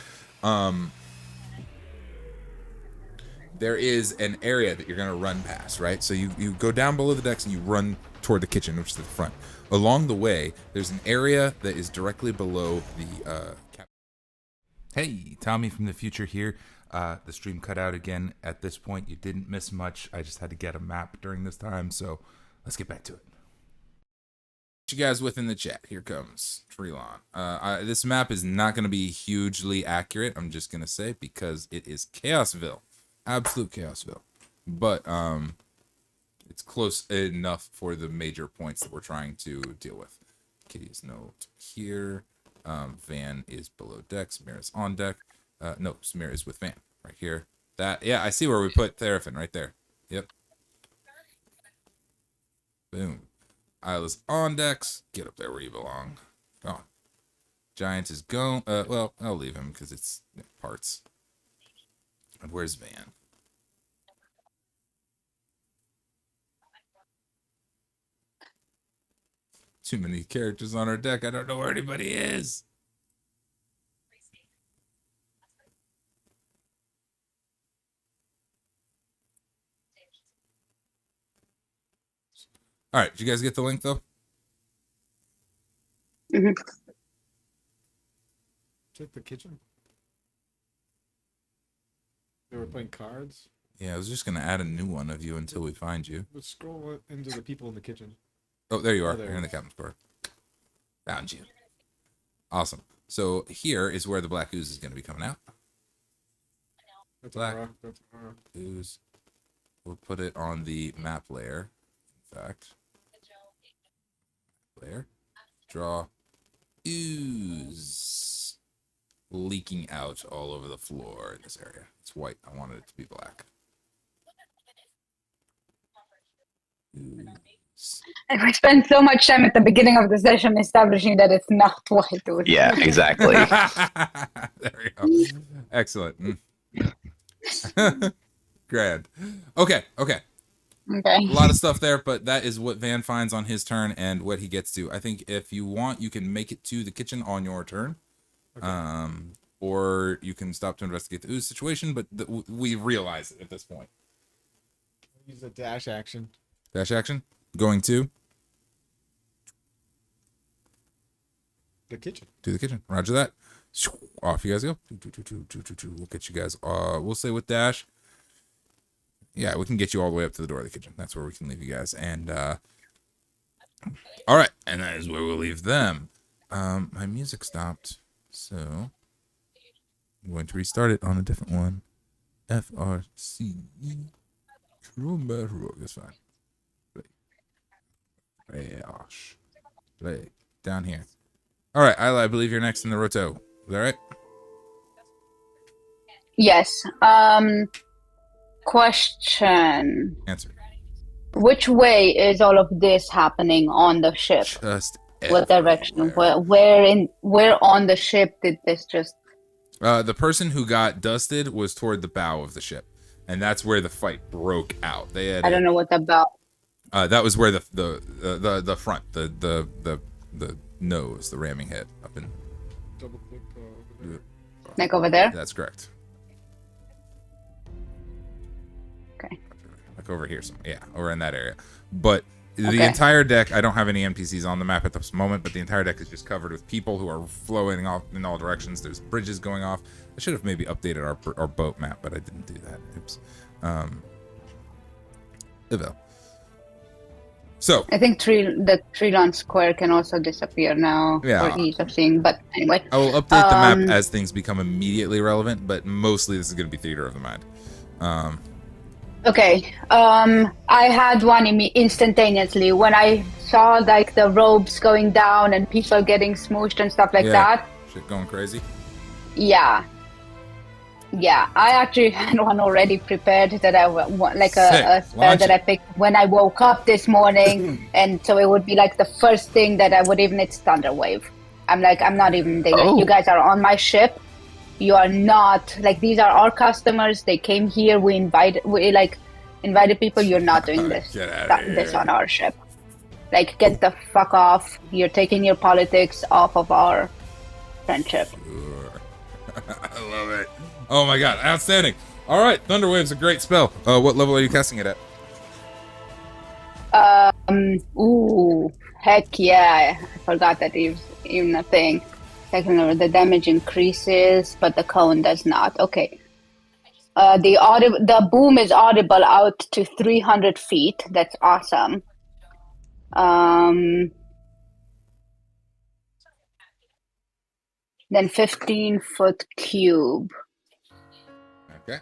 there is an area that you're gonna run past, right? So you go down below the decks and you run toward the kitchen, which is at the front. Along the way, there's an area that is directly below the Hey, Tommy from the future here. The stream cut out again at this point. You didn't miss much. I just had to get a map during this time, so let's get back to it. You guys within the chat. Here comes Treelon. This map is not going to be hugely accurate, I'm just going to say, because it is Chaosville. Absolute Chaosville. But it's close enough for the major points that we're trying to deal with. Kitty's note here. Van is below deck. Samir is on deck. No, Samir is with Van right here. Yeah, I see where we put Theraphin right there. Yep. Boom. Isla's on decks. Get up there where you belong. Go on. Giant is going. Well, I'll leave him because it's parts. And where's Van? Too many characters on our deck. I don't know where anybody is. All right, did you guys get the link though? Mm-hmm. Check the kitchen. They were playing cards. Yeah, I was just gonna add a new one of you until we find you. Let's scroll into the people in the kitchen. Oh, there you are. there You're in it the captain's bar. Found you. Awesome. So here is where the black ooze is gonna be coming out. That's Black. a rock. That's a rock. Ooze. We'll put it on the map layer. In fact. Layer. Draw. Ooze. Leaking out all over the floor in this area. It's white. I wanted it to be black. Ooze. And we spent so much time at the beginning of the session establishing that it's not white. Yeah, exactly. There we go. Excellent. Grand. Okay. Okay. A lot of stuff there, but that is what Van finds on his turn and what he gets to. I think if you want, you can make it to the kitchen on your turn. Okay. Or you can stop to investigate the ooze situation, but we realize it at this point. Use a dash action. Dash action? Going to? The kitchen. To the kitchen. Roger that. Off you guys go. We'll get you guys, we'll say with dash. Yeah, we can get you all the way up to the door of the kitchen. That's where we can leave you guys. And, all right. And that is where we'll leave them. My music stopped. So, I'm going to restart it on a different one. FRC. That's fine. Play. Down here. All right, Isla, I believe you're next in the roto. Is that right? Yes. Question. Answer. Which way is all of this happening on the ship? Just What direction? everywhere. Where on the ship did this just The person who got dusted was toward the bow of the ship, and that's where the fight broke out. They had I don't know what about. that was where the front, the nose, the ramming head up in. Double click over there. Like over there? That's correct. Okay. Like over here, yeah, over in that area. But the Okay. entire deck, I don't have any NPCs on the map at this moment, but the entire deck is just covered with people who are flowing off in all directions. There's bridges going off. I should have maybe updated our boat map, but I didn't do that. Oops. Evil. So I think the Trilon Square can also disappear now Yeah. for ease of seeing. But anyway, I will update the map as things become immediately relevant, but mostly this is going to be Theater of the Mind. okay. I had one instantaneously when I saw like the robes going down and people getting smooshed and stuff like that. Shit going crazy. Yeah. Yeah, I actually had one already prepared that I want, like a spell Launch that it. I picked when I woke up this morning, and so it would be like the first thing that I would even. It's Thunder Wave. I'm like, I'm not even. Oh. You guys are on my ship. You are not like these are our customers. They came here. We invited people. You're not doing this. Get outta This here. on our ship. Like, get the fuck off. You're taking your politics off of our friendship. I love it. Oh my god, outstanding. All right, Thunderwave's a great spell. What level are you casting it at? Ooh, heck yeah. I forgot that it was even a thing. Second level, the damage increases, but the cone does not. Okay. The boom is audible out to 300 feet. That's awesome. Then 15-foot cube. Okay.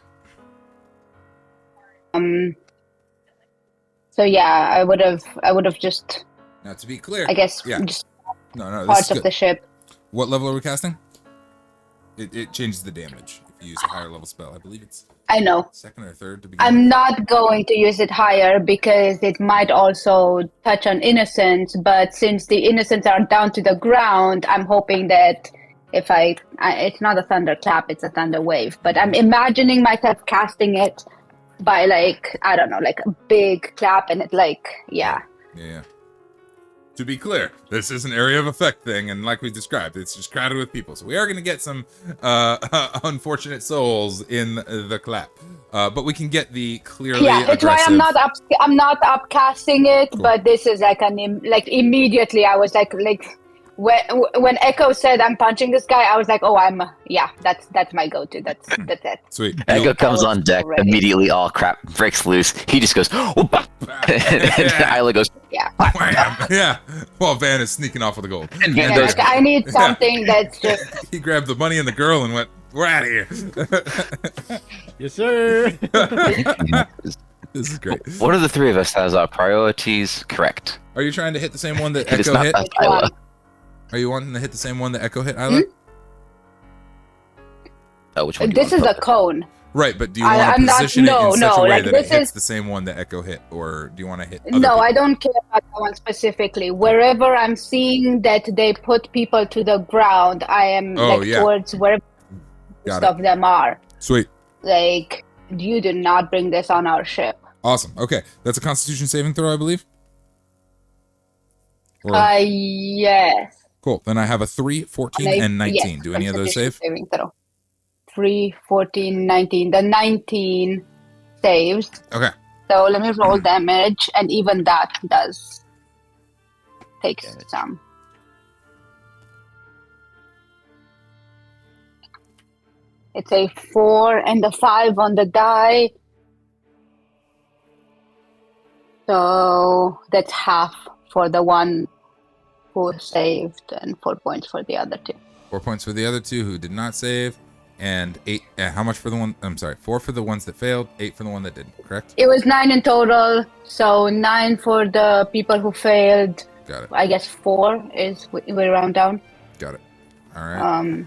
So yeah, I would have just, Now to be clear, I guess, yeah. just No, this parts is of good. the ship. What level are we casting? It changes the damage if you use a higher level spell. I believe it's I know. second or third to begin. I'm with. not going to use it higher because it might also touch on innocence, but since the innocents are down to the ground, I'm hoping that if it's not a thunderclap, it's a thunder wave, but I'm imagining myself casting it by like, I don't know, like a big clap and it like, yeah. Yeah. To be clear, this is an area of effect thing, and like we described, it's just crowded with people. So we are going to get some unfortunate souls in the clap, but we can get the clearly Yeah, it's why aggressive. I'm not upcasting it, Cool. but this is like like immediately I was like when Echo said I'm punching this guy, I was like, oh, that's my go-to. That's it. Sweet. Echo comes was on deck, ready. immediately all crap breaks loose. He just goes, "Whoop!" and Isla goes, Yeah. Wham! Yeah. While Van is sneaking off with the gold. and Van Yeah, goes, like, I need something that's just He grabbed the money and the girl and went, "We're out of here." Yes, sir. This is great. "One of the three of us has our priorities correct." Are you trying to hit the same one that It is Echo not hit? us, Isla. Are you wanting to hit the same one that Echo hit, Isla? Oh, which one? do you this is want a cone. Right, but do you I'm want to not- position it in no, such no, a way like, that it this hits is- the same one that Echo hit, or do you want to hit other No, I people? don't care about that one specifically. Wherever I'm seeing that they put people to the ground, I am towards where most Got of them are. Sweet. Like, you do not bring this on our ship. Awesome. Okay, that's a Constitution saving throw, I believe. Or, Yes. cool. Then I have a 3, 14, and 19. Yes, Do any of those Constitution save? saving throw. 3, 14, 19. The 19 saves. Okay. So let me roll damage, and even that does take some. It's a 4 and a 5 on the die. So that's half for the one who saved, and 4 points for the other two. 4 points for the other two who did not save, and 8. How much for the one? I'm sorry, 4 for the ones that failed, 8 for the one that didn't. Correct? It was 9 in total, so 9 for the people who failed. Got it. I guess 4 is we round down. Got it. All right.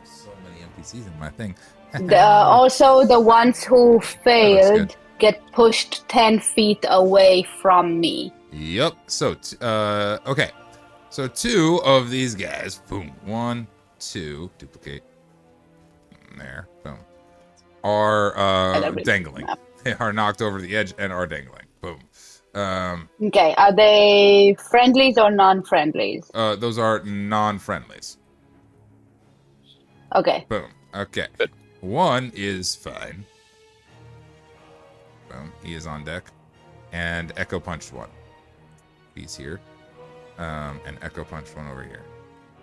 So many NPCs in my thing. Also, the ones who failed good. get pushed 10 feet away from me. Yep. So, okay. So 2 of these guys, boom, 1, 2, duplicate. There, boom. Are dangling. They are knocked over the edge and are dangling. Boom. Okay, are they friendlies or non-friendlies? Those are non-friendlies. Okay. Boom. Okay. 1 is fine. Boom. He is on deck. And Echo punched 1. He's here. And Echo punched 1 over here.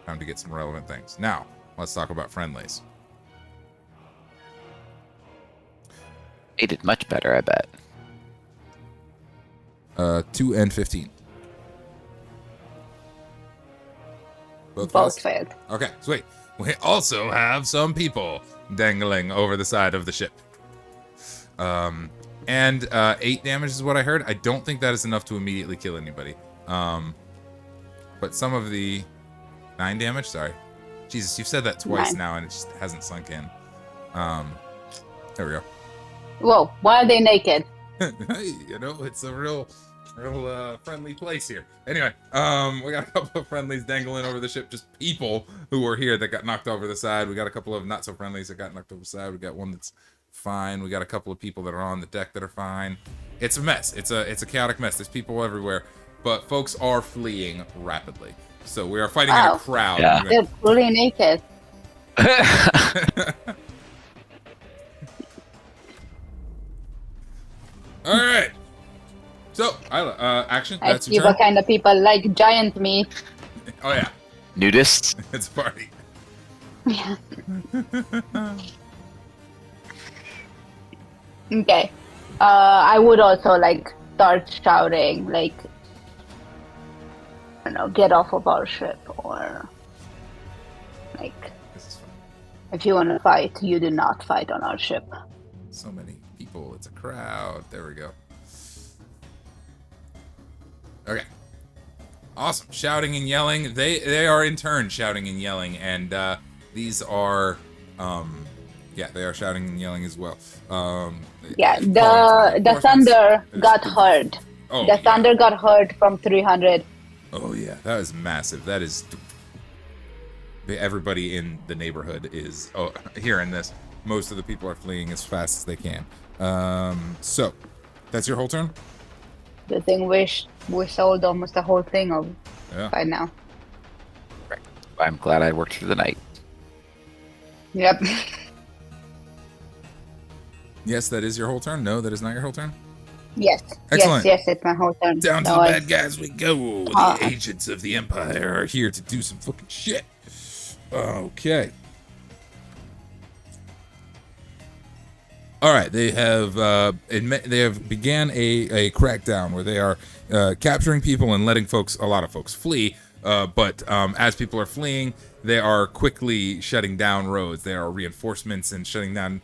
Time to get some relevant things. Now, let's talk about friendlies. They did much better, I bet. 2 and 15. Both failed. Okay, sweet. We also have some people dangling over the side of the ship. And 8 damage is what I heard. I don't think that is enough to immediately kill anybody. But some of the 9 damage. Sorry, Jesus, you've said that twice 9. now, and it just hasn't sunk in. There we go. Whoa! Why are they naked? Hey, it's a real friendly place here. Anyway, we got a couple of friendlies dangling over the ship. Just people who were here that got knocked over the side. We got a couple of not so friendlies that got knocked over the side. We got one that's fine. We got a couple of people that are on the deck that are fine. It's a mess. It's a chaotic mess. There's people everywhere, but folks are fleeing rapidly. So we are fighting in a crowd. Yeah. They're fully naked. All right. So, Isla, action. I That's see your what turn. kind of people like giant meat. Oh yeah, Nudists? it's a party. Yeah. Okay. I would also start shouting get off of our ship, or This is fun. if you want to fight, you do not fight on our ship. So many people. It's a crowd. There we go. Okay. Awesome. Shouting and yelling. They are in turn shouting and yelling, and these are they are shouting and yelling as well. Yeah, the thunder got heard. Oh, The thunder got heard from 300. Oh yeah, that is massive. That is everybody in the neighborhood is hearing this. Most of the people are fleeing as fast as they can. So that's your whole turn? The thing we sold almost the whole thing of by now. I'm glad I worked through the night. Yep. Yes, that is your whole turn. No, that is not your whole turn. Yes. Excellent. Yes, it's my whole turn. Down to No, the I- bad guys we go. The agents of the Empire are here to do some fucking shit. Okay. All right, they have began a crackdown where they are capturing people and letting a lot of folks flee. But as people are fleeing, they are quickly shutting down roads. There are reinforcements and shutting down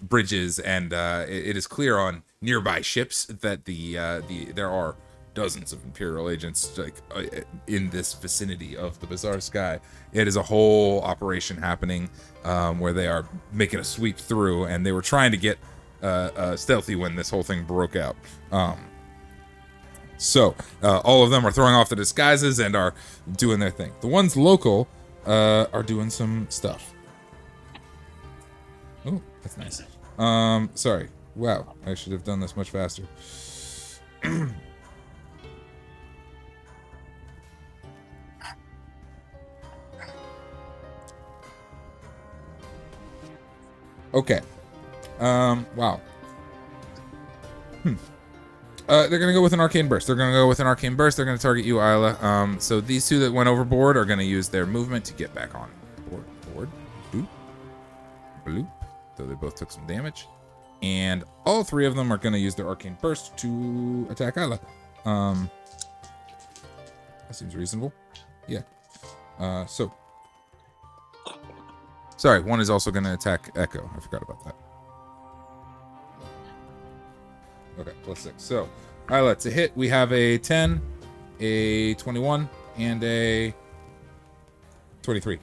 bridges, and it is clear on nearby ships that there are dozens of Imperial agents in this vicinity of the Bazar sky. It is a whole operation happening where they are making a sweep through, and they were trying to get stealthy when this whole thing broke out. So all of them are throwing off the disguises and are doing their thing. The ones local are doing some stuff. Oh, that's nice. Sorry. Wow, I should have done this much faster. Okay. Wow. They're gonna go with an arcane burst. They're gonna target you, Isla. So these two that went overboard are gonna use their movement to get back on board. Boop. Bloop. So they both took some damage. And all three of them are gonna use their arcane burst to attack Isla. That seems reasonable. Yeah. So. Sorry, one is also gonna attack Echo. I forgot about that. Okay, +6. So, Isla, to hit, we have a 10, a 21, and a 23.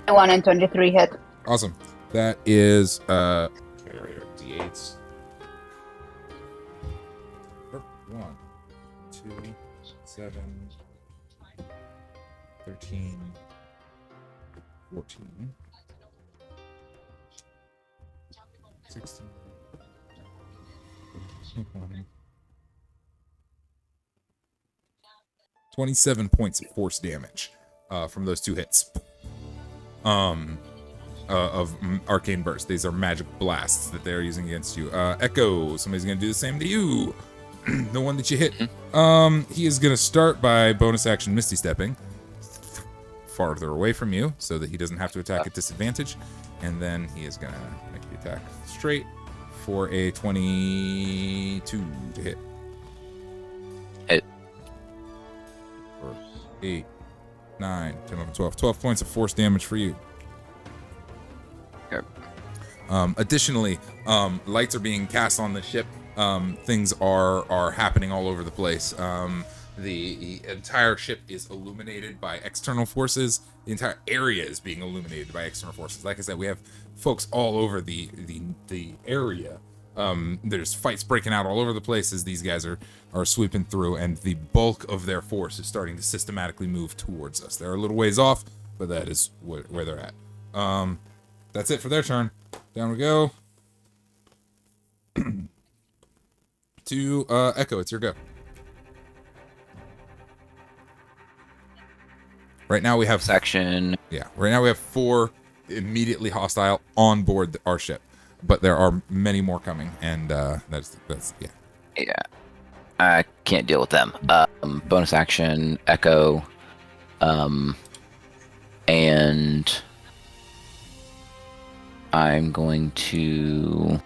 1 and 23 hit. Awesome. That is D8s. 1, 2, 7, 13, 14, 16, 27 points of force damage from those 2 hits. Of arcane burst. These are magic blasts that they're using against you. Echo, somebody's gonna do the same to you. The one that you hit. He is gonna start by bonus action misty stepping farther away from you so that he doesn't have to attack at disadvantage, and then he is gonna make the attack straight for a 22 to hit. Hit. For 8, 9, 10, 11, 12. 12 points of force damage for you. Additionally, lights are being cast on the ship. Things are happening all over the place. The entire ship is illuminated by external forces. The entire area is being illuminated by external forces. Like I said, we have folks all over the area. There's fights breaking out all over the place as these guys are sweeping through, and the bulk of their force is starting to systematically move towards us. They're a little ways off, but that is where they're at. That's it for their turn. Down we go. To Echo, it's your go. Right now we have Section. Yeah, right now we have 4 immediately hostile on board our ship, but there are many more coming, and that's yeah. Yeah. I can't deal with them. Bonus action, Echo, and I'm going to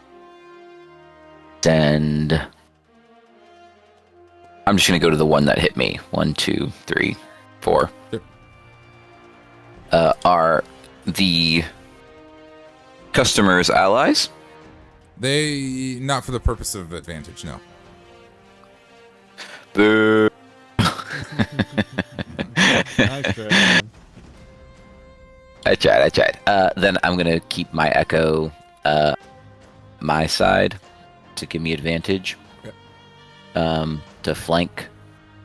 send. I'm just going to go to the one that hit me. 1, 2, 3, 4. Sure. Are the customers allies? They not for the purpose of advantage, no. Boo. Nice try, man. I tried. Then I'm gonna keep my Echo my side to give me advantage. Okay. To flank,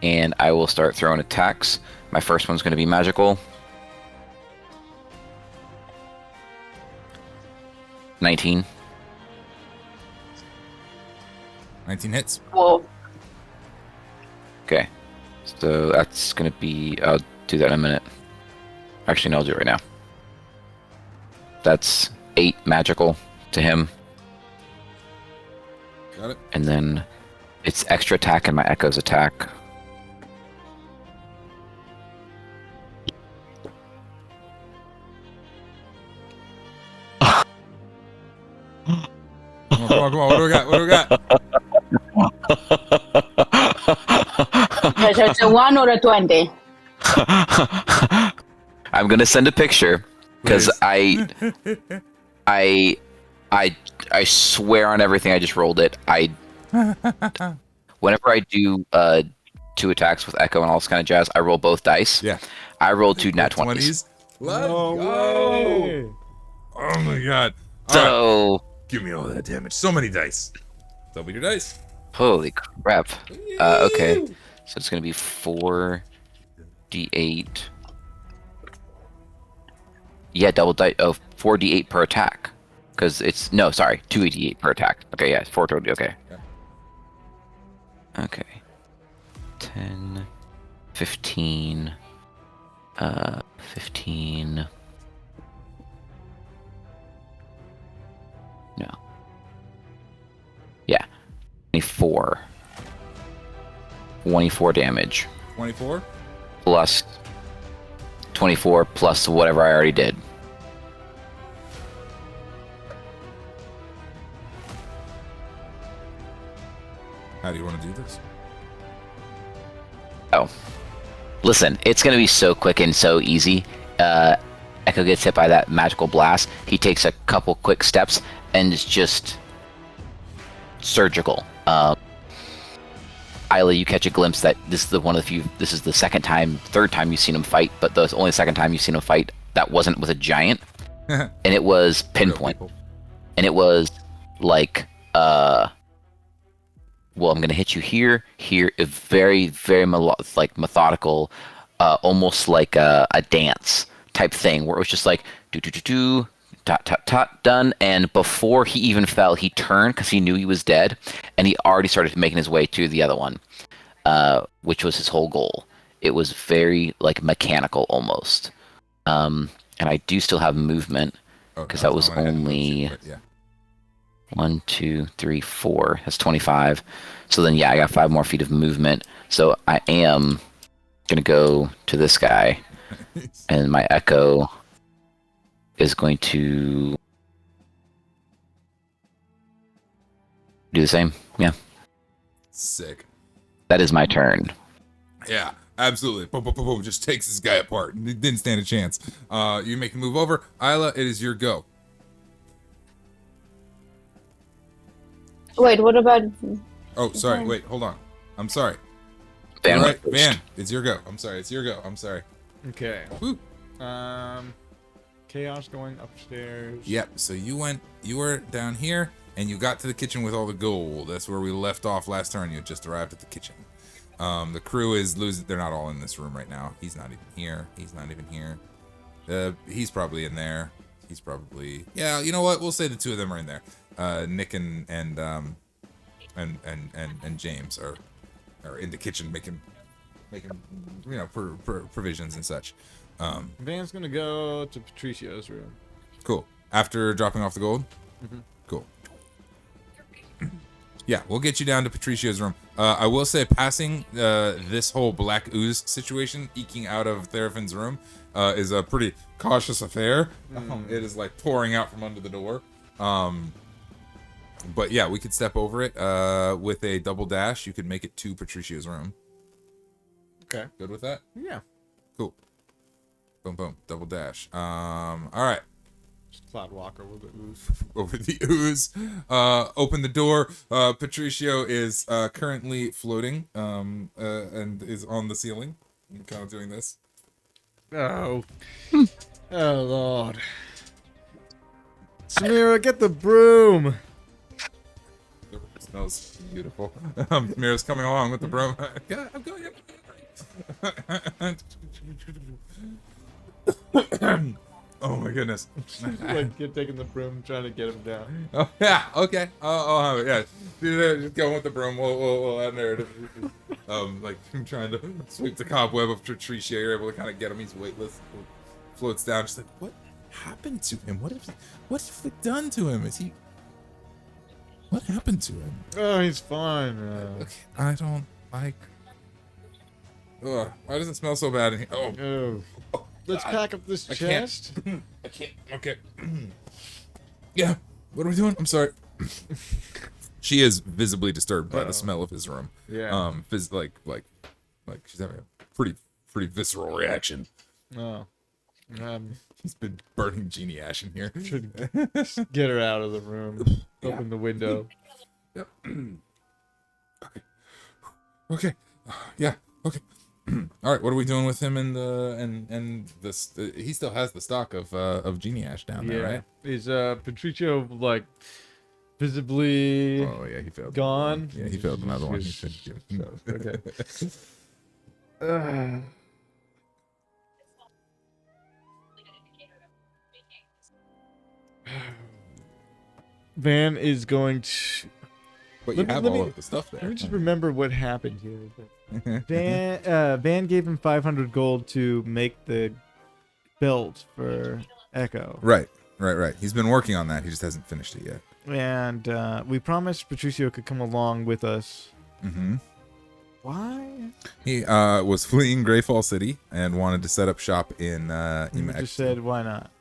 and I will start throwing attacks. My first one's gonna be magical. 19. 19 hits. Whoa. Okay. So that's gonna be. I'll do that in a minute. Actually, no, I'll do it right now. That's 8 magical to him. Got it. And then it's extra attack and my Echo's attack. Come on. What do we got? So it's a 1 or a 20. I'm gonna send a picture because I swear on everything I just rolled it. Whenever I do 2 attacks with Echo and all this kind of jazz, I roll both dice. Yeah. I rolled 2 nat 20s. Let's No go. way. Oh my god. All right. So Give me all that damage. So many dice. Double your dice. holy crap. Okay. So it's gonna be 4d8. Yeah, double die. Oh, 4d8 per attack. Because it's no, sorry, 2d8 per attack. Okay, yeah, it's 4 total. Okay. Okay. 10, 15, 15. No. Yeah. 24. 24 damage. 24. Plus 24 plus whatever I already did. How do you want to do this? Oh. Listen, it's going to be so quick and so easy. Echo gets hit by that magical blast. He takes a couple quick steps and it's just surgical. Isla, you catch a glimpse that this is this is the third time you've seen him fight, but the only second time you've seen him fight that wasn't with a giant. And it was pinpoint. And it was like, well, I'm going to hit you here, here, a very, very methodical, almost like a dance type thing where it was just like do do do do, dot dot dot, done. And before he even fell, he turned because he knew he was dead, and he already started making his way to the other one, which was his whole goal. It was very like mechanical almost. And I do still have movement because that was only. Yeah. 1, 2, 3, 4. That's 25. So then, yeah, I got 5 more feet of movement. So I am gonna go to this guy, and my echo is going to do the same. Yeah, Sick. that is my turn. Yeah, absolutely. Boom, boom, boom, boom. Just takes this guy apart. He didn't stand a chance. You make a move over. Isla, it is your go. Wait, what about? Oh, sorry. Wait, hold on. I'm sorry. Van, All right, Van, it's your go. I'm sorry. It's your go. I'm sorry. Okay. Woo. Chaos going upstairs. Yep. So you were down here, and you got to the kitchen with all the gold. That's where we left off last turn. You just arrived at the kitchen. The crew is losing. They're not all in this room right now. He's not even here. He's not even here. He's probably in there. He's probably. Yeah. You know what? We'll say the 2 of them are in there. Nick and James are in the kitchen making provisions and such. Van's gonna go to Patricio's room. Cool. After dropping off the gold. Mm-hmm. Cool. Yeah, we'll get you down to Patricio's room. I will say, passing this whole black ooze situation, eking out of Therafen's room, is a pretty cautious affair. It is like pouring out from under the door. But yeah, we could step over it with a double dash. You could make it to Patricio's room. Okay. Good with that? Yeah. Cool. Boom, boom. Double dash. All right. Just Cloud Walker with the ooze. Over the ooze. Open the door. Patricio is currently floating and is on the ceiling. I'm kind of doing this. Oh. Oh, Lord. Samira, get the broom. It smells beautiful. Mira's coming along with the broom. Yeah, I'm going. Oh my goodness. Like, you're taking the broom, trying to get him down. Oh yeah, okay. I'll have it. Yeah, just go with the broom. We'll add narrative. Like I'm trying to sweep the cobweb of Patricia. You're able to kind of get him. He's weightless. Floats down. Just like, what happened to him? What have we done to him? What happened to him? Oh, he's fine. I don't like. Ugh, why does it smell so bad in here? Oh. Oh. Let's pack up this chest. I can't. Okay. Yeah. What are we doing? I'm sorry. She is visibly disturbed by the smell of his room. Yeah. Like she's having a pretty visceral reaction. Oh. He's been burning Genie Ash in here. Should get her out of the room. Open the window. Yep. Okay. Yeah. Okay. All right. What are we doing with him and this? He still has the stock of Genie Ash down there, right? Is Patricio like visibly? Oh yeah, he failed. Gone. Yeah, he failed another one. Okay. Van is going to. But you have all of the stuff there. Let me just remember what happened here. Van gave him 500 gold to make the belt for Echo. Right. He's been working on that. He just hasn't finished it yet. And we promised Patricio could come along with us. Mm-hmm. Why? He was fleeing Greyfall City and wanted to set up shop in He just said, why not?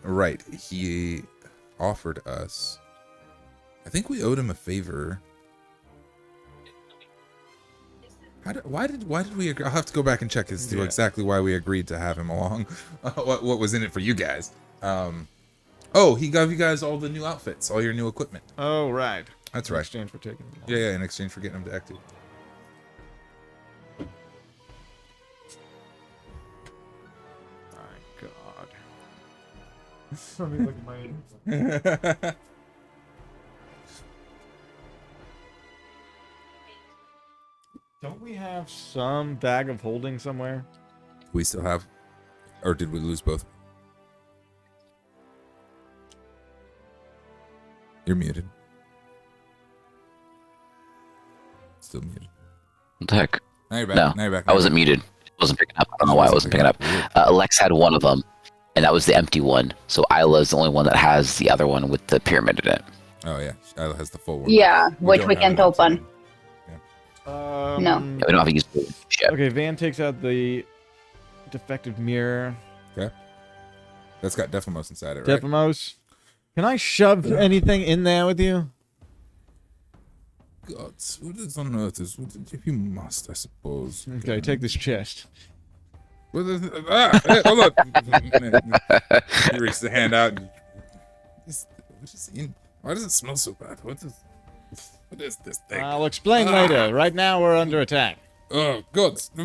Right. He offered us. I think we owed him a favor. Why did we agree? I'll have to go back and check as to exactly why we agreed to have him along. What was in it for you guys? He gave you guys all the new outfits, all your new equipment. Oh, right. That's In right. exchange for taking them. Yeah, in exchange for getting him to Act 2. My God. Let me look at my. Don't we have some bag of holding somewhere? We still have, or did we lose both? You're muted. Still muted. What the heck? Now you're back. No, Now you're back. I wasn't muted. It wasn't picking up. I don't know why I wasn't picking up. Lex had one of them, and that was the empty one. So Isla's the only one that has the other one with the pyramid in it. Oh yeah, Isla has the full one. Yeah, which don't we have can't it outside. open. No. Yeah, we don't have to use the ship. Okay, Van takes out the defective mirror. Okay. That's got Defamos inside it, right? Defamos. Can I shove anything in there with you? God, what is on earth is what if you must, I suppose. Okay, take this chest. What is hey, hold on. He reaches the hand out. What is in? Why does it smell so bad? What is this thing? I'll explain later. Right now we're under attack. Oh God! Just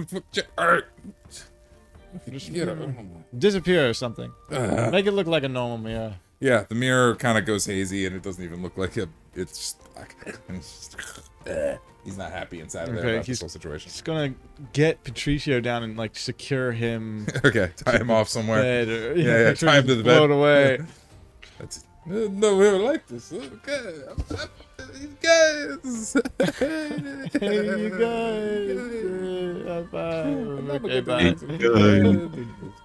disappear or something. Make it look like a normal mirror. Yeah, the mirror kind of goes hazy, and it doesn't even look like it. It's just like he's not happy inside of there about this whole situation. He's gonna get Patricio down and like secure him. Okay, tie him off somewhere. Or, Yeah, tie him to the bed. Float away. That's it. No, we ever like this. Okay, you guys. Hey, you guys. Okay, bye.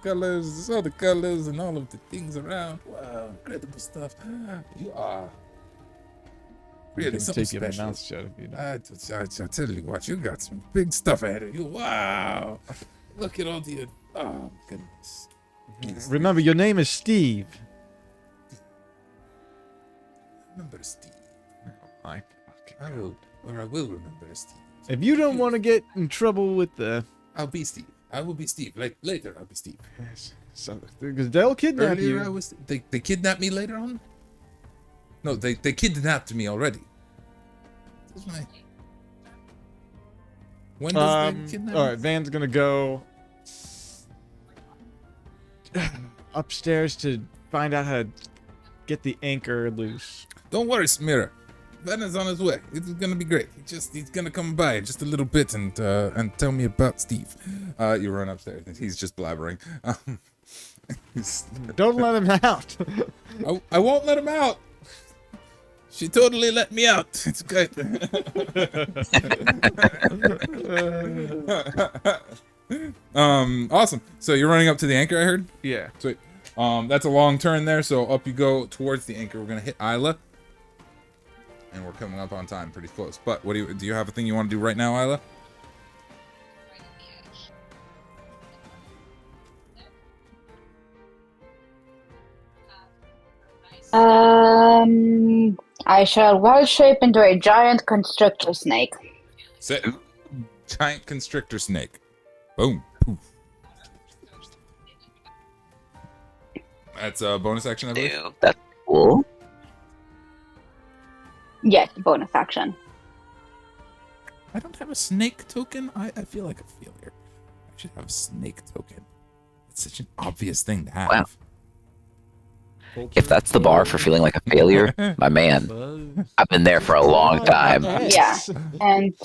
Colors, all the colors, and all of the things around. Wow, incredible stuff. You are really something Take your special. mouth shut if you don't. I tell you what, you got some big stuff ahead of you. Wow, look at all the. Oh goodness. Remember, your name is Steve. Remember Steve. I will remember Steve. If you don't want to get in trouble with the... I'll be Steve. I will be Steve. Like later, I'll be Steve. So, because they'll kidnap Earlier, you. I was. They kidnapped me later on. No, they kidnapped me already. This is my. When does they kidnap? All right, Van's gonna go upstairs to find out how to get the anchor loose. Don't worry, Smira. Van is on his way. It's gonna be great. He's gonna come by just a little bit and tell me about Steve. You run upstairs. He's just blabbering. Don't let him out. I won't let him out. She totally let me out. It's good. Awesome. So you're running up to the anchor, I heard? Yeah. Sweet. That's a long turn there, so up you go towards the anchor. We're gonna hit Isla. And we're coming up on time, pretty close. But what do you have a thing you want to do right now, Isla? I shall wild shape into a giant constrictor snake. Giant constrictor snake. Boom. Poof. That's a bonus action, I believe. Ew, that's cool. Yes, bonus action. I don't have a snake token. I feel like a failure. I should have a snake token. It's such an obvious thing to have. Wow. If that's the bar for feeling like a failure, my man, I've been there for a long time. Yeah, and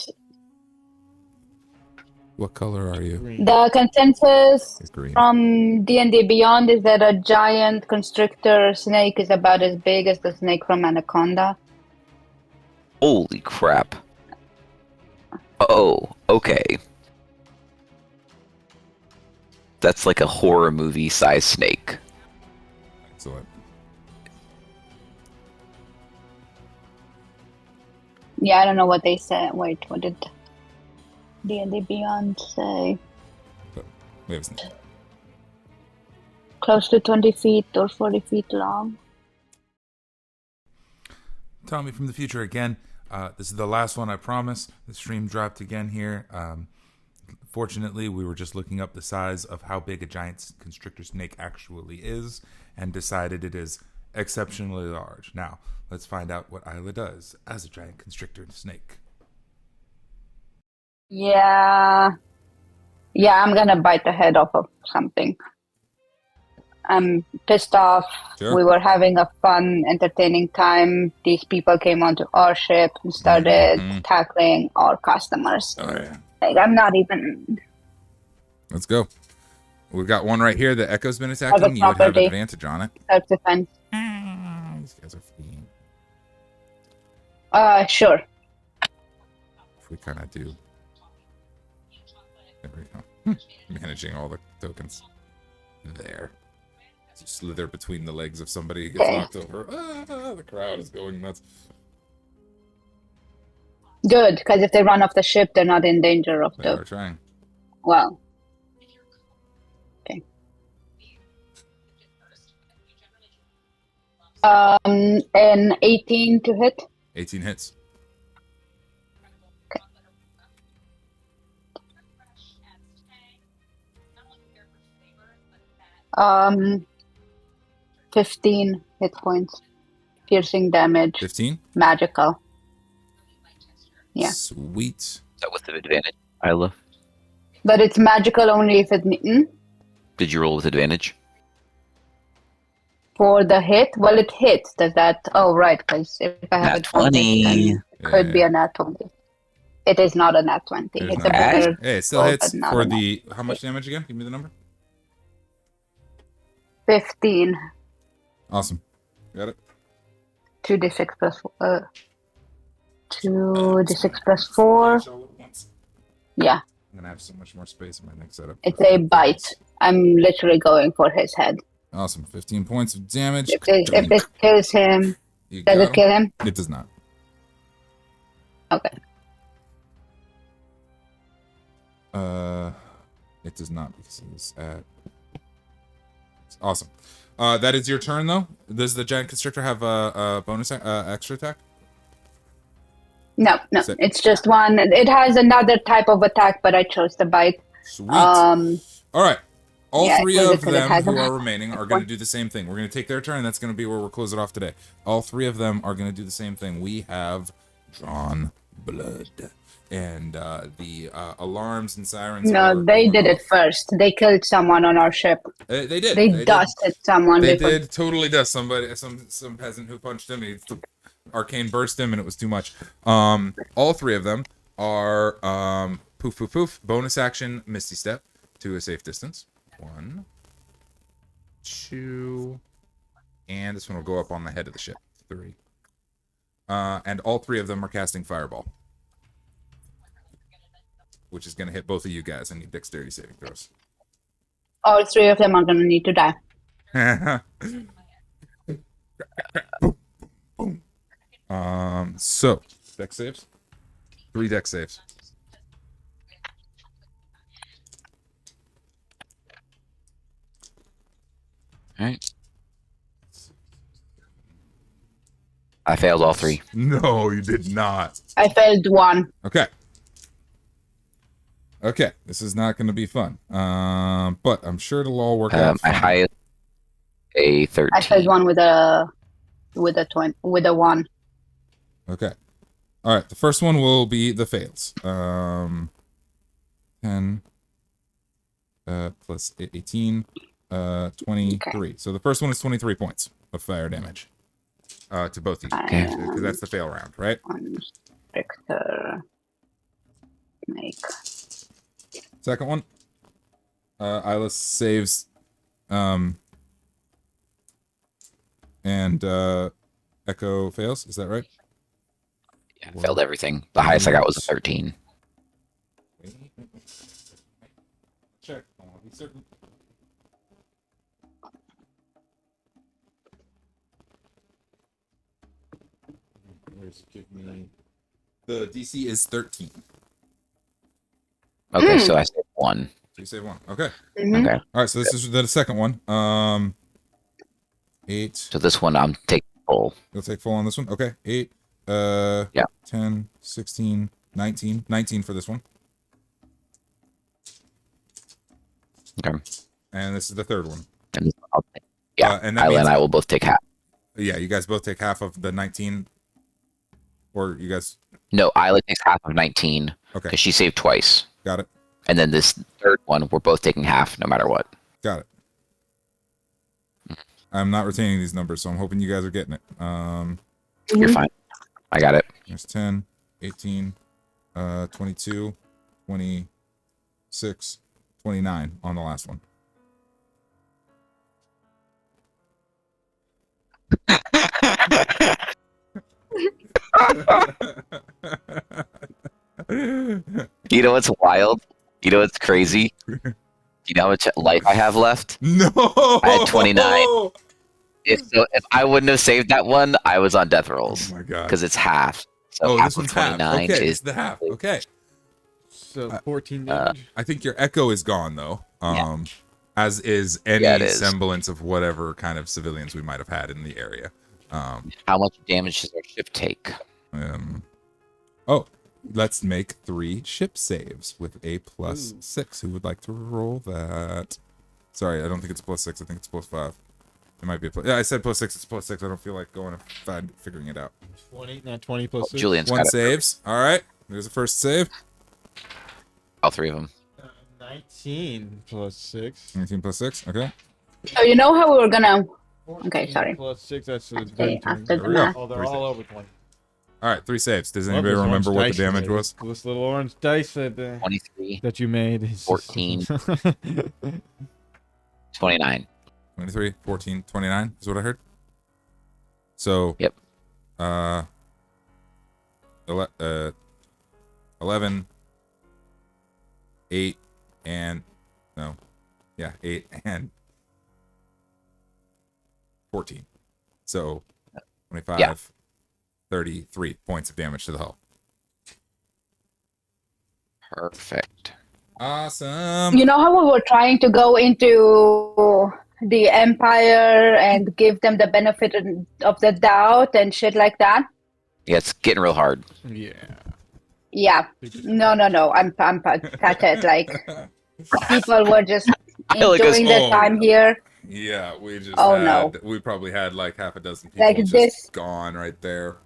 What color are you? the consensus It's green. from D&D Beyond is that a giant constrictor snake is about as big as the snake from Anaconda. Holy crap. Oh, okay. That's like a horror movie size snake. Excellent. Yeah, I don't know what they said. Wait, what did D&D Beyond say? But we have a snake. Close to 20 feet or 40 feet long. Tommy from the future again. This is the last one, I promise. The stream dropped again here. Fortunately, we were just looking up the size of how big a giant constrictor snake actually is and decided it is exceptionally large. Now, let's find out what Isla does as a giant constrictor snake. Yeah. Yeah, I'm gonna bite the head off of something. I'm pissed off. Sure. We were having a fun, entertaining time. These people came onto our ship and started tackling our customers. Oh, yeah. Like, I'm not even. Let's go. We've got one right here that Echo's been Private attacking. You would have property. advantage on it. Self-defense. These guys are fleeing. Sure. If we kind of do. There we go. Managing all the tokens. There. Just slither between the legs of somebody who gets knocked over. The crowd is going nuts. Good, because if they run off the ship, they're not in danger of They are the. trying. Well. Okay. An 18 to hit. 18 hits. 15 hit points. Piercing damage. 15? Magical. Yeah. Sweet. Is that with the advantage, Isla? But it's magical only if it... Did you roll with advantage? For the hit? Well, it hits. Does that... Oh, right, because if I have Nat advantage, 20. then it could be a nat 20. It is not a nat 20. It is It's not. a better... Hey, it still roll, hits but not for a nat. the... How much damage again? Give me the number. 15. Awesome. Got it. 2d6 plus... 2d6 plus 4. Yeah. I'm going to have so much more space in my next setup. It's a bite. I'm literally going for his head. Awesome. 15 points of damage. If this kills him... You Does got it kill him? It does not. Okay. It does not because it's at... Awesome. That is your turn, though. Does the giant constrictor have a bonus extra attack? No. It's just one. It has another type of attack, but I chose the bite. Sweet. All right. All Yeah, three so of because it them has who an are remaining are going to do the same thing. We're going to take their turn, and that's going to be where we'll close it off today. All three of them are going to do the same thing. We have drawn blood. And the alarms and sirens. No, they did it first. They killed someone on our ship. They did. They dusted someone. They before. did totally dust somebody. Some peasant who punched him. He arcane burst him, and it was too much. All three of them are poof poof poof. Bonus action, Misty Step to a safe distance. 1, 2, and this one will go up on the head of the ship. 3. And all three of them are casting Fireball, which is going to hit both of you guys. I need dexterity saving throws. All three of them are going to need to die. So dex saves. 3 dex saves. All right. I failed all 3. No, you did not. I failed one. Okay. This is not going to be fun. But I'm sure it'll all work out. My fine. highest a 13. I failed one with a 1. Okay. All right. The first one will be the fails. 10 plus 18, 23. Okay. So the first one is 23 points of fire damage to both of you. Okay. Because that's the fail round, right? Victor. Make. Second one. Isla saves. And Echo fails. Is that right? Yeah, I failed everything. The highest I got was a 13. Check. I want to be certain. The DC is 13. Okay, so I saved 1. So you save 1. Okay. Mm-hmm. Okay. All right. So this is the second one. 8. So this one I'm taking full. You'll take full on this one. Okay. 8. Yeah. 10, 16, 19. 19 for this one. Okay. And this is the third one. And this one I'll take. Yeah. And that Isla means, and I will both take half. yeah, you guys both take half of the 19. Or you guys. No, Isla takes half of 19 Okay. because she saved twice. Got it. And then this third one, we're both taking half no matter what. Got it. I'm not retaining these numbers, so I'm hoping you guys are getting it. You're fine. I got it. There's 10, 18, 22, 26, 29 on the last one. You know what's wild? You know what's crazy? You know how much life I have left? No! I had 29. If I wouldn't have saved that one, I was on death Oh rolls. my god. Because it's half. So Oh, half this of one's half. 29 Okay, is it's the half. Okay. So 14 damage. I think your echo is gone though. As is any Yeah, it is. semblance of whatever kind of civilians we might have had in the area. How much damage does our ship take? Oh, let's make 3 ship saves with a +6. Who would like to roll that? Sorry, I don't think it's +6. I think it's +5. It might be a plus. Yeah, I said +6. It's +6. I don't feel like going and figuring it out. 20, not 20 plus 6. Julian's 1 got it. saves. All right. There's the first save. All 3 of them. 19 plus 6. 19 plus 6. Okay. So you know how we were gonna... Okay, sorry. Plus 6, that's Okay, after There the we go. math. Oh, they're all over 20. All right. 3 saves. Does Love anybody this remember orange what the dice damage today. was? This little orange dice that, 23, that you made. It's just- 14. 29. 23, 14, 29 is what I heard. So, Yep. 11, 8, and no, yeah, 8 and 14. So, 25, Yeah. 33 points of damage to the hull. Perfect. Awesome. You know how we were trying to go into the Empire and give them the benefit of the doubt and shit like that? Yeah, it's getting real hard. Yeah. Yeah. No. I'm pathetic. Like, people were just Like enjoying us their all. time here. Yeah, we just Oh, had, no. we probably had like half a dozen people Like just this. gone right there.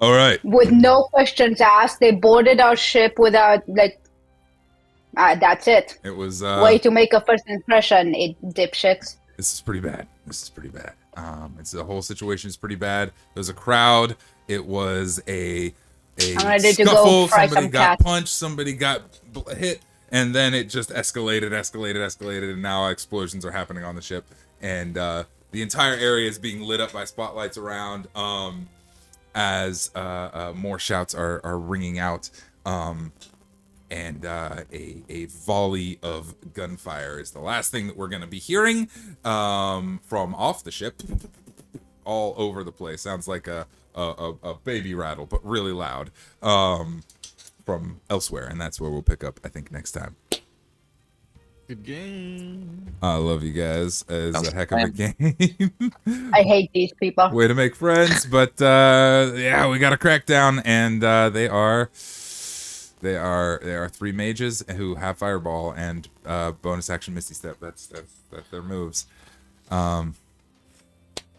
All right. With no questions asked, they boarded our ship without, like, that's it. It was Way to make a first impression, it dipshits. this is pretty bad. This is pretty bad. It's the whole situation is pretty bad. There was a crowd. It was a I'm ready to go scuffle. fry Somebody some got cats. punched. Somebody got hit, and then it just escalated, and now explosions are happening on the ship, and the entire area is being lit up by spotlights around. As more shouts are ringing out, and a volley of gunfire is the last thing that we're going to be hearing from off the ship, all over the place. Sounds like a baby rattle, but really loud, from elsewhere, and that's where we'll pick up, I think, next time. Good game. I love you guys. It's Sounds a heck of a fun. game. I hate these people. Way to make friends, but yeah, we got a crackdown, and they are 3 mages who have fireball and bonus action misty step. That's their moves.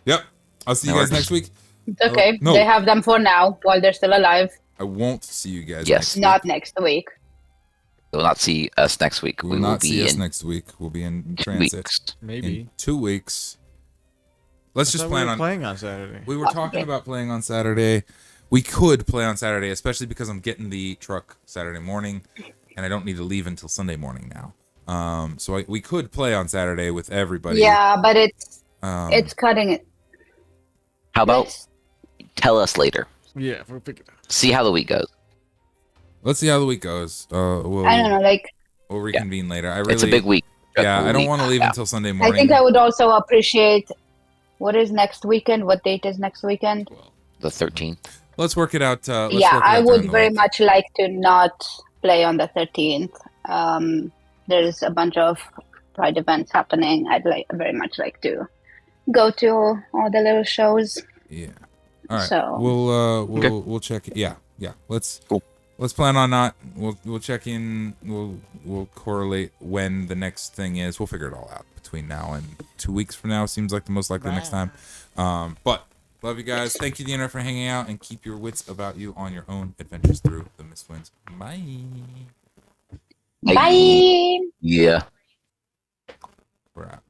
Yep. I'll see you guys next week. It's okay. no. They have them for now while they're still alive. I won't see you guys. Yes. next Not week. next week. You will not see us next week. We We will will not see be us in next week. We'll be in 2 transit weeks. Maybe. in 2 weeks. Let's I just thought plan we were on. playing on Saturday. We were talking about playing on Saturday. We could play on Saturday, especially because I'm getting the truck Saturday morning, and I don't need to leave until Sunday morning now. So we could play on Saturday with everybody. Yeah, but it's cutting it. How about Let's- tell us later? Yeah, we'll pick it up. See how the week goes. Let's see how the week goes. We'll I don't know, like, we'll reconvene later. I really, It's a big week. Yeah, I don't Week. want to leave Yeah. until Sunday I morning. think I would also appreciate what is next weekend? What date is next weekend? The 13th. Let's work it out. Yeah, I would very much like to not play on the 13th. There's a bunch of Pride events happening. I'd very much like to go to all the little shows. Yeah. All right. So- We'll check it. Yeah. Let's Cool. Let's plan on not. We'll check in. We'll correlate when the next thing is. We'll figure it all out between now and 2 weeks from now. Seems like the most likely next time. But love you guys. Thank you, Deanna, for hanging out, and keep your wits about you on your own adventures through the Mistwinds. Bye. Bye. Yeah. We're out.